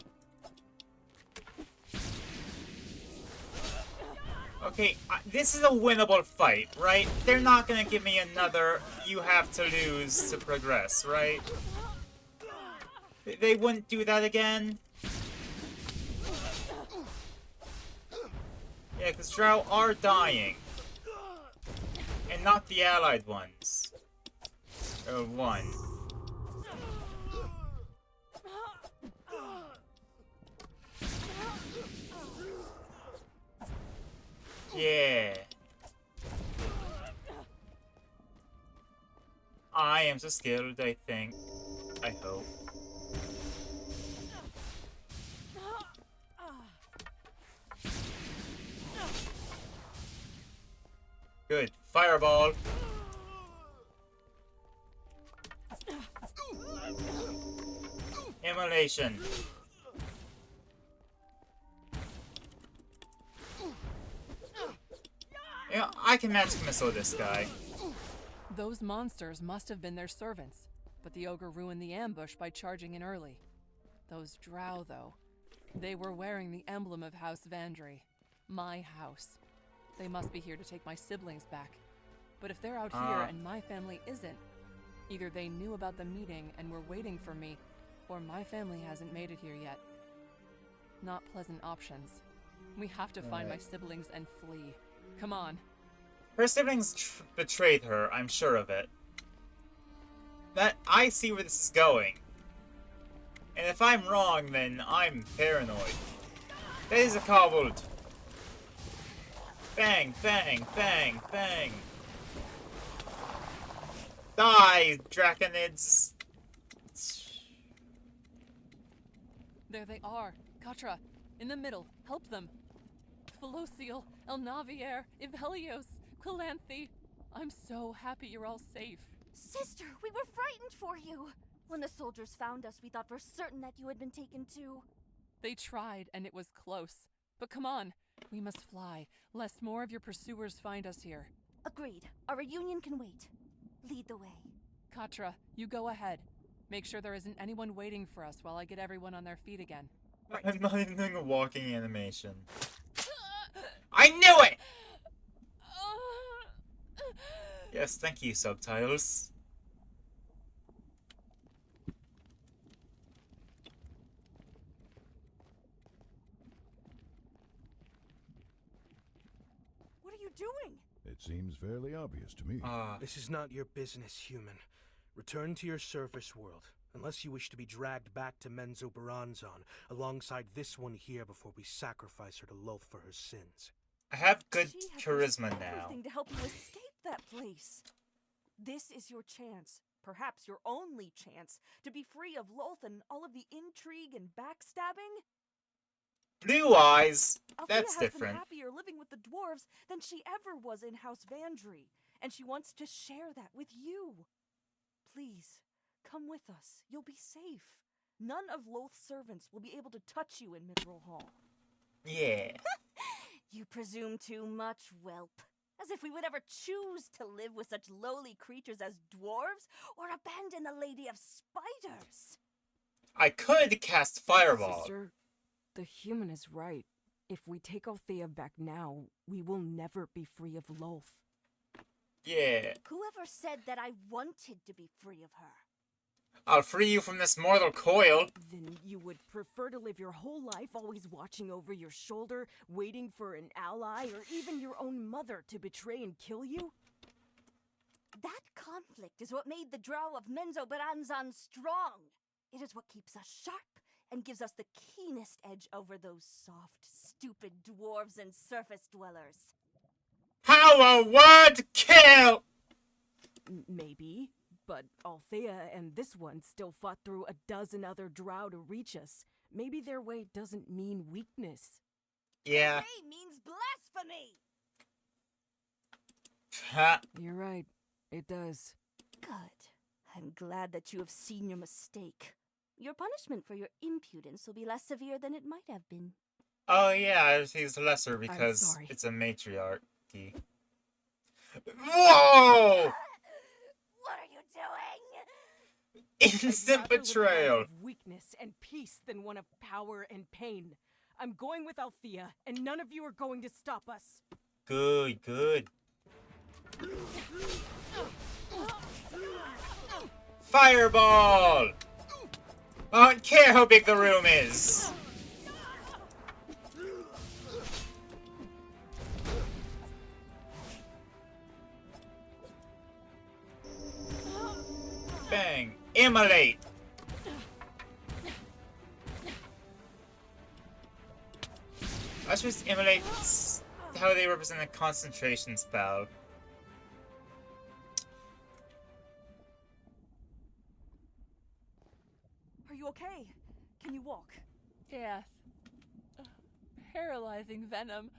Okay, this is a winnable fight, right? They're not gonna give me another you have to lose to progress, right? They wouldn't do that again? Yeah, because drow are dying. And not the allied ones. One. Yeah. I am so skilled, I think. I hope. Good. Fireball. Immolation. Yeah, I can magic missile this guy. Those monsters must have been their servants, but the ogre ruined the ambush by charging in early. Those drow, though, they were wearing the emblem of House Vandry. My house. They must be here to take my siblings back. But if they're out here and my family isn't, Either they knew about the meeting and were waiting for me, or my family hasn't made it here yet. Not pleasant options. We have to find my siblings and flee. Come on. Her siblings betrayed her, I'm sure of it. That I see where this is going. And if I'm wrong, then I'm paranoid. That is a kobold. Bang, bang, bang, bang. Die, Draconids. There they are. Katra, in the middle. Help them. Felociel, Elnavier, Ivelios, Quilanthe. I'm so happy you're all safe. Sister, we were frightened for you. When the soldiers found us, we thought for certain that you had been taken too. They tried, and it was close. But come on, we must fly, lest more of your pursuers find us here. Agreed. Our reunion can wait. Lead the way. Katra, you go ahead. Make sure there isn't anyone waiting for us while I get everyone on their feet again. Right. I'm not even doing a walking animation. I knew it! Yes, thank you, subtitles. What are you doing? It seems fairly obvious to me. This is not your business, human. Return to your surface world, unless you wish to be dragged back to Menzoberranzan, alongside this one here before we sacrifice her to Lolth for her sins. I have good She has charisma risked now. everything to help you escape that place. This is your chance, perhaps your only chance, to be free of Lolth and all of the intrigue and backstabbing. Blue eyes. Althea That's has different. been happier living with the dwarves than she ever was in House Vandry, and she wants to share that with you. Please, come with us. You'll be safe. None of Lolth's servants will be able to touch you in Mithril Hall. Yeah. You presume too much, whelp. As if we would ever choose to live with such lowly creatures as dwarves, or abandon the Lady of Spiders. I could cast Fireball. Sister, the human is right. If we take Althea back now, we will never be free of Lolth. Yeah. Whoever said that I wanted to be free of her? I'll free you from this mortal coil. Then you would prefer to live your whole life always watching over your shoulder, waiting for an ally, or even your own mother to betray and kill you? That conflict is what made the Drow of Menzoberranzan strong. It is what keeps us sharp and gives us the keenest edge over those soft, stupid dwarves and surface dwellers. How a word kill! Maybe, but Althea and this one still fought through a dozen other drow to reach us. Maybe their way doesn't mean weakness. Yeah. Way means blasphemy! Ha. You're right. It does. Good. I'm glad that you have seen your mistake. Your punishment for your impudence will be less severe than it might have been. Oh yeah, he's lesser I'm because sorry. it's a matriarchy. Whoa! What are you doing? Instant betrayal. Of weakness and peace than one of power and pain. I'm going with Althea, and none of you are going to stop us. Good, good. Fireball! I don't care how big the room is. Bang! Immolate! I suppose immolate's how they represent a concentration spell. Are you okay? Can you walk? Yes. Paralyzing venom.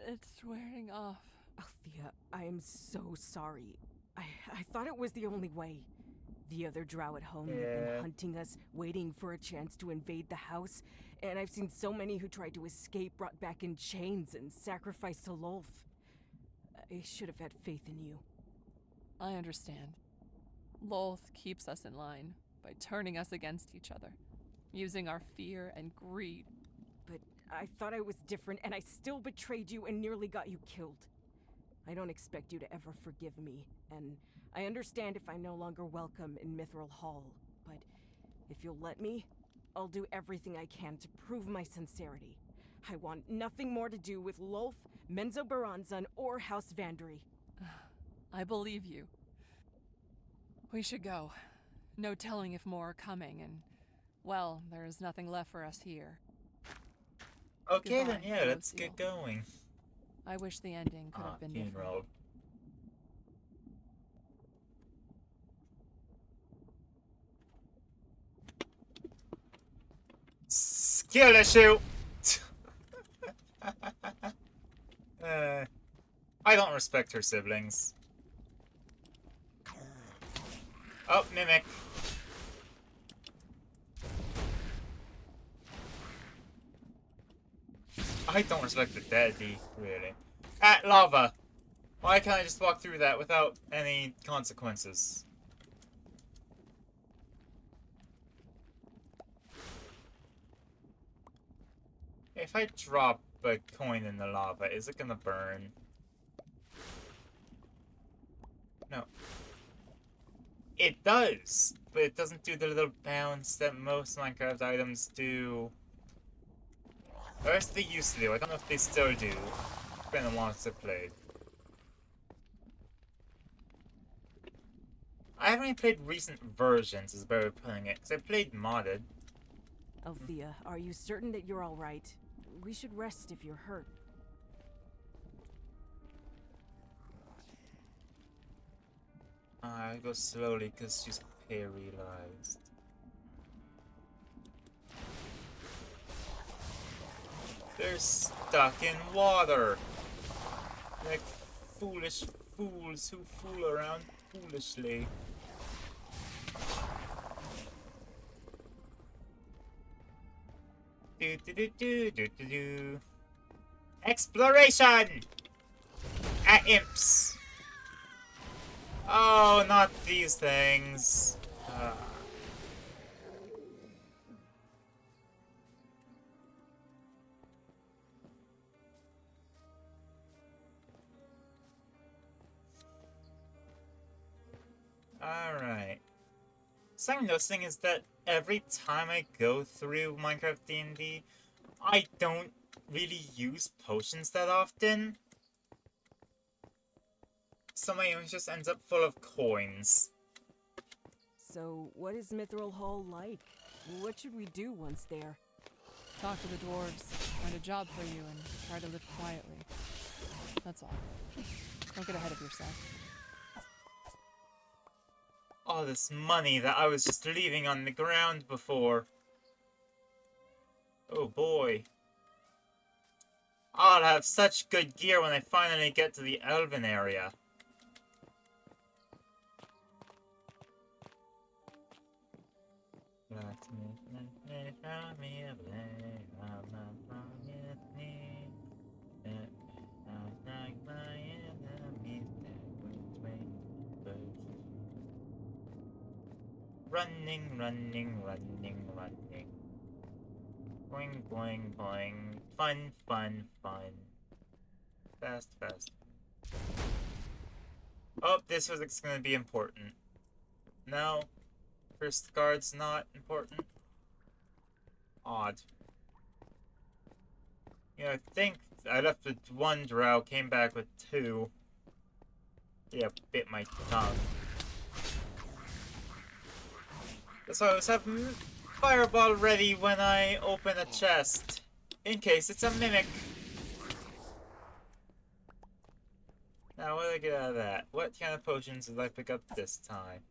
It's wearing off. Althea, I am so sorry. I thought it was the only way. The other drow at home have been hunting us, waiting for a chance to invade the house, and I've seen so many who tried to escape brought back in chains and sacrificed to Lolth. I should have had faith in you. I understand. Lolth keeps us in line by turning us against each other, using our fear and greed. But I thought I was different, and I still betrayed you and nearly got you killed. I don't expect you to ever forgive me, and I understand if I'm no longer welcome in Mithril Hall, but if you'll let me, I'll do everything I can to prove my sincerity. I want nothing more to do with Lolth, Menzoberranzan, or House Vandry. I believe you. We should go. No telling if more are coming, and, well, there is nothing left for us here. Okay, Goodbye, then, yeah, let's get going. I wish the ending could have been different. Funeral. Skill issue! I don't respect her siblings. Oh, Mimic. I don't respect the deadly, really. At lava! Why can't I just walk through that without any consequences? If I drop a coin in the lava, is it gonna burn? No. It does! But it doesn't do the little bounce that most Minecraft items do. Or else they used to do. I don't know if they still do. It's been a while since I played. I haven't really played recent versions, is a better way of putting it, because I played modded. Althea, are you certain that you're alright? We should rest if you're hurt. I go slowly because she's paralyzed. They're stuck in water! Like foolish fools who fool around foolishly. Do do do do do do do. Exploration! At imps! Oh, not these things. Alright. Something I'm noticing is that every time I go through Minecraft D&D, I don't really use potions that often. So my inventory just ends up full of coins. So, what is Mithril Hall like? What should we do once there? Talk to the dwarves, find a job for you, and try to live quietly. That's all. Don't get ahead of yourself. All this money that I was just leaving on the ground before. Oh boy. I'll have such good gear when I finally get to the Elven area. Running, running, running, running. Boing, boing, boing. Fun, fun, fun. Fast, fast. Oh, this was gonna be important. No. First guard's not important. Odd. You know, I think I left with one drow, came back with two. Yeah, bit my tongue. So I was having fireball ready when I open a chest. In case it's a mimic. Now what did I get out of that? What kind of potions did I pick up this time?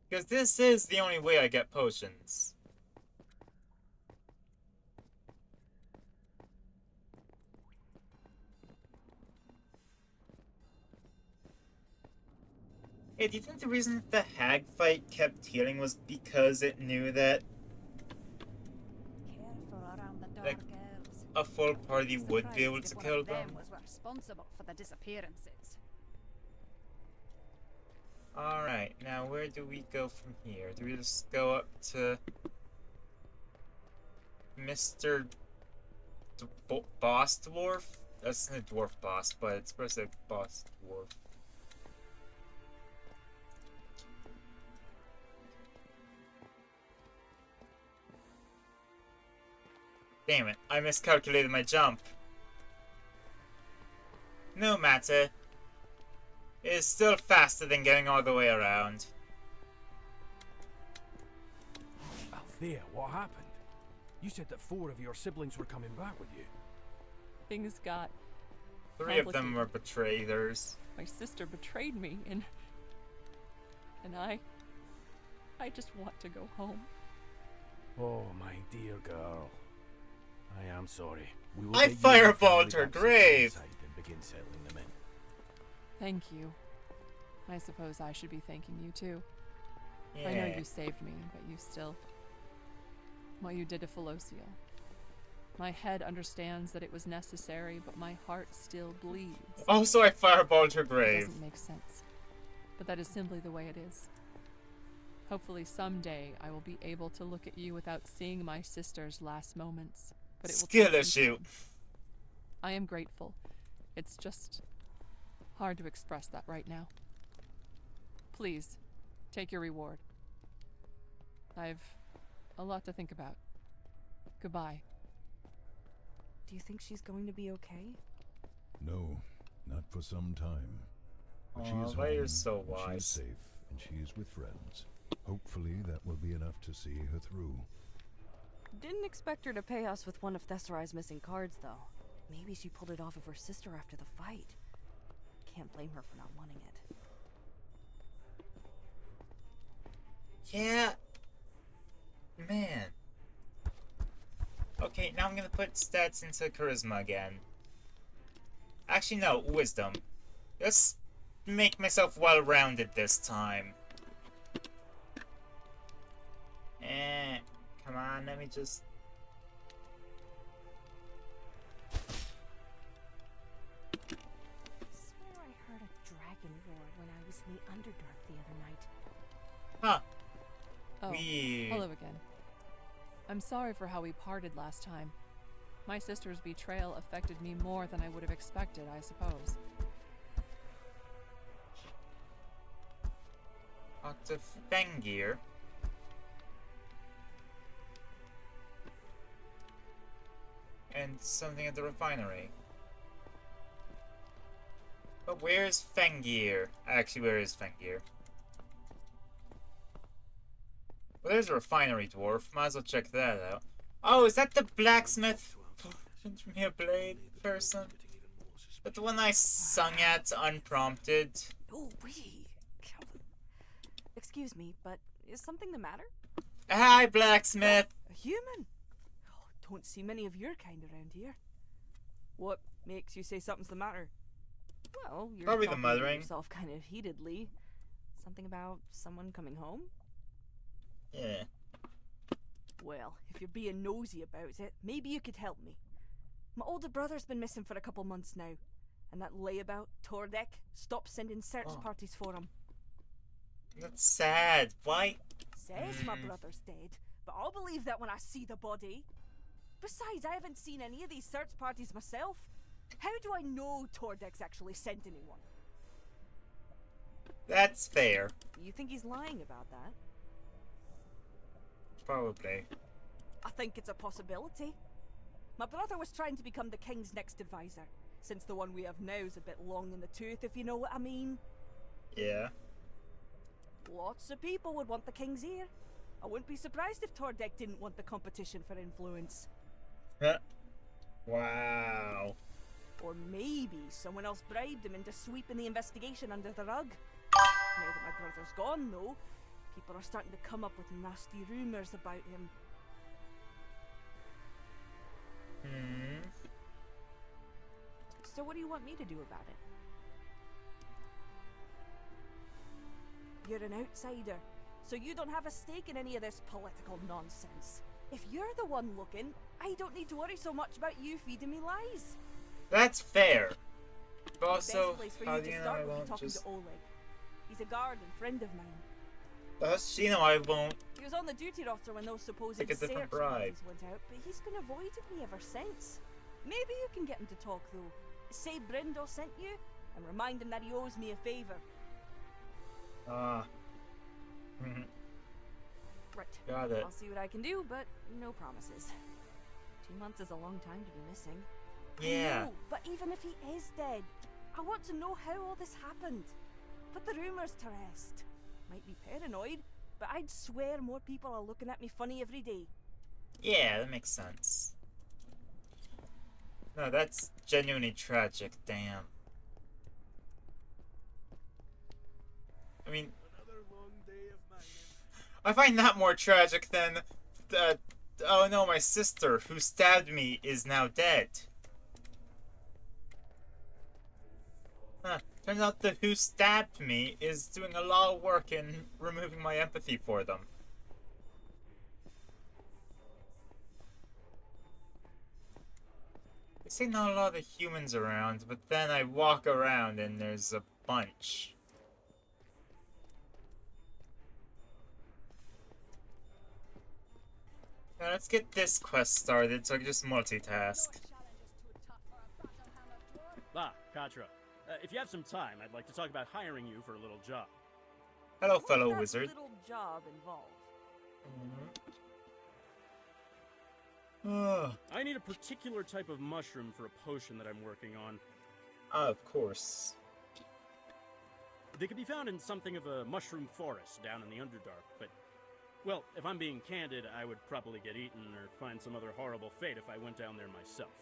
Because this is the only way I get potions. Hey, do you think the reason the hag fight kept healing was because it knew that like a full party would be able to kill them? Was responsible for the disappearances. Alright, now where do we go from here? Do we just go up to Mr. Boss Dwarf? That's not a dwarf boss, but it's supposed to be boss dwarf. Damn it, I miscalculated my jump. No matter. It is still faster than going all the way around. Althea, what happened? You said that 4 of your siblings were coming back with you. Things got 3 of them were betrayers. My sister betrayed me, and I just want to go home. Oh, my dear girl. I am sorry. We will I get you and your fireballed family her back to grave. inside and begin settling them in. Thank you. I suppose I should be thanking you too. I know Yeah. you saved me, but you still... What you did to Felosio. My head understands that it was necessary, but my heart still bleeds. Also, I fireballed her It grave. doesn't make sense. But that is simply the way it is. Hopefully someday I will be able to look at you without seeing my sister's last moments. But it will take Skill some issue. time. I am grateful. It's just hard to express that right now. Please, take your reward. I've a lot to think about. Goodbye. Do you think she's going to be okay? No, not for some time. But she Aw, is why home, you're so and she is wise. safe, and she is with friends. Hopefully that will be enough to see her through. Didn't expect her to pay us with one of Thesserai's missing cards, though. Maybe she pulled it off of her sister after the fight. Can't blame her for not wanting it. Yeah. Man. Okay, now I'm gonna put stats into charisma again. Actually, no, wisdom. Let's make myself well-rounded this time. Come on, let me just... Swear I heard a dragon roar when I was in the Underdark the other night. Huh. Oh, Weird. hello again. I'm sorry for how we parted last time. My sister's betrayal affected me more than I would have expected, I suppose. Lots of Fengir. And something at the refinery. But where's Fengir? Actually, where is Fengir? Well, there's a refinery dwarf. Might as well check that out. Oh, is that the blacksmith Findermere Blade person? But the one I sung at unprompted. Oh, wait. Excuse me, but is something the matter? Hi, blacksmith. A human? Oh, don't see many of your kind around here. What makes you say something's the matter? Well, you're Probably the talking about mothering. yourself kind of heatedly. Something about someone coming home? Yeah. Well, if you're being nosy about it, maybe you could help me. My older brother's been missing for a couple months now, and that layabout, Tordek, stopped sending search parties for him. That's sad. Why? Says my brother's dead, but I'll believe that when I see the body. Besides, I haven't seen any of these search parties myself. How do I know Tordek's actually sent anyone? That's fair. You think he's lying about that? Probably. I think it's a possibility. My brother was trying to become the king's next advisor, since the one we have now is a bit long in the tooth, if you know what I mean. Yeah. Lots of people would want the king's ear. I wouldn't be surprised if Tordek didn't want the competition for influence. Wow. Or maybe someone else bribed him into sweeping the investigation under the rug. Now that my brother's gone, though, people are starting to come up with nasty rumours about him. So what do you want me to do about it? You're an outsider, so you don't have a stake in any of this political nonsense. If you're the one looking, I don't need to worry so much about you feeding me lies. That's fair. But also, Best place for how you do to you know start I would be won't talking just... to Oleg. He's a guard and friend of mine. Does she know I won't? He was on the duty roster when those supposed Take a different search bribe. parties went out, but he's been avoiding me ever since. Maybe you can get him to talk, though. Say Brindle sent you, and remind him that he owes me a favour. Ah. Right. Got it. I'll see what I can do, but no promises. 2 months is a long time to be missing. Yeah. I know, but even if he is dead, I want to know how all this happened. Put the rumors to rest. Might be paranoid, but I'd swear more people are looking at me funny every day. Yeah, that makes sense. No, that's genuinely tragic, damn. I mean, I find that more tragic than, oh no, my sister, who stabbed me, is now dead. Huh, turns out the who stabbed me is doing a lot of work in removing my empathy for them. They say not a lot of humans around, but then I walk around and there's a bunch. Now let's get this quest started so I can just multitask. Ah, Katra. If you have some time, I'd like to talk about hiring you for a little job. Hello, What fellow does that wizard. little job involve? I need a particular type of mushroom for a potion that I'm working on. Of course. They could be found in something of a mushroom forest down in the Underdark, but, well, if I'm being candid, I would probably get eaten or find some other horrible fate if I went down there myself.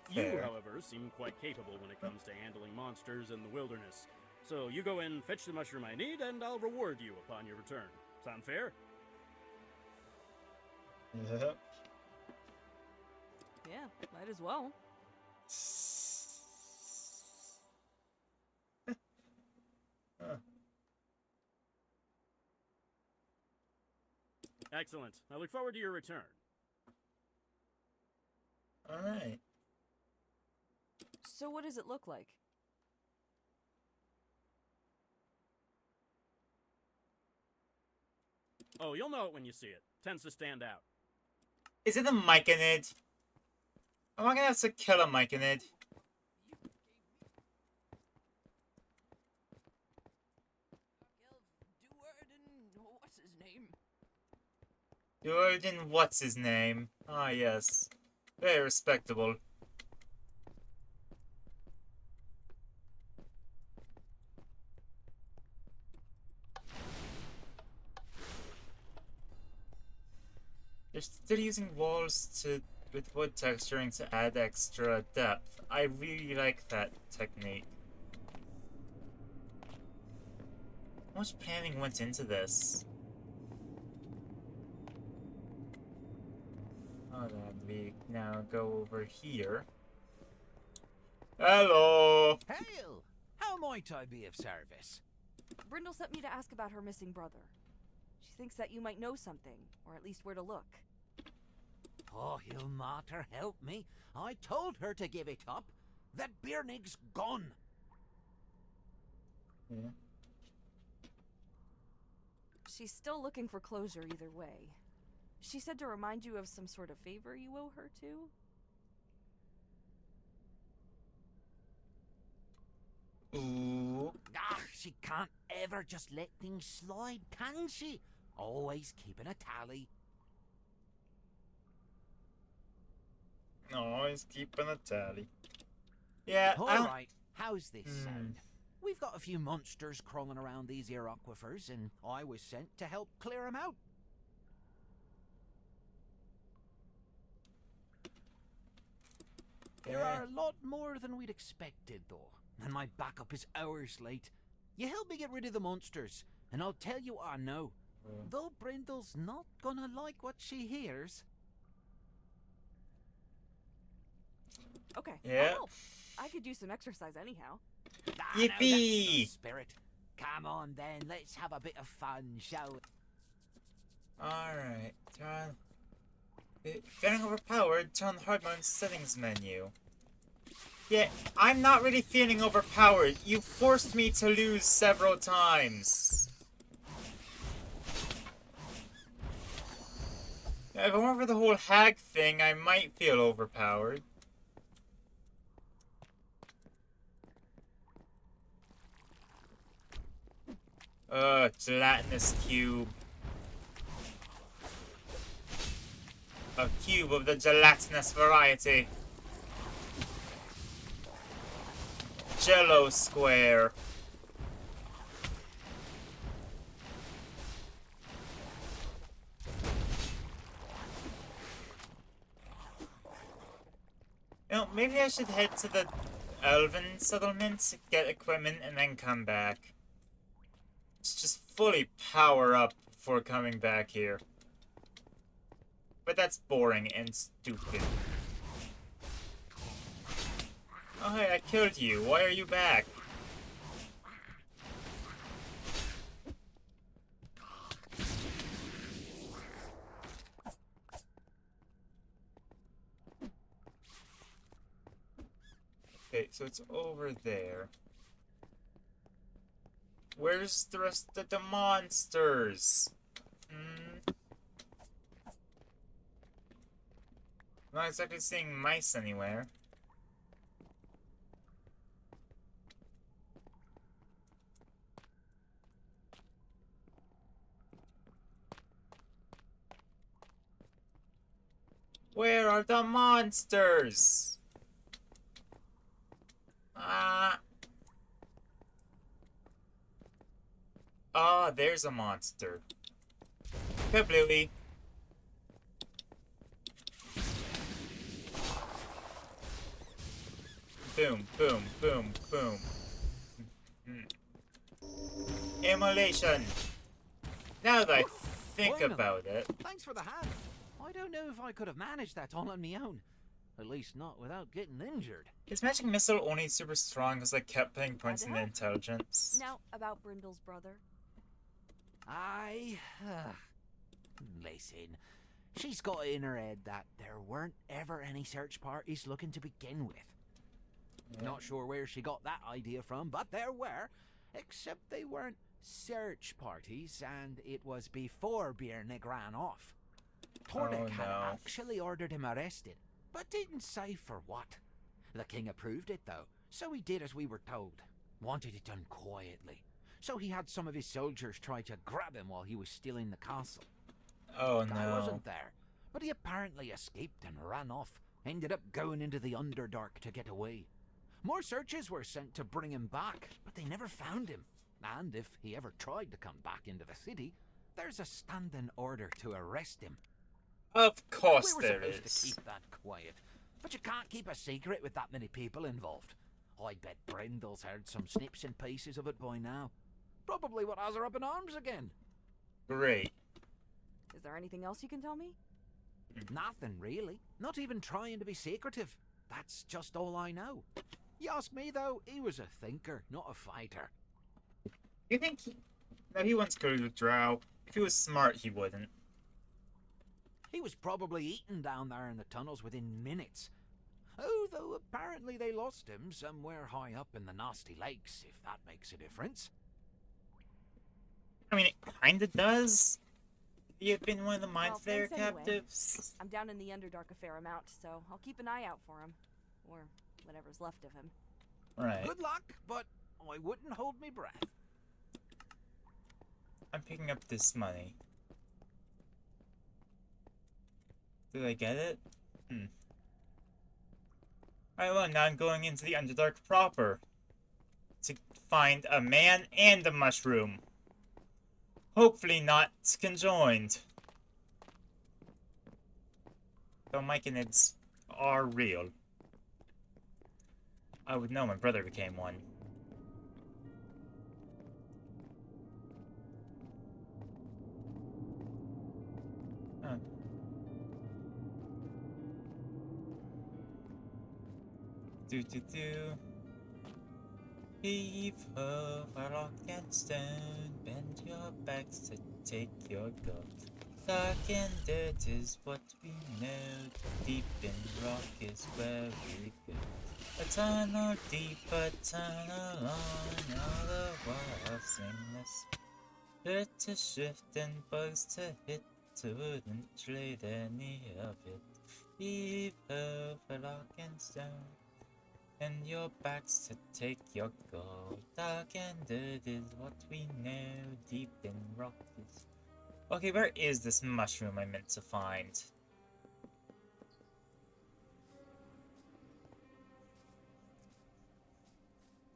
You, Fair. however, seem quite capable when it comes to handling monsters in the wilderness. So you go in, fetch the mushroom I need, and I'll reward you upon your return. Sound fair? Yeah. Yeah, might as well. Excellent. I look forward to your return. Alright. So what does it look like? Oh, you'll know it when you see it. Tends to stand out. Is it a Myconid? Am I gonna have to kill a Myconid? What's his name? Duardin, what's his name? Ah, yes. Very respectable. They're still using walls with wood texturing to add extra depth. I really like that technique. How much planning went into this? Hold on, we now go over here. Hello! Hail! How might I be of service? Brindle sent me to ask about her missing brother. She thinks that you might know something, or at least where to look. Oh, he'll matter help me. I told her to give it up. That Birnig's gone. Yeah. She's still looking for closure either way. She said to remind you of some sort of favor you owe her too? Ooh. Ah, she can't ever just let things slide, can she? Always keeping a tally. Always keeping a tally. Yeah, Alright, how's this sound? We've got a few monsters crawling around these here aquifers, and I was sent to help clear them out. There are a lot more than we'd expected, though, and my backup is hours late. You help me get rid of the monsters, and I'll tell you what I know. Though Brindle's not gonna like what she hears. Okay, Yeah. I'll help. I could use some exercise anyhow. Ah, no, that's the Yippee! spirit. Come on then, let's have a bit of fun, shall we? Alright, getting overpowered, turn on the hard mode settings menu. Yeah, I'm not really feeling overpowered. You forced me to lose several times. If I went for the whole hag thing, I might feel overpowered. Gelatinous cube. A cube of the gelatinous variety. Jello square. You know, maybe I should head to the Elven settlement, get equipment, and then come back. Just fully power up before coming back here. But that's boring and stupid. Oh hey, I killed you. Why are you back? Okay, so it's over there. Where's the rest of the monsters? I'm not exactly seeing mice anywhere. Where are the monsters? Ah, there's a monster. Kablooey. Boom, boom, boom, boom. Immolation. Now that I think about it. Thanks for the hand. I don't know if I could have managed that all on my own. At least not without getting injured. Is magic missile only super strong because I kept putting points in the intelligence? Now, about Brindle's brother. Listen, she's got it in her head that there weren't ever any search parties looking to begin with. Yeah. Not sure where she got that idea from, but there were. Except they weren't search parties, and it was before Björnig ran off. Tordek had actually ordered him arrested, but didn't say for what. The king approved it, though, so he did as we were told. Wanted it done quietly. So he had some of his soldiers try to grab him while he was still in the castle. Oh no. I no. wasn't there, but he apparently escaped and ran off. Ended up going into the Underdark to get away. More searches were sent to bring him back, but they never found him. And if he ever tried to come back into the city, there's a standing order to arrest him. Of course we were there supposed is. to keep that quiet, but you can't keep a secret with that many people involved. I bet Brindle's heard some snips and pieces of it by now. Probably what has her up in arms again. Great. Is there anything else you can tell me? Nothing, really. Not even trying to be secretive. That's just all I know. You ask me, though, he was a thinker, not a fighter. You think he... No, he once killed a drow. If he was smart, he wouldn't. He was probably eaten down there in the tunnels within minutes. Oh, though apparently they lost him somewhere high up in the nasty lakes, if that makes a difference. I mean, it kinda does. You've been one of the Mind Flayer thanks anyway. captives. I'm down in the Underdark a fair amount, so I'll keep an eye out for him. Or whatever's left of him. Right. Good luck, but I wouldn't hold me breath. I'm picking up this money. Did I get it? Alright, well, now I'm going into the Underdark proper. To find a man and a mushroom. Hopefully not conjoined. Though myconids are real. I would know my brother became one. Huh. Heave ho, rock and stone, bend your backs to take your gold. Dark and dirt is what we know, deep in rock is where we go. A tunnel deep, a tunnel long, all the while sing this. Dirt to shift and bugs to hit, to wouldn't trade any of it. Heave ho, rock and stone, and your backs to take your gold. Dark and dirt is what we know, deep in rock is... Okay, where is this mushroom I meant to find?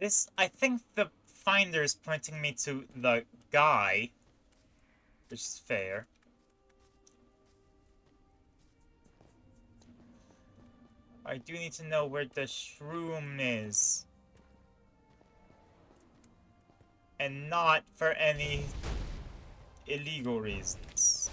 This, I think the finder is pointing me to the guy, which is fair. I do need to know where the shroom is. And not for any illegal reasons.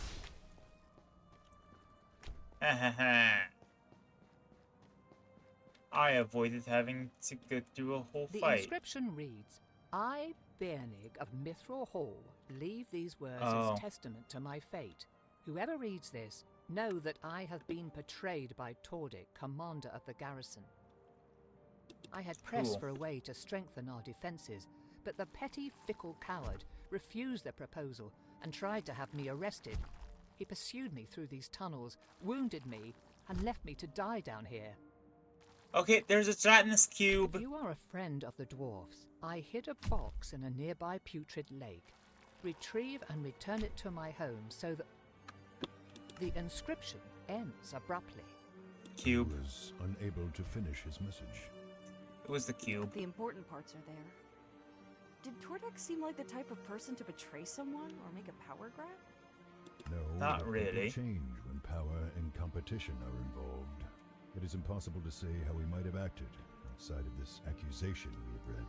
I avoided having to go through a whole The fight. inscription reads, I, Bernig of Mithril Hall, leave these words Oh. as testament to my fate. Whoever reads this, know that I have been betrayed by Tordik, commander of the garrison. I had pressed Cool. for a way to strengthen our defences, but the petty, fickle coward refused the proposal and tried to have me arrested. He pursued me through these tunnels, wounded me, and left me to die down here. Okay, there's a gelatinous cube. If you are a friend of the dwarves, I hid a box in a nearby putrid lake. Retrieve and return it to my home so that the inscription ends abruptly. Cube. He was unable to finish his message. It was the cube. The important parts are there. Did Tordak seem like the type of person to betray someone or make a power grab? No, Not but really. people change when power and competition are involved. It is impossible to say how he might have acted outside of this accusation we have read.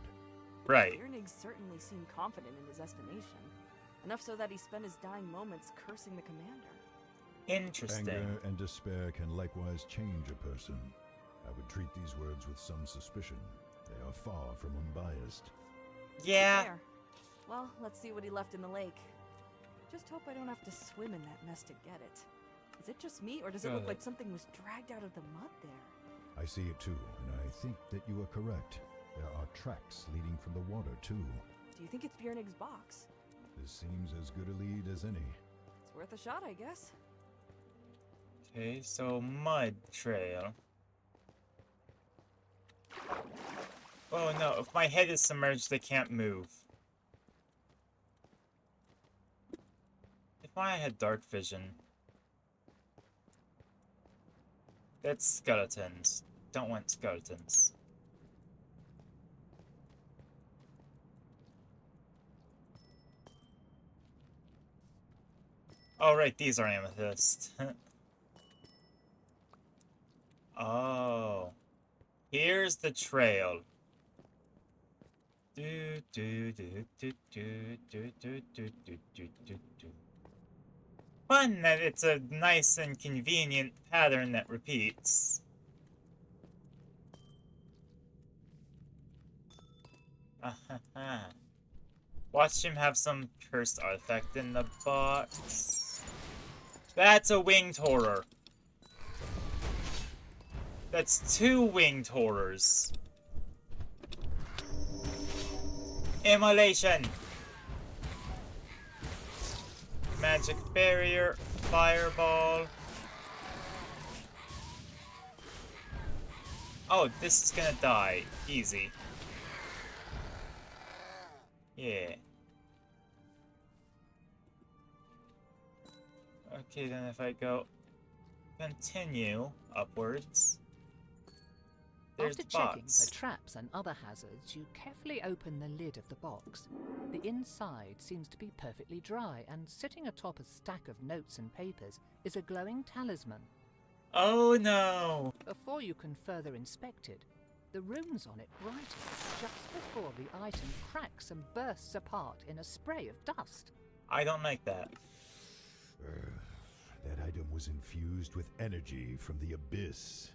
Right. Bjernig certainly seemed confident in his estimation. Enough so that he spent his dying moments cursing the commander. Interesting. Anger and despair can likewise change a person. I would treat these words with some suspicion. They are far from unbiased. Yeah. There. Well, let's see what he left in the lake. Just hope I don't have to swim in that mess to get it. Is it just me, or does it look like something was dragged out of the mud there? I see it too, and I think that you are correct. There are tracks leading from the water too. Do you think it's Bjernig's box? This seems as good a lead as any. It's worth a shot, I guess. Okay, so mud trail. Oh no, if my head is submerged, I can't move. If I had dark vision. That's skeletons. Don't want skeletons. Oh right, these are amethyst. Oh. Here's the trail. Do do do do do do do do do do do do. Fun that it's a nice and convenient pattern that repeats. Watch him have some cursed artifact in the box. That's a winged horror. That's 2 winged horrors. Immolation. Magic barrier, fireball. Oh, this is gonna die. Easy. Yeah. Okay, then if I go continue upwards. There's After the checking box. for traps and other hazards, you carefully open the lid of the box. The inside seems to be perfectly dry, and sitting atop a stack of notes and papers is a glowing talisman. Oh no! Before you can further inspect it, the runes on it brighten just before the item cracks and bursts apart in a spray of dust. I don't like that. That item was infused with energy from the abyss.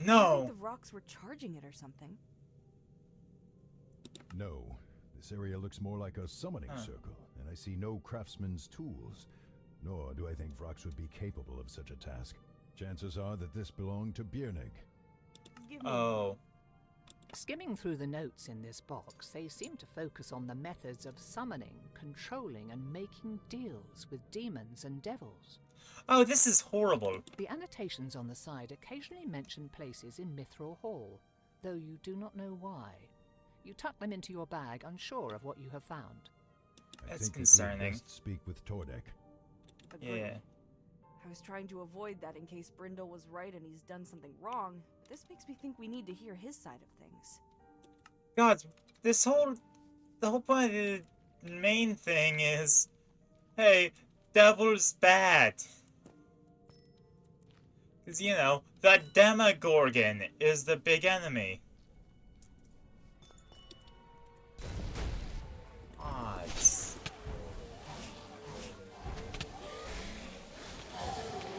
I No! think the rocks were charging it or something. No, this area looks more like a summoning Huh. circle, and I see no craftsman's tools. Nor do I think Vrox would be capable of such a task. Chances are that this belonged to Bjernig. Oh. Skimming through the notes in this box, they seem to focus on the methods of summoning, controlling, and making deals with demons and devils. Oh, this is horrible. The annotations on the side occasionally mention places in Mithril Hall, though you do not know why. You tuck them into your bag, unsure of what you have found. I That's think concerning. That we'd best speak with Tordek. Agreed. Yeah. I was trying to avoid that in case Brindle was right and he's done something wrong. This makes me think we need to hear his side of things. God, the whole point of the main thing is, hey, devil's bad. Because, you know, the Demogorgon is the big enemy. Odds.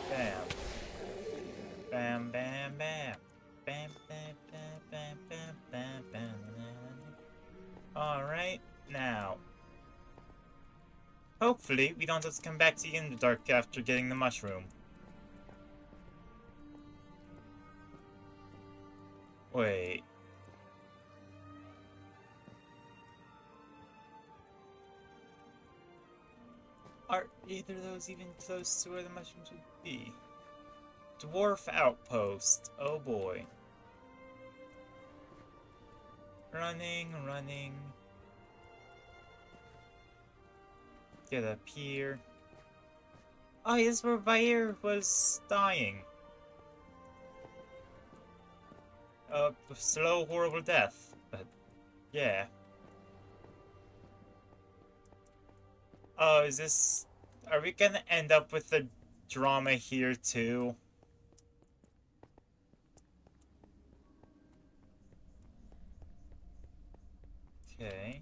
Bam. Bam, bam, bam. Bam, bam, bam, bam, bam, bam, bam. Alright, now. Hopefully, we don't have to come back to the Underdark after getting the mushroom. Wait. Are either of those even close to where the mushroom should be? Dwarf Outpost. Oh boy. Running, running. Get up here. Oh, yes, where Vair was dying. Slow, horrible death. But, yeah. Oh, is this... Are we gonna end up with the drama here, too? Okay.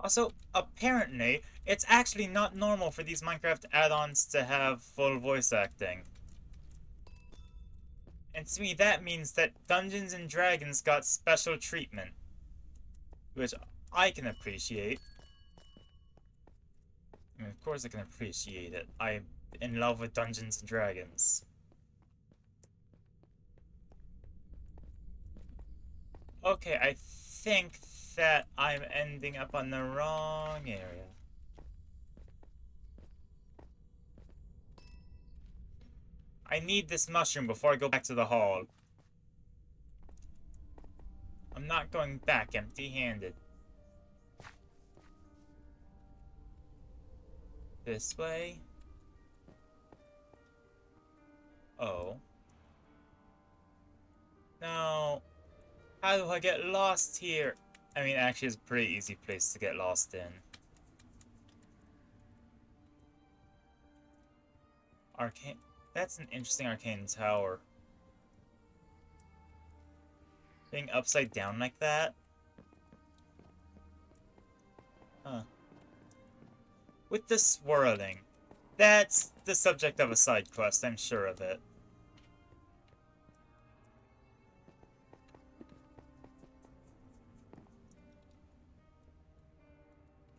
Also, apparently, it's actually not normal for these Minecraft add-ons to have full voice acting. And to me, that means that Dungeons & Dragons got special treatment. Which I can appreciate. I mean, of course I can appreciate it. I'm in love with Dungeons & Dragons. Okay, I think that I'm ending up on the wrong area. I need this mushroom before I go back to the hall. I'm not going back empty-handed. This way. Oh. No. How do I get lost here? I mean, actually, it's a pretty easy place to get lost in. Arcane... That's an interesting arcane tower. Being upside down like that? Huh. With the swirling. That's the subject of a side quest, I'm sure of it.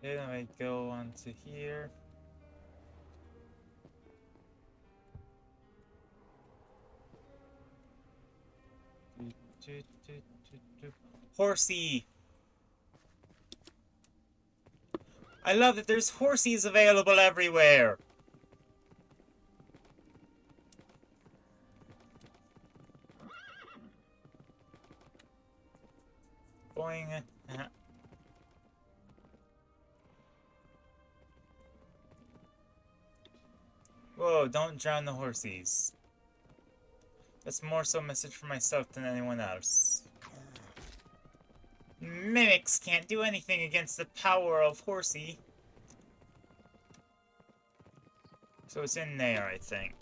Then I go on to here. Horsey! I love that there's horsies available everywhere! Boing. Whoa, don't drown the horsies. That's more so a message for myself than anyone else. Mimics can't do anything against the power of Horsey. So it's in there, I think.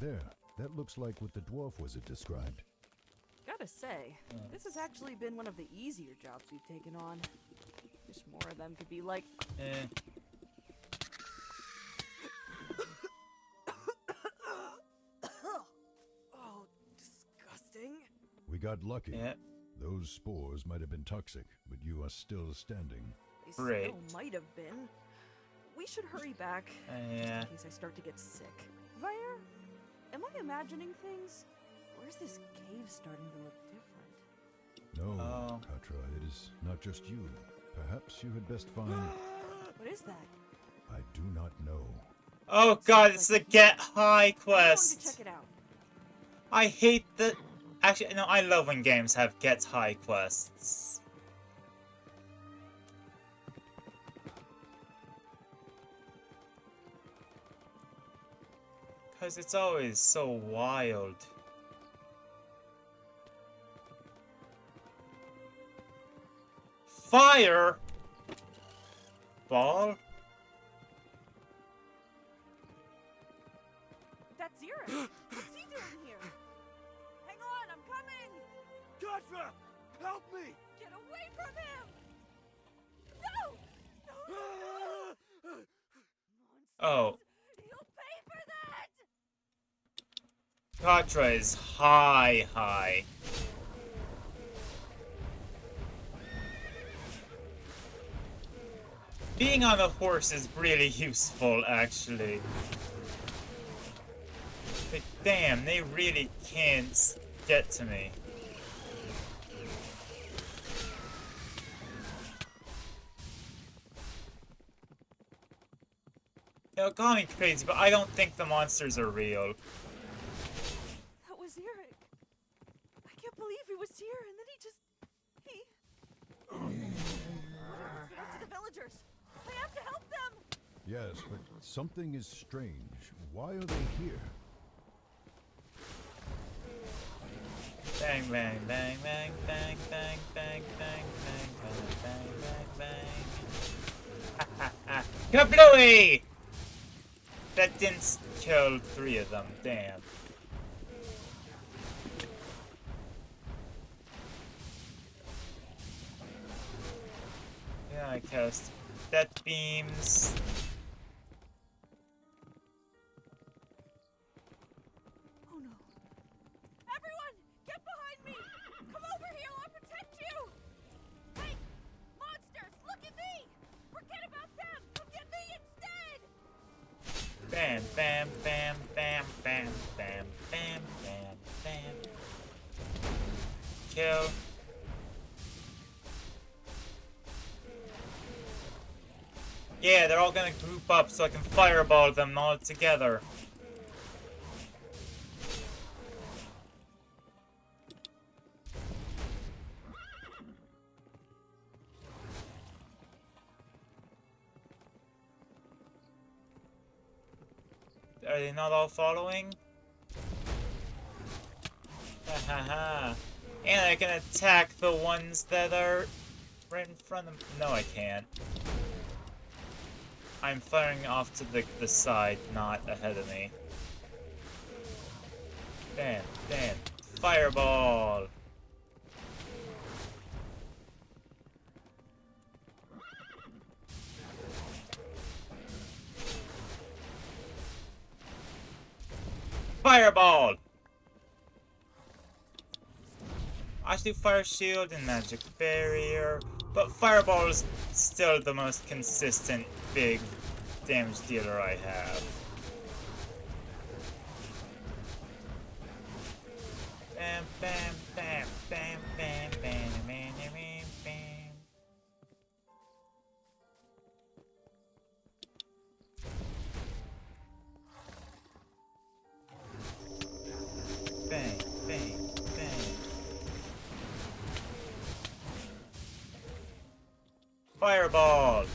There. That looks like what the dwarf was it described. Gotta say, this has actually been one of the easier jobs we've taken on. Wish more of them could be like... Oh, disgusting. We got lucky. Yeah. Those spores might have been toxic, but you are still standing. They still might have been. We should hurry back. Yeah. In case I start to get sick. Vair, am I imagining things? Or is this cave starting to look different? No, Katra, it is not just you. Perhaps you had best find... What is that? I do not know. Oh god, it's the Get High I'm going to quest! check it out. I hate the... Actually, no, I love when games have Get High quests. Because it's always so wild. Fire! Ball? That's Zira. What's he doing here? Hang on, I'm coming! Katra! Help me! Get away from him! No! No! Oh. You'll pay for that! Katra is high. Being on a horse is really useful, actually. But damn, they really can't get to me. You know, call me crazy, but I don't think the monsters are real. That was Eric. I can't believe he was here, and then he... What to the villagers? I have to help them! Yes, but something is strange. Why are they here? Bang, bang, bang, bang, bang, bang, bang, bang, bang, bang, bang, bang, bang. Ha ha ha. Kablooey! That didn't kill 3 of them, damn. Yeah, I cast death beams. Oh no. Everyone, get behind me! Come over here, I'll protect you! Hey, monsters, look at me! Forget about them! Look at me instead! Bam, bam, bam, bam, bam, bam, bam, bam, bam. Kill. Yeah, they're all gonna group up so I can fireball them all together. Are they not all following? Ha ha ha. And I can attack the ones that are right in front of them. No, I can't. I'm firing off to the side, not ahead of me. Bam, bam. Fireball! Fireball! I should do Fire Shield and Magic Barrier, but Fireball is still the most consistent big damage dealer I have. Bam, bam, bam, bam, bam, bam, bam, bam, bam. Bang, bang, bang. Fireball!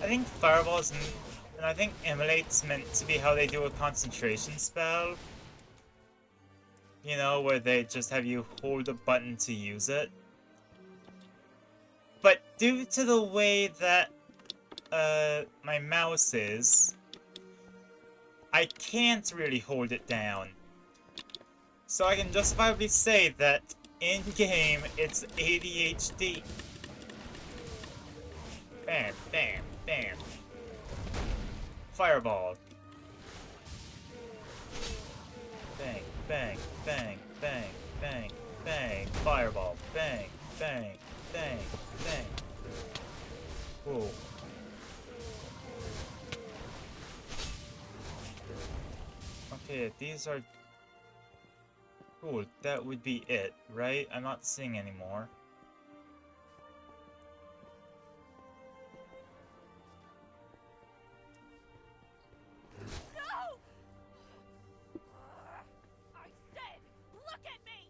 I think Fireball is, and I think Immolate's meant to be how they do a concentration spell. You know, where they just have you hold a button to use it. But due to the way that my mouse is, I can't really hold it down. So I can justifiably say that in-game, it's ADHD. Bam, bam, bam. Fireball. Bang, bang, bang, bang, bang, bang. Fireball. Bang, bang, bang, bang. Whoa. Okay, these are... Cool, that would be it, right? I'm not seeing anymore. No! I said, look at me!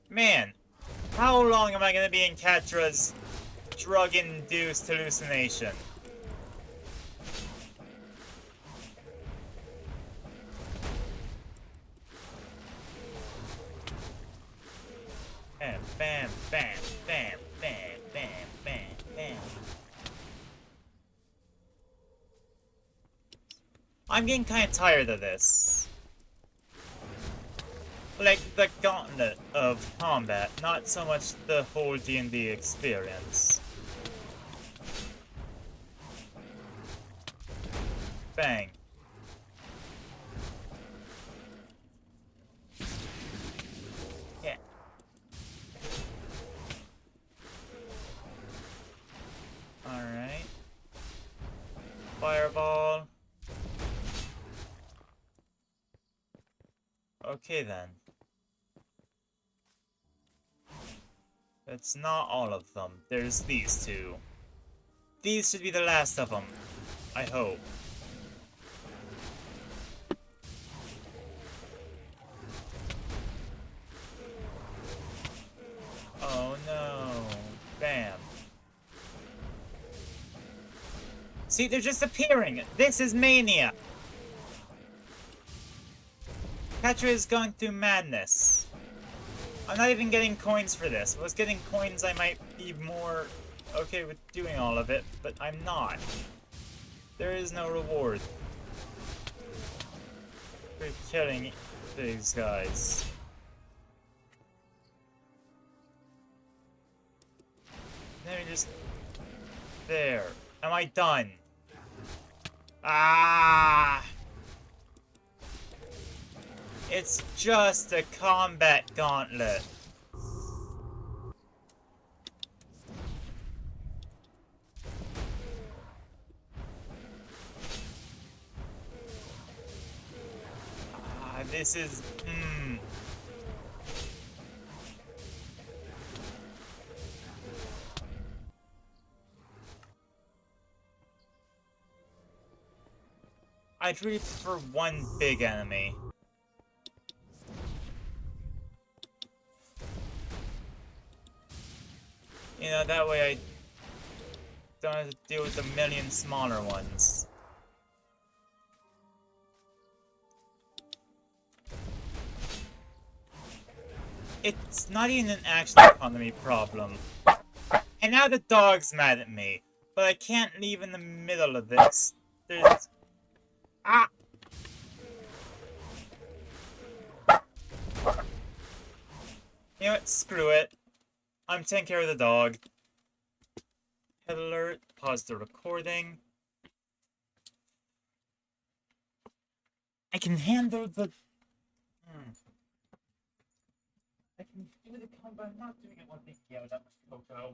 Man, how long am I gonna be in Katra's drug-induced hallucination? Bam, bam, bam, bam, bam, bam, bam, bam. I'm getting kind of tired of this. Like, the gauntlet of combat, not so much the whole D&D experience. Bang. Yeah. Alright. Fireball. Okay then. It's not all of them. There's these two. These should be the last of them. I hope. Oh no. Bam. See, they're just appearing. This is mania. Petra is going through madness. I'm not even getting coins for this. If I was getting coins, I might be more okay with doing all of it, but I'm not. There is no reward for killing these guys. Let me just... There. Am I done? Ah! It's just a combat gauntlet. Ah, this is... I'd really prefer one big enemy. You know, that way I don't have to deal with a million smaller ones. It's not even an action economy problem. And now the dog's mad at me. But I can't leave in the middle of this. There's... Ah! You know what? Screw it. I'm taking care of the dog. Head alert. Pause the recording. I can handle the... I can do the combat. I'm not doing it one thing. Yeah, that much cocoa.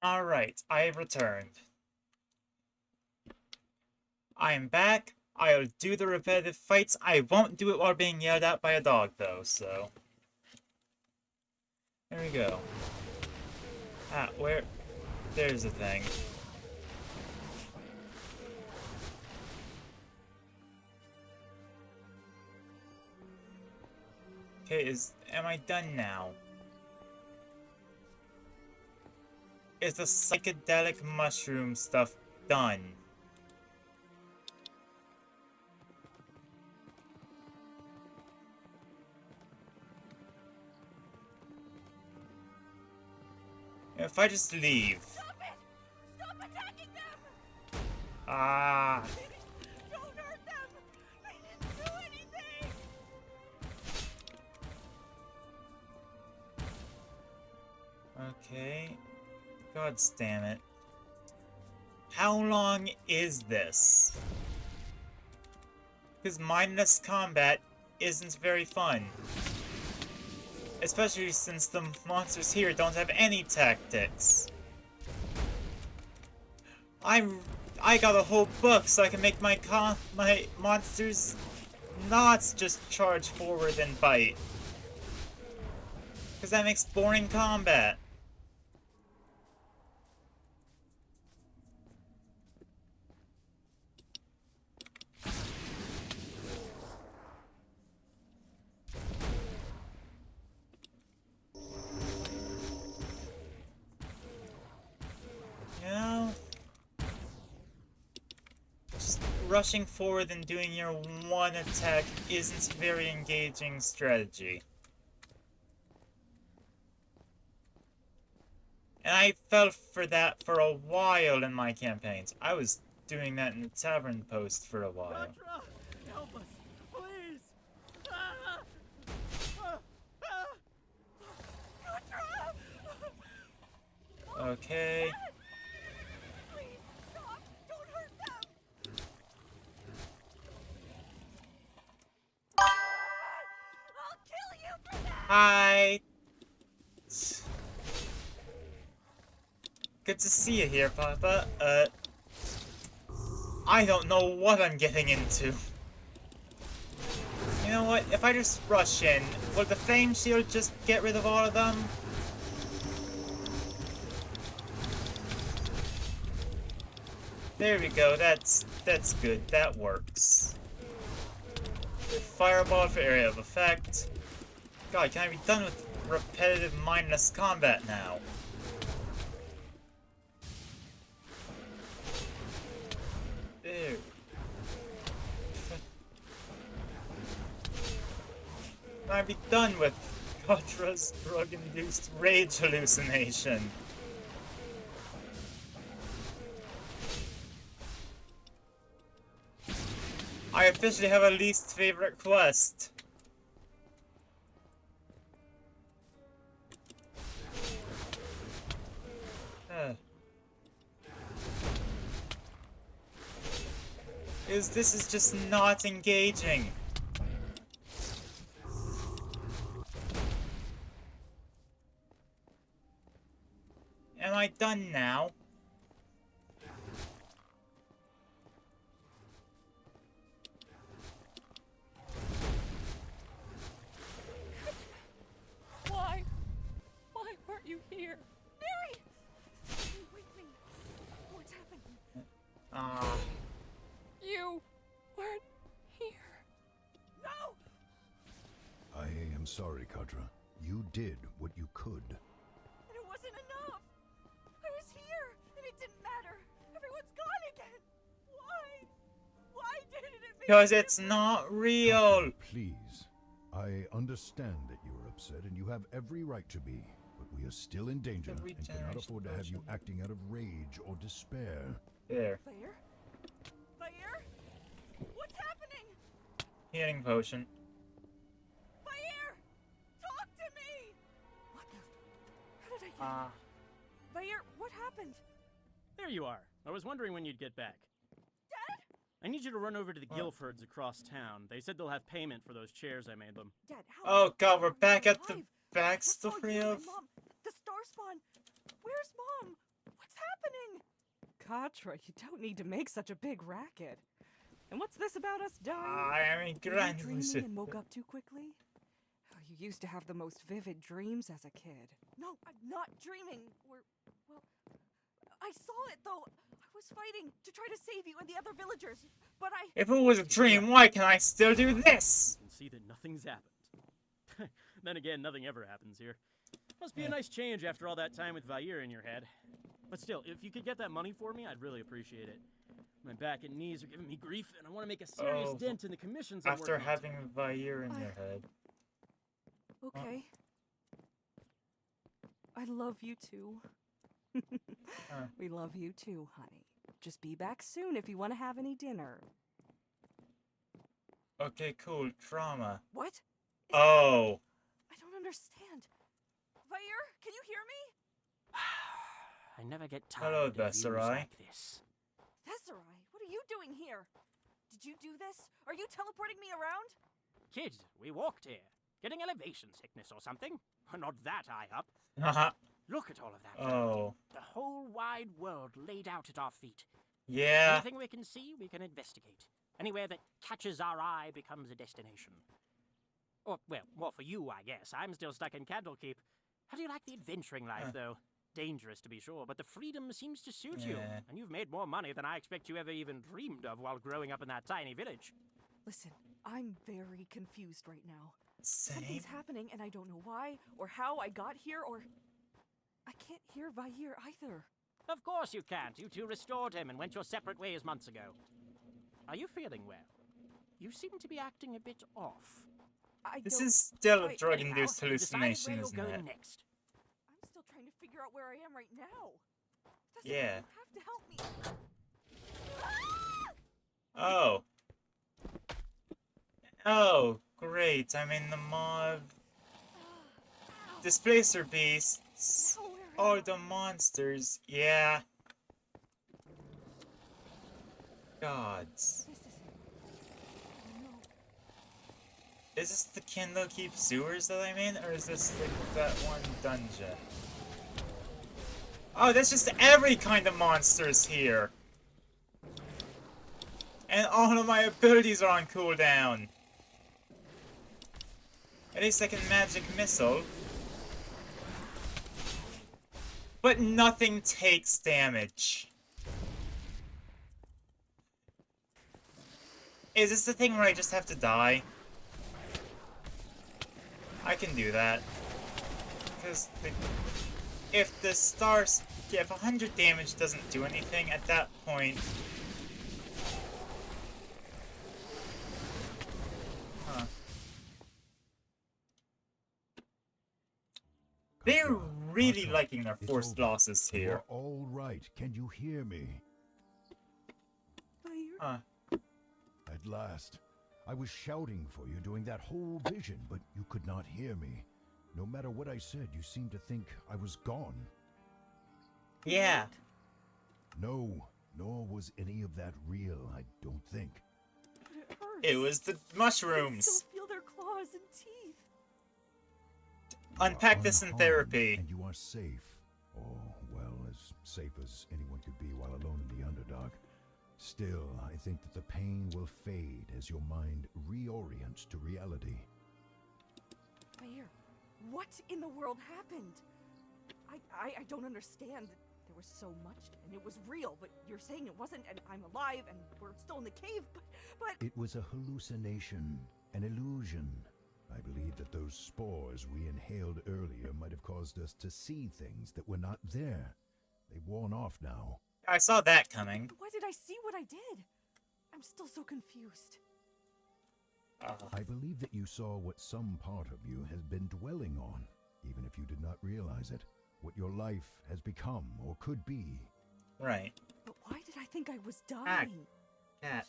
Alright, I have returned. I am back. I'll do the repetitive fights. I won't do it while being yelled at by a dog, though, so... There we go. Ah, where... There's the thing. Okay, am I done now? Is the psychedelic mushroom stuff done? If I just leave... Stop it! Stop attacking them! Ah... Don't hurt them! They didn't do anything! Okay. God damn it. How long is this? Because mindless combat isn't very fun. Especially since the monsters here don't have any tactics. I got a whole book so I can make my monsters not just charge forward and bite. Because that makes boring combat. Rushing forward and doing your one attack isn't a very engaging strategy. And I fell for that for a while in my campaigns. I was doing that in the tavern post for a while. Contra, help us, please! Okay. Hi! Good to see you here, Papa. I don't know what I'm getting into. You know what? If I just rush in, will the flame shield just get rid of all of them? There we go. That's good. That works. Fireball for area of effect. God, can I be done with repetitive mindless combat now? Ew. Can I be done with Contra's drug-induced rage hallucination? I officially have a least favorite quest. This is just not engaging. Am I done now? Why? Why weren't you here? Mary! Wake me. What's happening? You weren't here. No! I am sorry, Kadra. You did what you could. And it wasn't enough. I was here, and it didn't matter. Everyone's gone again. Why? Why did it? Because it's not real. Please. I understand that you are upset, and you have every right to be. But we are still in danger and cannot afford to have you acting out of rage or despair. There. Fire? Fire? What's happening? Healing potion. Fire! Talk to me! What the? How did I get? Fire, what happened? There you are. I was wondering when you'd get back. Dad? I need you to run over to the Guilfords across town. They said they'll have payment for those chairs I made them. Dad, how? Oh god, we're back at the backstory of... Mom, the star spawn. Where's Mom? happening? Katra, you don't need to make such a big racket. And what's this about us dying? I mean, Were you dreaming and woke up too quickly? Oh, you used to have the most vivid dreams as a kid. No, I'm not dreaming. Well, I saw it though. I was fighting to try to save you and the other villagers, but I... If it was a dream, why can I still do this? You can see that nothing's happened. Then again, nothing ever happens here. Must be a nice change after all that time with Vair in your head. But still, if you could get that money for me, I'd really appreciate it. My back and knees are giving me grief, and I want to make a serious dent in the commissions I'm After working on. having Vair in your head. Okay. I love you too. We love you too, honey. Just be back soon if you want to have any dinner. Okay, cool. Trauma. What? Oh. I don't understand. Vair, can you hear me? I never get Hello, tired of views Vesserai. like this. Vesserai, what are you doing here? Did you do this? Are you teleporting me around? Kid, we walked here. Getting elevation sickness or something? Not that high up. Haha. Look at all of that. Oh. The whole wide world laid out at our feet. Yeah. Anything we can see, we can investigate. Anywhere that catches our eye becomes a destination. Or, well, more for you, I guess. I'm still stuck in Candlekeep. How do you like the adventuring life, though? Dangerous, to be sure, but the freedom seems to suit you. And you've made more money than I expect you ever even dreamed of while growing up in that tiny village. Listen, I'm very confused right now. Same. Something's happening and I don't know why or how I got here or... I can't hear Vair either. Of course you can't. You two restored him and went your separate ways months ago. Are you feeling well? You seem to be acting a bit off. This is still a Right, drug-induced anyhow, have you hallucination, decided isn't where you're it? going next? I'm still trying to figure out where I am right now. That's Yeah. You have to help me. Oh. Oh, great. I'm in the mob. Displacer beasts. Oh, the monsters. Yeah. Gods. Is this the Candlekeep sewers that I'm in, or is this like that one dungeon? Oh, that's just every kind of monsters here. And all of my abilities are on cooldown. At least I can magic missile. But nothing takes damage. Is this the thing where I just have to die? I can do that. Because if the stars... Yeah, if 100 damage doesn't do anything, at that point... Huh. They're really liking their forced losses You here. are all right. Can you hear me? Huh. At last. I was shouting for you during that whole vision, but you could not hear me. No matter what I said, you seemed to think I was gone. Yeah. No, nor was any of that real, I don't think. But it hurts. It was the I can mushrooms. still feel their claws and teeth. Unpack this in Unharmed, therapy. And you are safe. Oh, well, as safe as anyone could be while alone in the Underdark. Still, I think that the pain will fade as your mind reorients to reality. Vair, what in the world happened? I don't understand. There was so much, and it was real, but you're saying it wasn't, and I'm alive, and we're still in the cave, but... It was a hallucination, an illusion. I believe that those spores we inhaled earlier might have caused us to see things that were not there. They've worn off now. I saw that coming. Why did I see what I did? I'm still so confused. I believe that you saw what some part of you has been dwelling on, even if you did not realize it. What your life has become or could be. Right. But why did I think I was dying? Cat.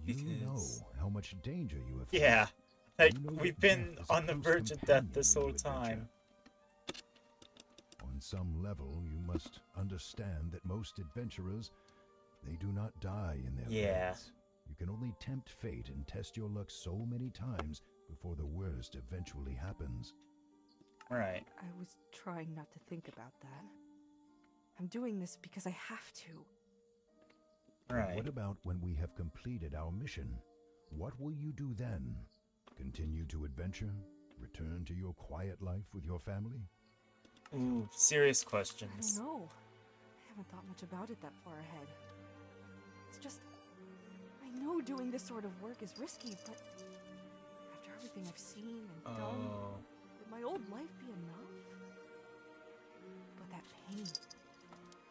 You know how much danger you have Yeah. faced. Like, You know we've that been death is a on the close verge of death companion this in whole your adventure. time. On some level, you must understand that most adventurers, they do not die in their Yeah. beds. You can only tempt fate and test your luck so many times before the worst eventually happens. Right. I was trying not to think about that. I'm doing this because I have to. But what about when we have completed our mission? What will you do then? Continue to adventure? Return to your quiet life with your family? Ooh, serious I questions. don't know. I haven't thought much about it that far ahead. It's just, I know doing this sort of work is risky, but after everything I've seen and done, would my old life be enough? But that pain.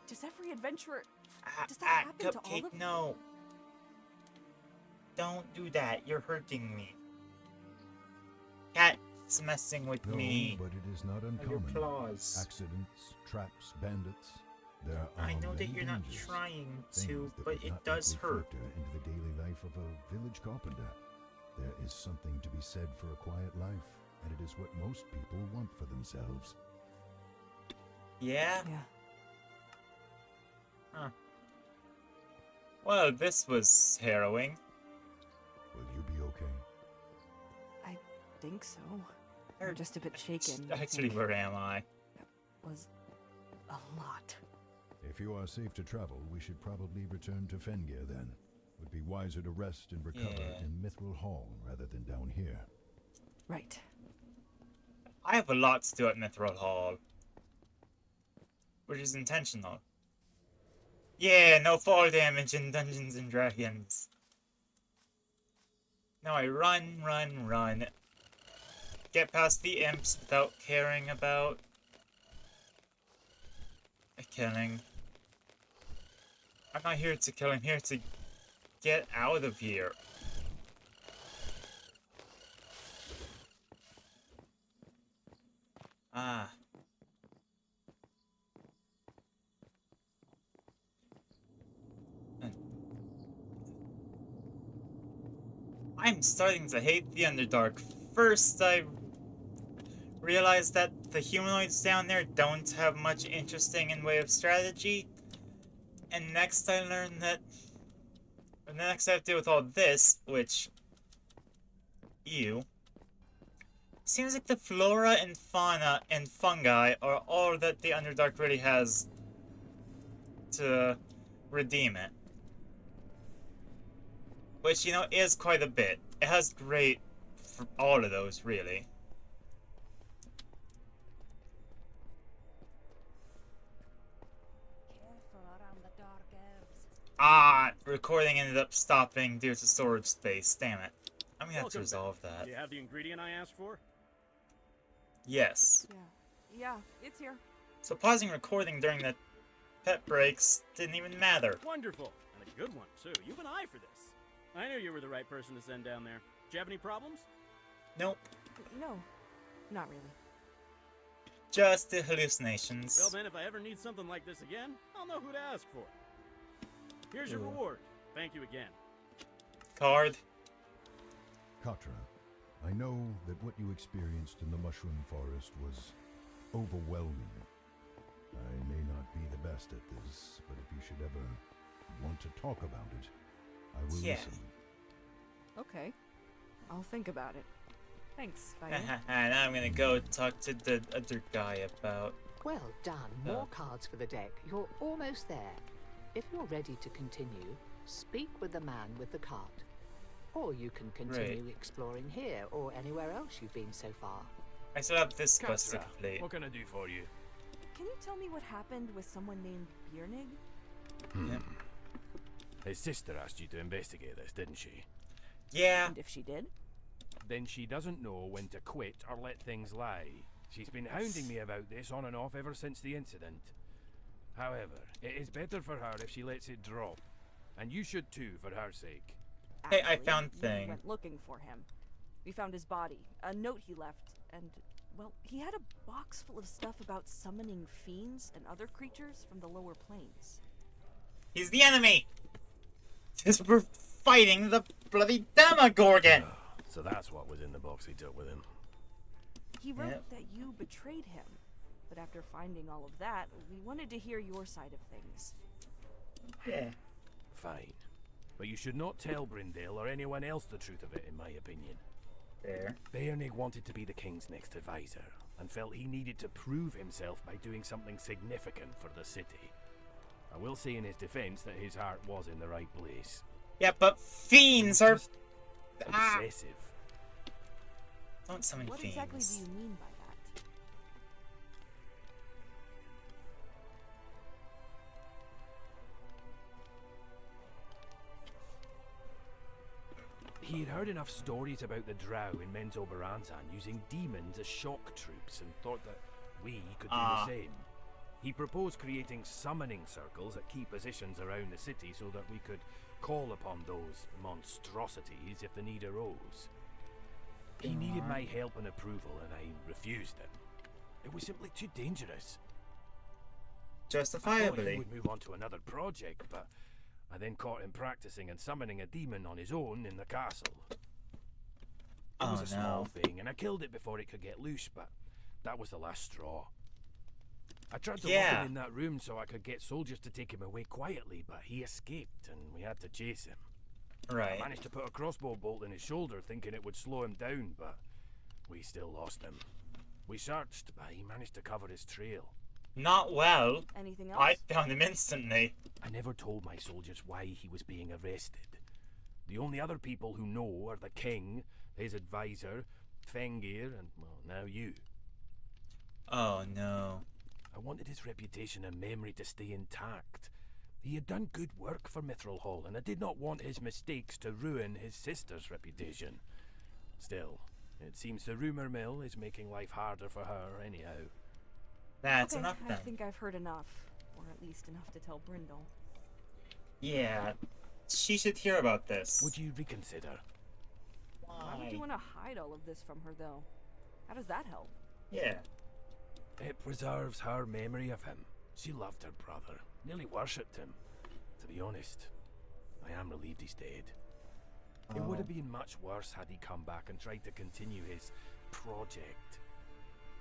Does every adventurer... Does that happen to all Cupcake, of them? no. Don't do that. You're hurting me. Cat's messing with me. No, but it is not Your uncommon. claws. Accidents, traps, bandits. There are I know that many you're not dangers, trying things to, that but would it not does likely hurt. factor into the daily life of a village carpenter. There is something to be said for a quiet life, and it is what most people want for themselves. Yeah? Yeah. Huh. Well, this was harrowing. Will you be okay? I think so. I'm just a bit shaken. I Actually, think. where am I? Was a lot. If you are safe to travel, we should probably return to Fengir then. Would be wiser to rest and recover Yeah. in Mithril Hall rather than down here. Right. I have a lot to do at Mithril Hall. Which is intentional. Yeah, no fall damage in Dungeons and Dragons. Now I run, run, run. Get past the imps without caring about a killing. I'm not here to kill, I'm here to get out of here. Ah. I'm starting to hate the Underdark. First, I realized that the humanoids down there don't have much interesting in way of strategy. And next I learned that... And next I have to deal with all this, which... Ew. Seems like the flora and fauna and fungi are all that the Underdark really has to redeem it. Which, you know, is quite a bit. It has great for all of those, really. Careful around the dark elves. Ah, recording ended up stopping due to storage space. Damn it. I'm gonna have to Welcome resolve back. that. Do you have the ingredient I asked for? Yes. Yeah, it's here. So pausing recording during the pet breaks didn't even matter. Wonderful. And a good one, too. You've an eye for this. I knew you were the right person to send down there. Do you have any problems? Nope. No, not really. Just the hallucinations. Well, then, if I ever need something like this again, I'll know who to ask for. Here's your Ooh. reward. Thank you again. Card. Katra, I know that what you experienced in the Mushroom Forest was overwhelming. I may not be the best at this, but if you should ever want to talk about it, I will Yeah. listen. Okay. I'll think about it. Thanks, Fire. And I'm gonna go talk to the other guy about... Well done. More cards for the deck. You're almost there. If you're ready to continue, speak with the man with the cart. Or you can continue exploring here or anywhere else you've been so far. I still have this quest to Katra, complete. what can I do for you? Can you tell me what happened with someone named Bjernig? Yep. His sister asked you to investigate this, didn't she? Yeah. And if she did? Then she doesn't know when to quit or let things lie. She's been hounding me about this on and off ever since the incident. However, it is better for her if she lets it drop. And you should too, for her sake. Hey, I Actually, found we thing. went looking for him. We found his body, a note he left, and, well, he had a box full of stuff about summoning fiends and other creatures from the lower planes. He's the enemy! Because we're fighting the bloody Demogorgon! So that's what was in the box he took with him. He wrote Yep. that you betrayed him, but after finding all of that, we wanted to hear your side of things. Yeah. Fine. But you should not tell Brindale or anyone else the truth of it, in my opinion. Fair. Bjernig wanted to be the king's next advisor, and felt he needed to prove himself by doing something significant for the city. I will say in his defense that his heart was in the right place. Yeah, but fiends are obsessive. Don't summon What fiends. exactly do you mean by that? He had heard enough stories about the Drow in Menzoberranzan using demons as shock troops and thought that we could do the same. He proposed creating summoning circles at key positions around the city so that we could call upon those monstrosities if the need arose. He needed my help and approval, and I refused him. It was simply too dangerous. I thought Justifiably. he would move on to another project, but I then caught him practicing and summoning a demon on his own in the castle. It was a small thing, and I killed it before it could get loose, but that was the last straw. I tried to lock him in that room so I could get soldiers to take him away quietly, but he escaped, and we had to chase him. Right. I managed to put a crossbow bolt in his shoulder, thinking it would slow him down, but we still lost him. We searched, but he managed to cover his trail. Not well. Anything else? I found him instantly. I never told my soldiers why he was being arrested. The only other people who know are the king, his advisor, Fengir, and, well, now you. Oh no. I wanted his reputation and memory to stay intact. He had done good work for Mithril Hall, and I did not want his mistakes to ruin his sister's reputation. Still, it seems the rumor mill is making life harder for her anyhow. That's okay, enough I then. think I've heard enough. Or at least enough to tell Brindle. Yeah. She should hear about this. Would you reconsider? Why would you want to hide all of this from her, though? How does that help? Yeah. It preserves her memory of him. She loved her brother, nearly worshipped him. To be honest, I am relieved he's dead. It would have been much worse had he come back and tried to continue his project.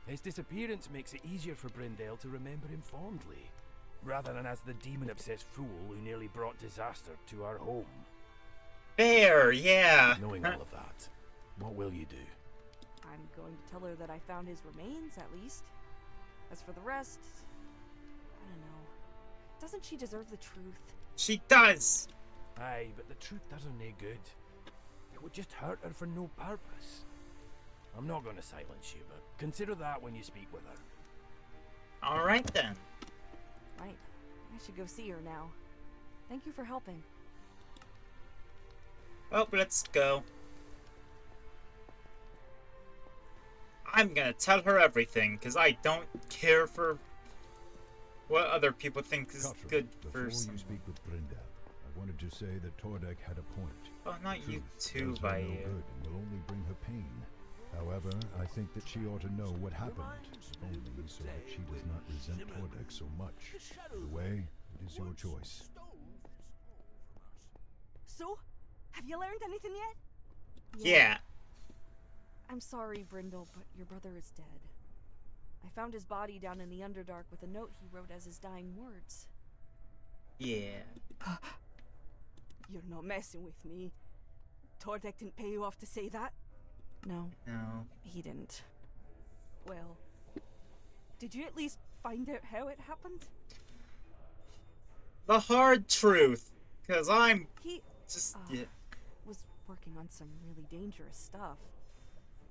His disappearance makes it easier for Brindle to remember him fondly, rather than as the demon-obsessed fool who nearly brought disaster to our home. Fair, yeah. Knowing all of that, what will you do? I'm going to tell her that I found his remains, at least. As for the rest, I don't know. Doesn't she deserve the truth? She does! Aye, but the truth does her no good. It would just hurt her for no purpose. I'm not going to silence you, but consider that when you speak with her. Alright then. Right. I should go see her now. Thank you for helping. Well, let's go. I'm gonna tell her everything, because I don't care for what other people think is Cotram, good before for you someone. speak with Brindle, I wanted to say that Tordek had a point. Oh, not The you truth too, does her no Bayou. good and will only bring her pain. However, I think that she ought to know what happened, if only so that she does not resent Tordek so much. Either way, it is your choice. So, have you learned anything yet? Yeah. I'm sorry, Brindle, but your brother is dead. I found his body down in the Underdark with a note he wrote as his dying words. Yeah. You're not messing with me. Tordek didn't pay you off to say that? No. No. He didn't. Well, did you at least find out how it happened? The hard truth. Because I'm He just... was working on some really dangerous stuff.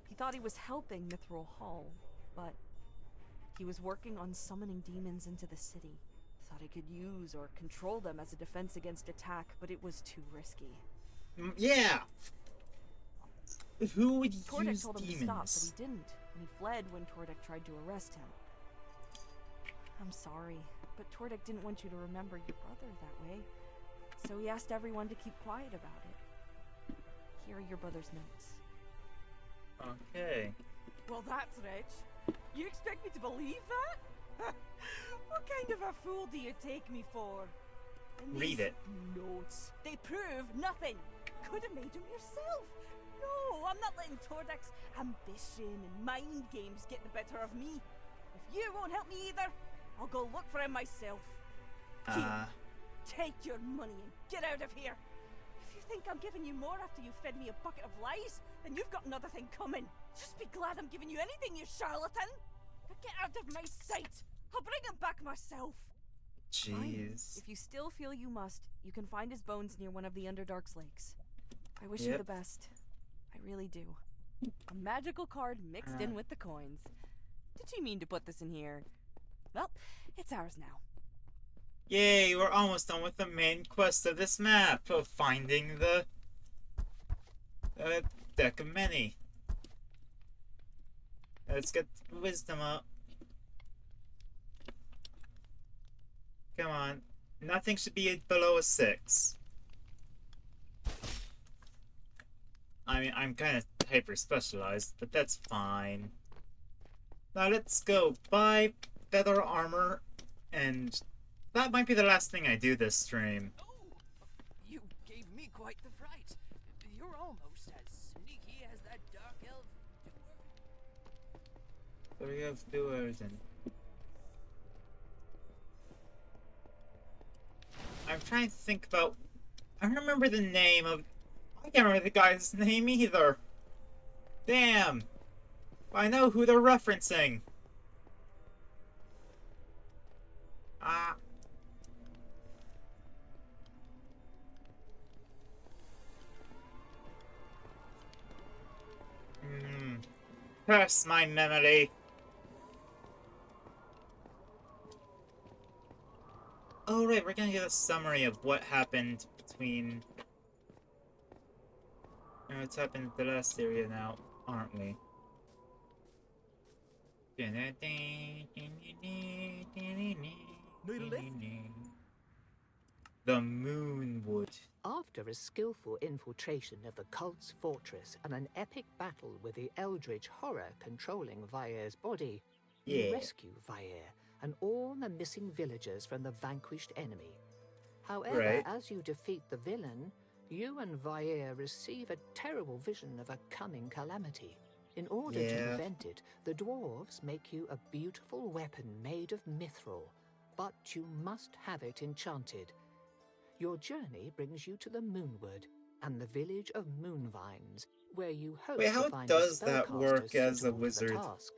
He thought he was helping Mithril Hall, but he was working on summoning demons into the city. Thought he could use or control them as a defense against attack, but it was too risky. Yeah. Who would Tordek use told him demons? to stop, but he didn't, and he fled when Tordek tried to arrest him. I'm sorry, but Tordek didn't want you to remember your brother that way, so he asked everyone to keep quiet about it. Here are your brother's notes. Okay. Well, that's rich. You expect me to believe that? What kind of a fool do you take me for? And Read these it. Notes. They prove nothing. Could have made them yourself. No, I'm not letting Tordek's ambition and mind games get the better of me. If you won't help me either, I'll go look for him myself. Here, take your money and get out of here. If you think I'm giving you more after you fed me a bucket of lies, then you've got another thing coming. Just be glad I'm giving you anything, you charlatan. Get out of my sight! I'll bring him back myself! Fine. Jeez. If you still feel you must, you can find his bones near one of the Underdark's lakes. I wish you the best. I really do. A magical card mixed in with the coins. Did she mean to put this in here? Well, it's ours now. Yay, we're almost done with the main quest of this map of finding the deck of many. Let's get wisdom up. Come on. Nothing should be below a 6. I mean, I'm kind of hyper-specialized, but that's fine. Now let's go buy better armor, and that might be the last thing I do this stream. You gave me quite the fright. You're almost as sneaky as that dark elf doer. So we have doers and... I'm trying to think about... I don't remember the name of... I can't remember the guy's name either. Damn. I know who they're referencing. Ah. Curse my memory. Oh right, we're gonna get a summary of what happened between... what's happened in the last area now, aren't we? The Moonwood. After a skillful infiltration of the cult's fortress and an epic battle with the eldritch horror controlling Vair's body, you rescue Vair and all the missing villagers from the vanquished enemy. However, as you defeat the villain, you and Vair receive a terrible vision of a coming calamity. In order to prevent it, the dwarves make you a beautiful weapon made of mithril, but you must have it enchanted. Your journey brings you to the Moonwood and the village of Moonvines, where you hope Wait, how to find does a that work spellcaster as a suitable for the wizard? task.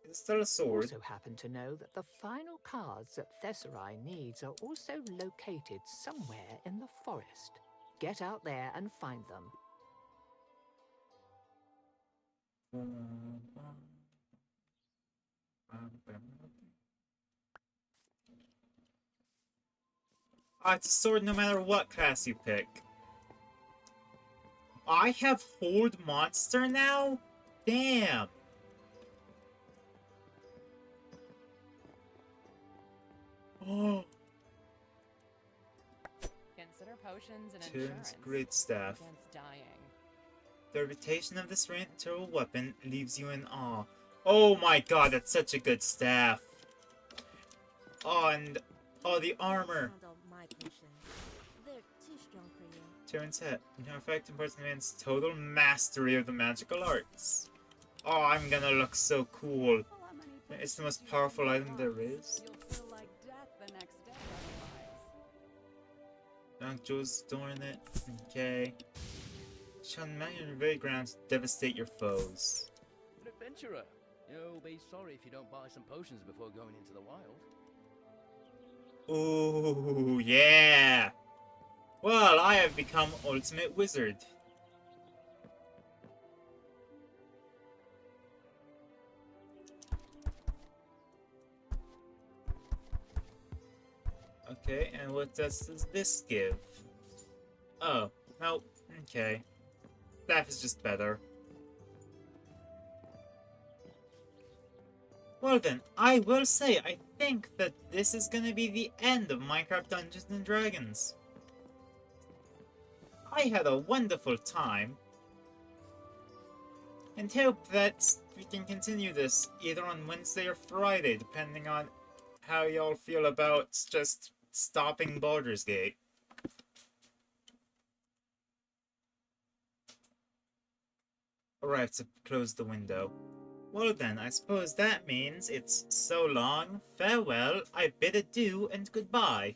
Is still a sword? Also happen to know that the final cards that Thesserai needs are also located somewhere in the forest. Get out there and find them. It's a sword no matter what class you pick. I have Hold Monster now? Damn! Oh. Consider potions and Tune's insurance great staff. against dying. The reputation of this terrible weapon leaves you in awe. Oh my god, that's such a good staff. Oh, and the armor. My potions. They're too strong for you. Tune's head. In effect, important means total mastery of the magical arts. Oh, I'm gonna look so cool. It's the most powerful item there is. Joe's storing it. Okay. Sean, man, your very grounds devastate your foes. An adventurer. You'll be sorry if you don't buy some potions before going into the wild. Ooh, yeah! Well, I have become Ultimate Wizard. Okay, and what does this give? Oh, no, okay. Staff is just better. Well then, I will say, I think that this is gonna be the end of Minecraft Dungeons & Dragons. I had a wonderful time, and hope that we can continue this either on Wednesday or Friday, depending on how y'all feel about just stopping Baldur's Gate. Alright, to close the window. Well then, I suppose that means it's so long, farewell, I bid adieu and goodbye.